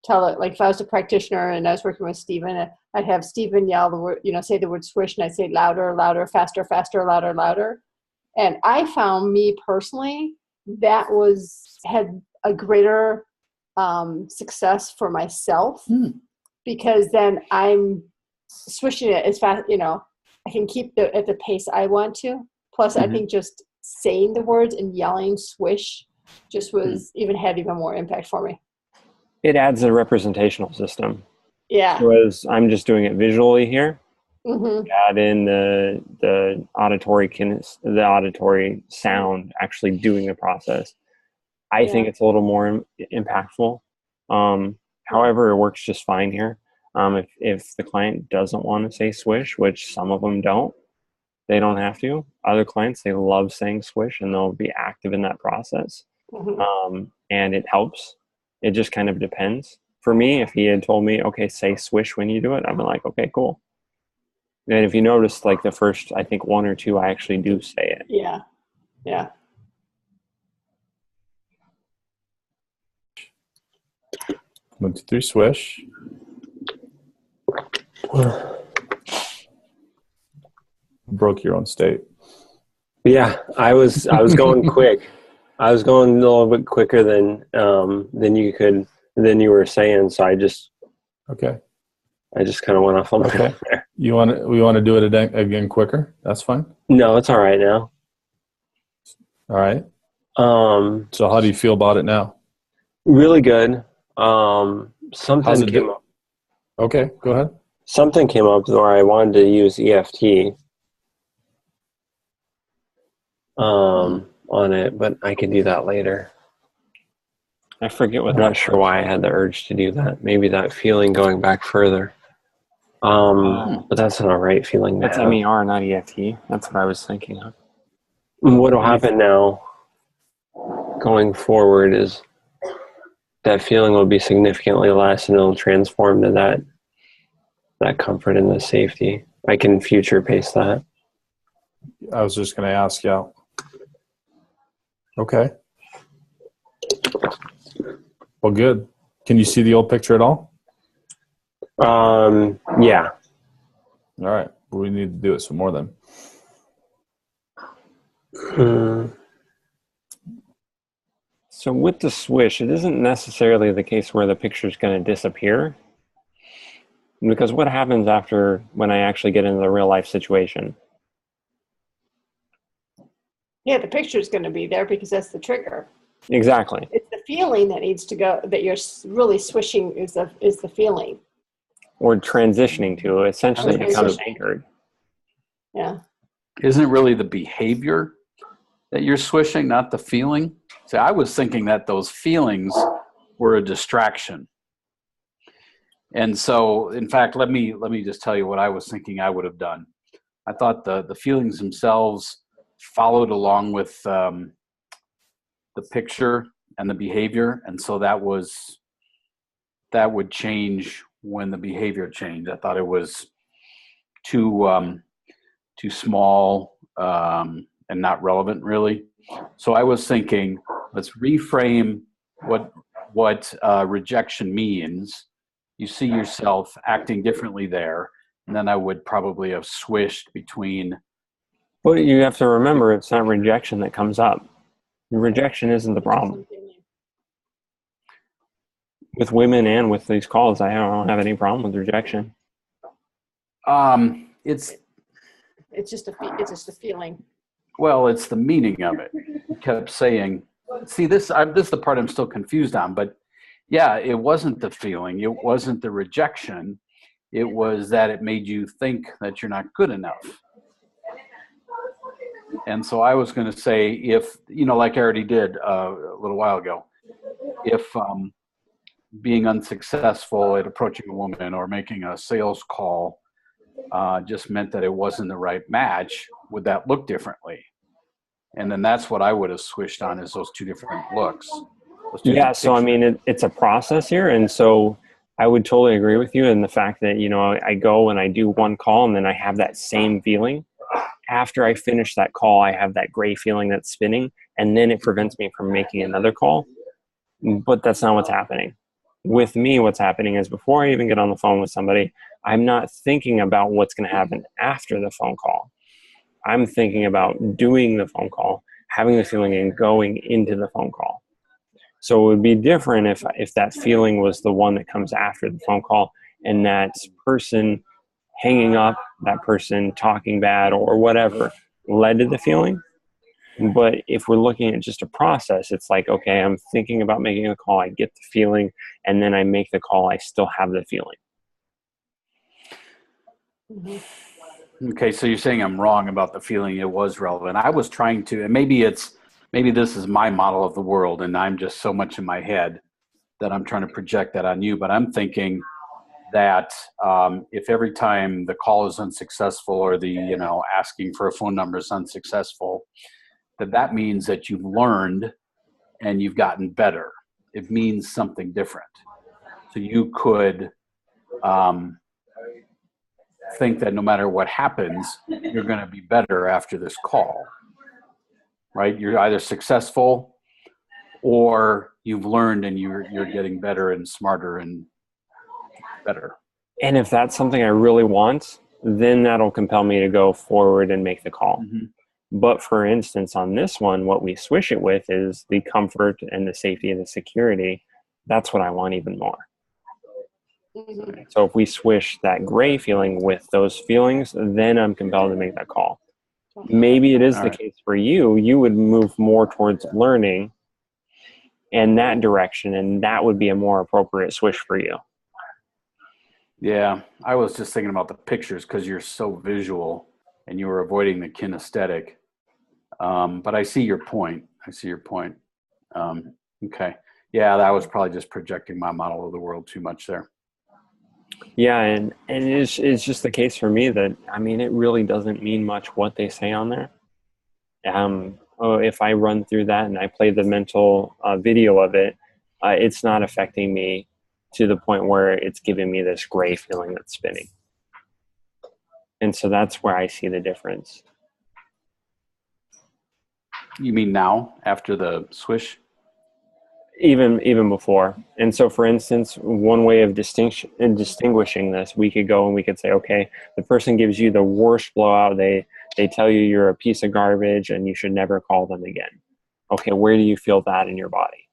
tell it, like if I was a practitioner and I was working with Stephen, I'd have Stephen yell the word, say the word swish, and I'd say louder, louder, faster, faster, louder, louder. And I found, me personally, that had a greater success for myself because then I'm swishing it as fast, I can keep at the pace I want to. Plus, I think just saying the words and yelling swish just had even more impact for me. It adds a representational system. Yeah. Whereas I'm just doing it visually here. Add in the auditory sound actually doing the process. I think it's a little more impactful. However, it works just fine here. If the client doesn't want to say swish, which some of them don't, they don't have to. Other clients, they love saying swish and they'll be active in that process. And it helps. It just kind of depends. For me, if he had told me, okay, say swish when you do it, I'd be like, okay, cool. And if you notice, like the first, I think 1 or 2, I actually do say it. Yeah. Yeah. 1, 2, 3, swish. Broke your own state. Yeah, I was going quick. I was going a little bit quicker than you were saying. So I just kind of went off on my own there. We want to do it again quicker? That's fine. No, it's all right now. All right. So how do you feel about it now? Really good. Something came up. Okay, go ahead. Something came up where I wanted to use EFT on it, but I can do that later. I forget I'm not sure why I had the urge to do that. Maybe that feeling going back further. But that's not a right feeling. That's MER, not EFT. That's what I was thinking of. What will happen now going forward is that feeling will be significantly less and it'll transform to that comfort and the safety. I can future pace that. I was just going to ask you. Yeah. Okay. Well, good. Can you see the old picture at all? Yeah. All right. We need to do it some more then. So with the swish, it isn't necessarily the case where the picture is going to disappear. Because what happens after when I actually get into the real life situation? Yeah, the picture is going to be there because that's the trigger. Exactly. It's the feeling that needs to go, that you're really swishing is the feeling. Or transitioning to, essentially becomes anchored. Yeah. Isn't it really the behavior that you're swishing, not the feeling? See, I was thinking that those feelings were a distraction. And so, in fact, let me just tell you what I was thinking I would have done. I thought the feelings themselves followed along with the picture and the behavior, and so that would change when the behavior changed. I thought it was too small and not relevant, really. So I was thinking, let's reframe what rejection means. You see yourself acting differently there, and then I would probably have swished between. Well, you have to remember, it's not rejection that comes up. Rejection isn't the problem. With women and with these calls, I don't have any problem with rejection. It's just a feeling. Well, it's the meaning of it. You kept saying, see, this is the part I'm still confused on, but yeah, it wasn't the feeling. It wasn't the rejection. It was that it made you think that you're not good enough. And so I was going to say, if, like I already did a little while ago, if being unsuccessful at approaching a woman or making a sales call just meant that it wasn't the right match, would that look differently? And then that's what I would have swished on, is those two different looks. Yeah, so I mean, it's a process here. And so I would totally agree with you in the fact that, I go and I do one call and then I have that same feeling. After I finish that call, I have that gray feeling that's spinning, and then it prevents me from making another call. But that's not what's happening. With me, what's happening is before I even get on the phone with somebody, I'm not thinking about what's going to happen after the phone call. I'm thinking about doing the phone call, having the feeling, and going into the phone call. So it would be different if that feeling was the one that comes after the phone call, and that person hanging up, that person talking bad or whatever led to the feeling. But if we're looking at just a process, it's like, okay, I'm thinking about making a call, I get the feeling, and then I make the call, I still have the feeling. Okay, so you're saying I'm wrong about the feeling. It was relevant. I was trying to, and maybe this is my model of the world, and I'm just so much in my head that I'm trying to project that on you. But I'm thinking that if every time the call is unsuccessful or the asking for a phone number is unsuccessful, that means that you've learned and you've gotten better. It means something different. So you could think that no matter what happens, you're going to be better after this call, right? You're either successful or you've learned and you're getting better and smarter and better. And if that's something I really want, then that'll compel me to go forward and make the call. Mm-hmm. But for instance, on this one, what we swish it with is the comfort and the safety and the security. That's what I want even more. Mm-hmm. So if we swish that gray feeling with those feelings, then I'm compelled to make that call. Maybe it is the case for you. You would move more towards learning in that direction, and that would be a more appropriate swish for you. Yeah, I was just thinking about the pictures because you're so visual and you were avoiding the kinesthetic. But I see your point. Okay. Yeah, that was probably just projecting my model of the world too much there. Yeah, and it's just the case for me that, I mean, it really doesn't mean much what they say on there. If I run through that and I play the mental video of it, it's not affecting me to the point where it's giving me this gray feeling that's spinning. And so that's where I see the difference. You mean now, after the swish? Even before. And so, for instance, one way of distinguishing this, we could go and we could say, okay, the person gives you the worst blowout. They tell you you're a piece of garbage and you should never call them again. Okay, where do you feel that in your body?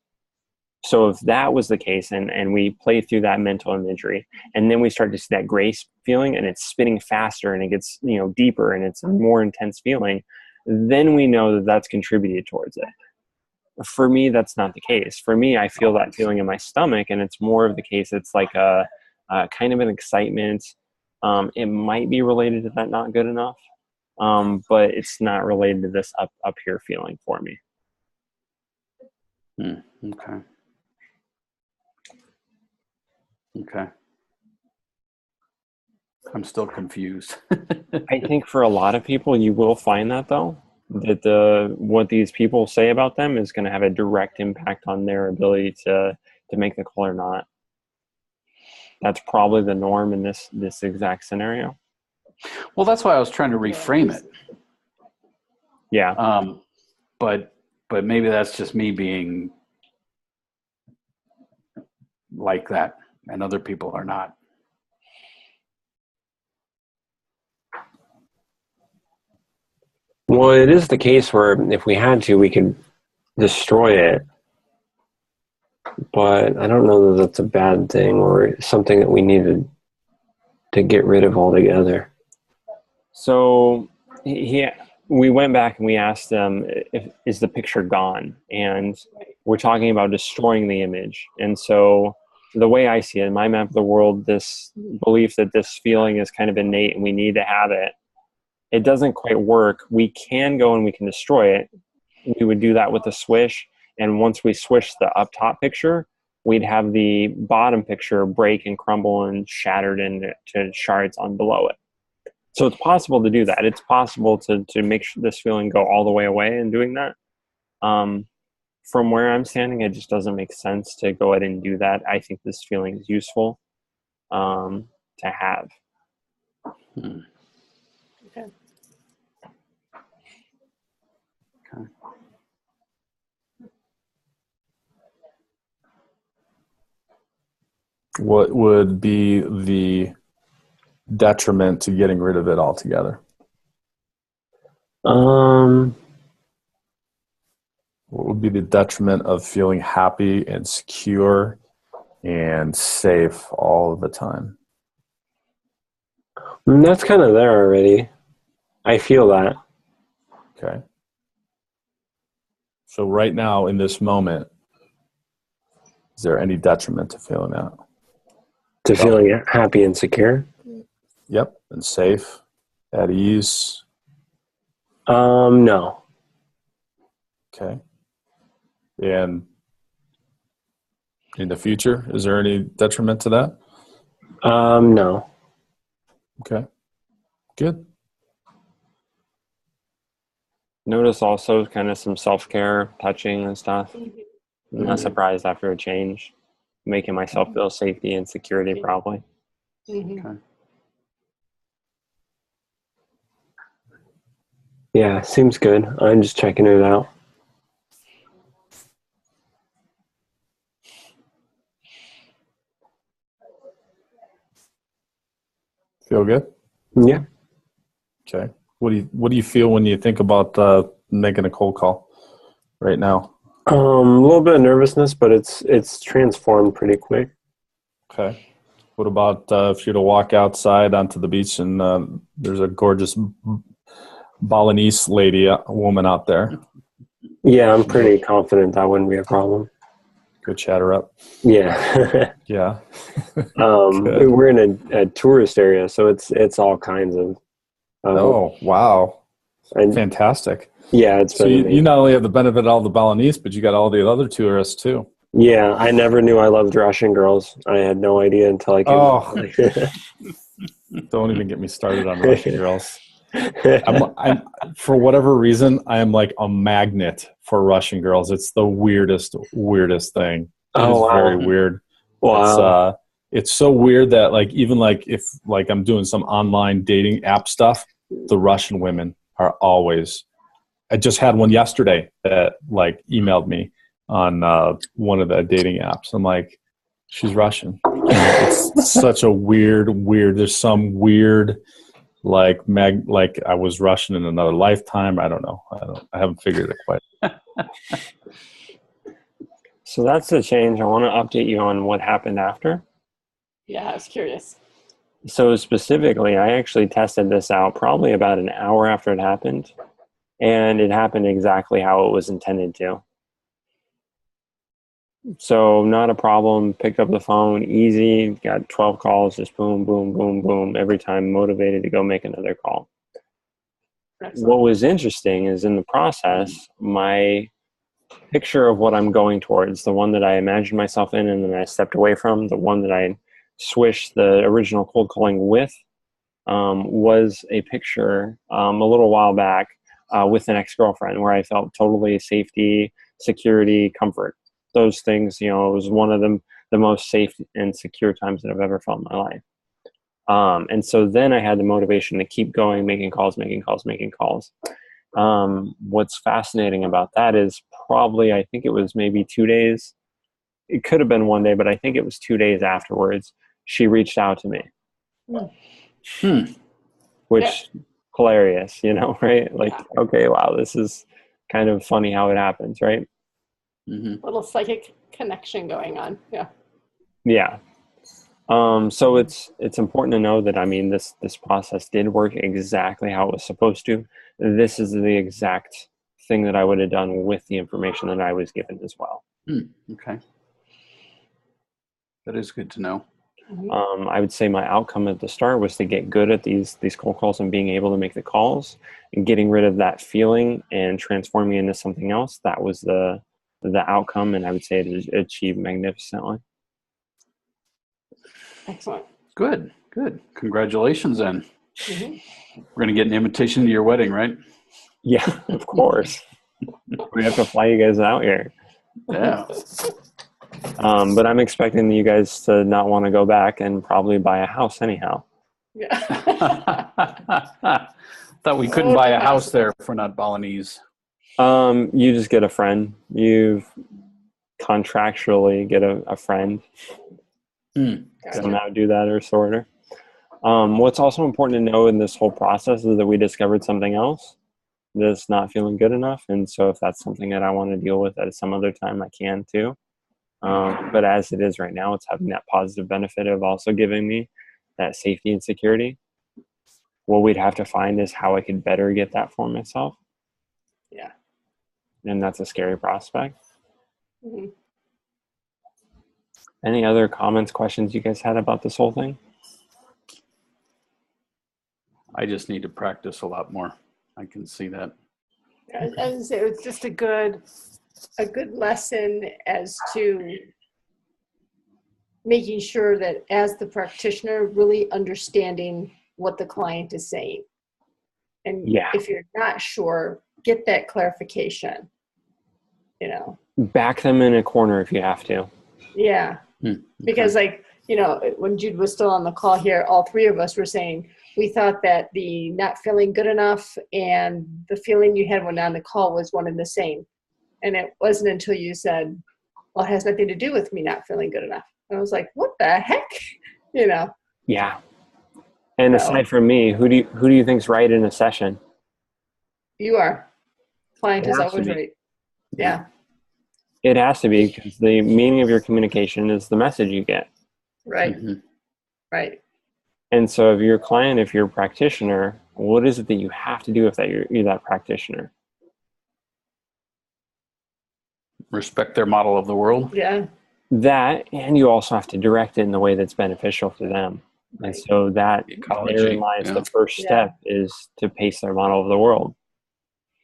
So if that was the case, and we play through that mental imagery, and then we start to see that gray feeling, and it's spinning faster, and it gets deeper, and it's a more intense feeling, then we know that that's contributed towards it. For me, that's not the case. For me, I feel that feeling in my stomach, and it's more of the case. It's like a kind of an excitement. It might be related to that not good enough, but it's not related to this up here feeling for me. Okay. I'm still confused. I think for a lot of people, you will find that though, that what these people say about them is going to have a direct impact on their ability to make the call or not. That's probably the norm in this exact scenario. Well, that's why I was trying to reframe it. Yeah. But maybe that's just me being like that, and other people are not. Well, it is the case where if we had to, we could destroy it. But I don't know that that's a bad thing or something that we needed to get rid of altogether. So we went back and we asked them, is the picture gone? And we're talking about destroying the image. And so the way I see it, in my map of the world, this belief that this feeling is kind of innate and we need to have it, it doesn't quite work. We can go and we can destroy it. We would do that with a swish. And once we swish the up top picture, we'd have the bottom picture break and crumble and shattered into shards on below it. So it's possible to do that. It's possible to make this feeling go all the way away in doing that. From where I'm standing, it just doesn't make sense to go ahead and do that. I think this feeling is useful to have. Okay. What would be the detriment to getting rid of it altogether? What would be the detriment of feeling happy and secure and safe all the time? That's kind of there already. I feel that. Okay. So right now in this moment, is there any detriment to feeling that? To feeling happy and secure? Yep. And safe, at ease. No. Okay. And in the future, is there any detriment to that? No. Okay. Good. Notice also kind of some self-care, touching and stuff. I'm not surprised after a change. Making myself feel safety and security probably. Okay. Yeah, seems good. I'm just checking it out. Feel good? Yeah. Okay. What do you feel when you think about making a cold call right now? A little bit of nervousness, but it's transformed pretty quick. Okay. What about if you're to walk outside onto the beach and there's a gorgeous Balinese woman out there? Yeah, I'm pretty confident that wouldn't be a problem. Go chat her up. Yeah. Yeah. We're in a tourist area, so it's all kinds of. Oh, wow. And fantastic. yeah, it's So been you not only have the benefit of all the Balinese, but you got all the other tourists too. Yeah, I never knew I loved Russian girls. I had no idea until I came. Oh, don't even get me started on Russian girls. I'm for whatever reason, I am like a magnet for Russian girls. It's the weirdest thing. It is wow. very weird. Wow. It's so weird that like even like if like I'm doing some online dating app stuff, the Russian women are always. I just had one yesterday that like emailed me on one of the dating apps. I'm like, she's Russian. It's such a weird. There's some weird like I was Russian in another lifetime. I don't know. I haven't figured it quite. So that's the change. I want to update you on what happened after. Yeah, I was curious. So specifically, I actually tested this out probably about an hour after it happened, and it happened exactly how it was intended to. So not a problem, picked up the phone, easy, got 12 calls, just boom, boom, boom, boom, every time motivated to go make another call. Excellent. What was interesting is in the process, my picture of what I'm going towards, the one that I imagined myself in and then I stepped away from, the one that I swished the original cold calling with, was a picture a little while back with an ex-girlfriend where I felt totally safety, security, comfort. Those things, it was one of the most safe and secure times that I've ever felt in my life. And so then I had the motivation to keep going, making calls. What's fascinating about that is probably, I think it was maybe 2 days. It could have been one day, but I think it was 2 days afterwards. She reached out to me, which hilarious, right? Like, okay, wow, this is kind of funny how it happens, right? Mm-hmm. Little psychic connection going on. Yeah. So it's important to know that, this process did work exactly how it was supposed to. This is the exact thing that I would have done with the information that I was given as well. Okay. That is good to know. I would say my outcome at the start was to get good at these cold calls and being able to make the calls and getting rid of that feeling and transforming into something else. That was the outcome, and I would say it achieved magnificently. Excellent. Good. Congratulations, then. Mm-hmm. We're going to get an invitation to your wedding, right? Yeah, of course. We have to fly you guys out here. Yeah. But I'm expecting you guys to not want to go back and probably buy a house anyhow. Yeah. Thought we couldn't buy a house there if we're not Balinese. You just get a friend. You contractually get a friend. Somehow do that or sort of. What's also important to know in this whole process is that we discovered something else that's not feeling good enough. And so if that's something that I want to deal with at some other time, I can too. But as it is right now, it's having that positive benefit of also giving me that safety and security. what we'd have to find is how I could better get that for myself. Yeah. And that's a scary prospect. Mm-hmm. Any other comments, questions you guys had about this whole thing? I just need to practice a lot more. I can see that. And so it's just a good lesson as to making sure that as the practitioner, really understanding what the client is saying. And if you're not sure, get that clarification, you know. Back them in a corner if you have to. Yeah. Okay. Because like, you know, when Jude was still on the call here, all three of us were saying we thought that the not feeling good enough and the feeling you had when on the call was one and the same. And it wasn't until you said, well, it has nothing to do with me not feeling good enough. And I was like, what the heck? You know? Yeah. And So, aside from me, who do you think's right in a session? you are. Client It is has to always be. right. Yeah. It has to be, because the meaning of your communication is the message you get. Right. Mm-hmm. Right. And so if you're a client, if you're a practitioner, what is it that you have to do if you're that practitioner? Respect their model of the world. Yeah. That, and you also have to direct it in the way that's beneficial for them. Right. And so that Ecology, therein lies the first step is to pace their model of the world.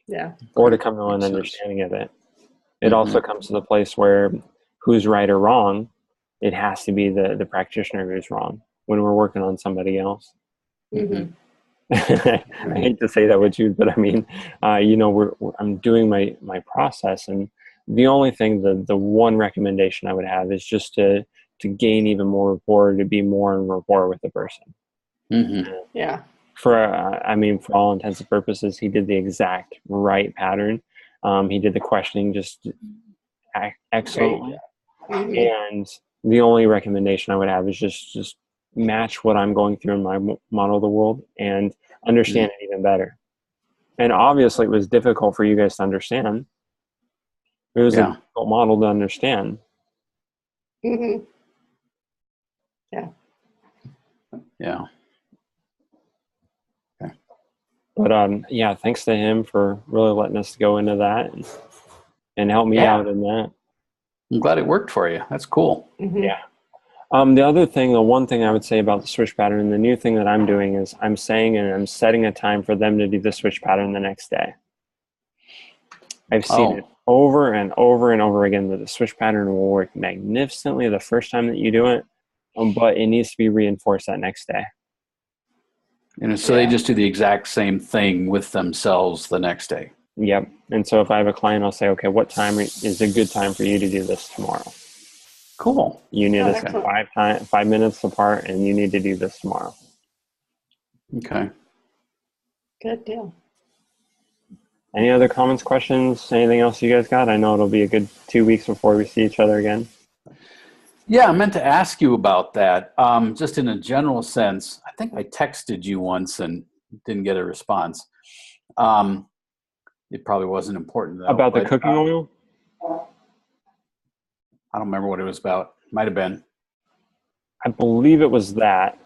Yeah. Or to come to an Makes sense. understanding of it. It also comes to the place where who's right or wrong, it has to be the practitioner who's wrong when we're working on somebody else. Mm-hmm. I hate to say that with you, but I mean, you know, I'm doing my process, and the only thing, the one recommendation I would have is just to gain even more rapport, to be more in rapport with the person. Mm-hmm. Yeah. I mean, for all intents and purposes, he did the exact right pattern. He did the questioning just excellently. Mm-hmm. And the only recommendation I would have is just match what I'm going through in my model of the world and understand it even better. And obviously it was difficult for you guys to understand. It was a difficult model to understand. Mm-hmm. Yeah. Yeah. Okay. But yeah, thanks to him for really letting us go into that and help me out in that. I'm glad it worked for you. That's cool. Mm-hmm. Yeah. The one thing I would say about the switch pattern, the new thing that I'm doing is I'm saying and I'm setting a time for them to do the switch pattern the next day. I've seen it over and over and over again that the switch pattern will work magnificently the first time that you do it, but it needs to be reinforced that next day. And so they just do the exact same thing with themselves the next day. Yep. And so if I have a client, I'll say, okay, what time is a good time for you to do this tomorrow? Cool. You need to spend 5 minutes apart, and you need to do this tomorrow. Okay. Good deal. Any other comments, questions, anything else you guys got? I know it'll be a good 2 weeks before we see each other again. Yeah, I meant to ask you about that. Just in a general sense, I think I texted you once and didn't get a response. It probably wasn't important though. About the cooking oil? I don't remember what it was about. Might have been. I believe it was that.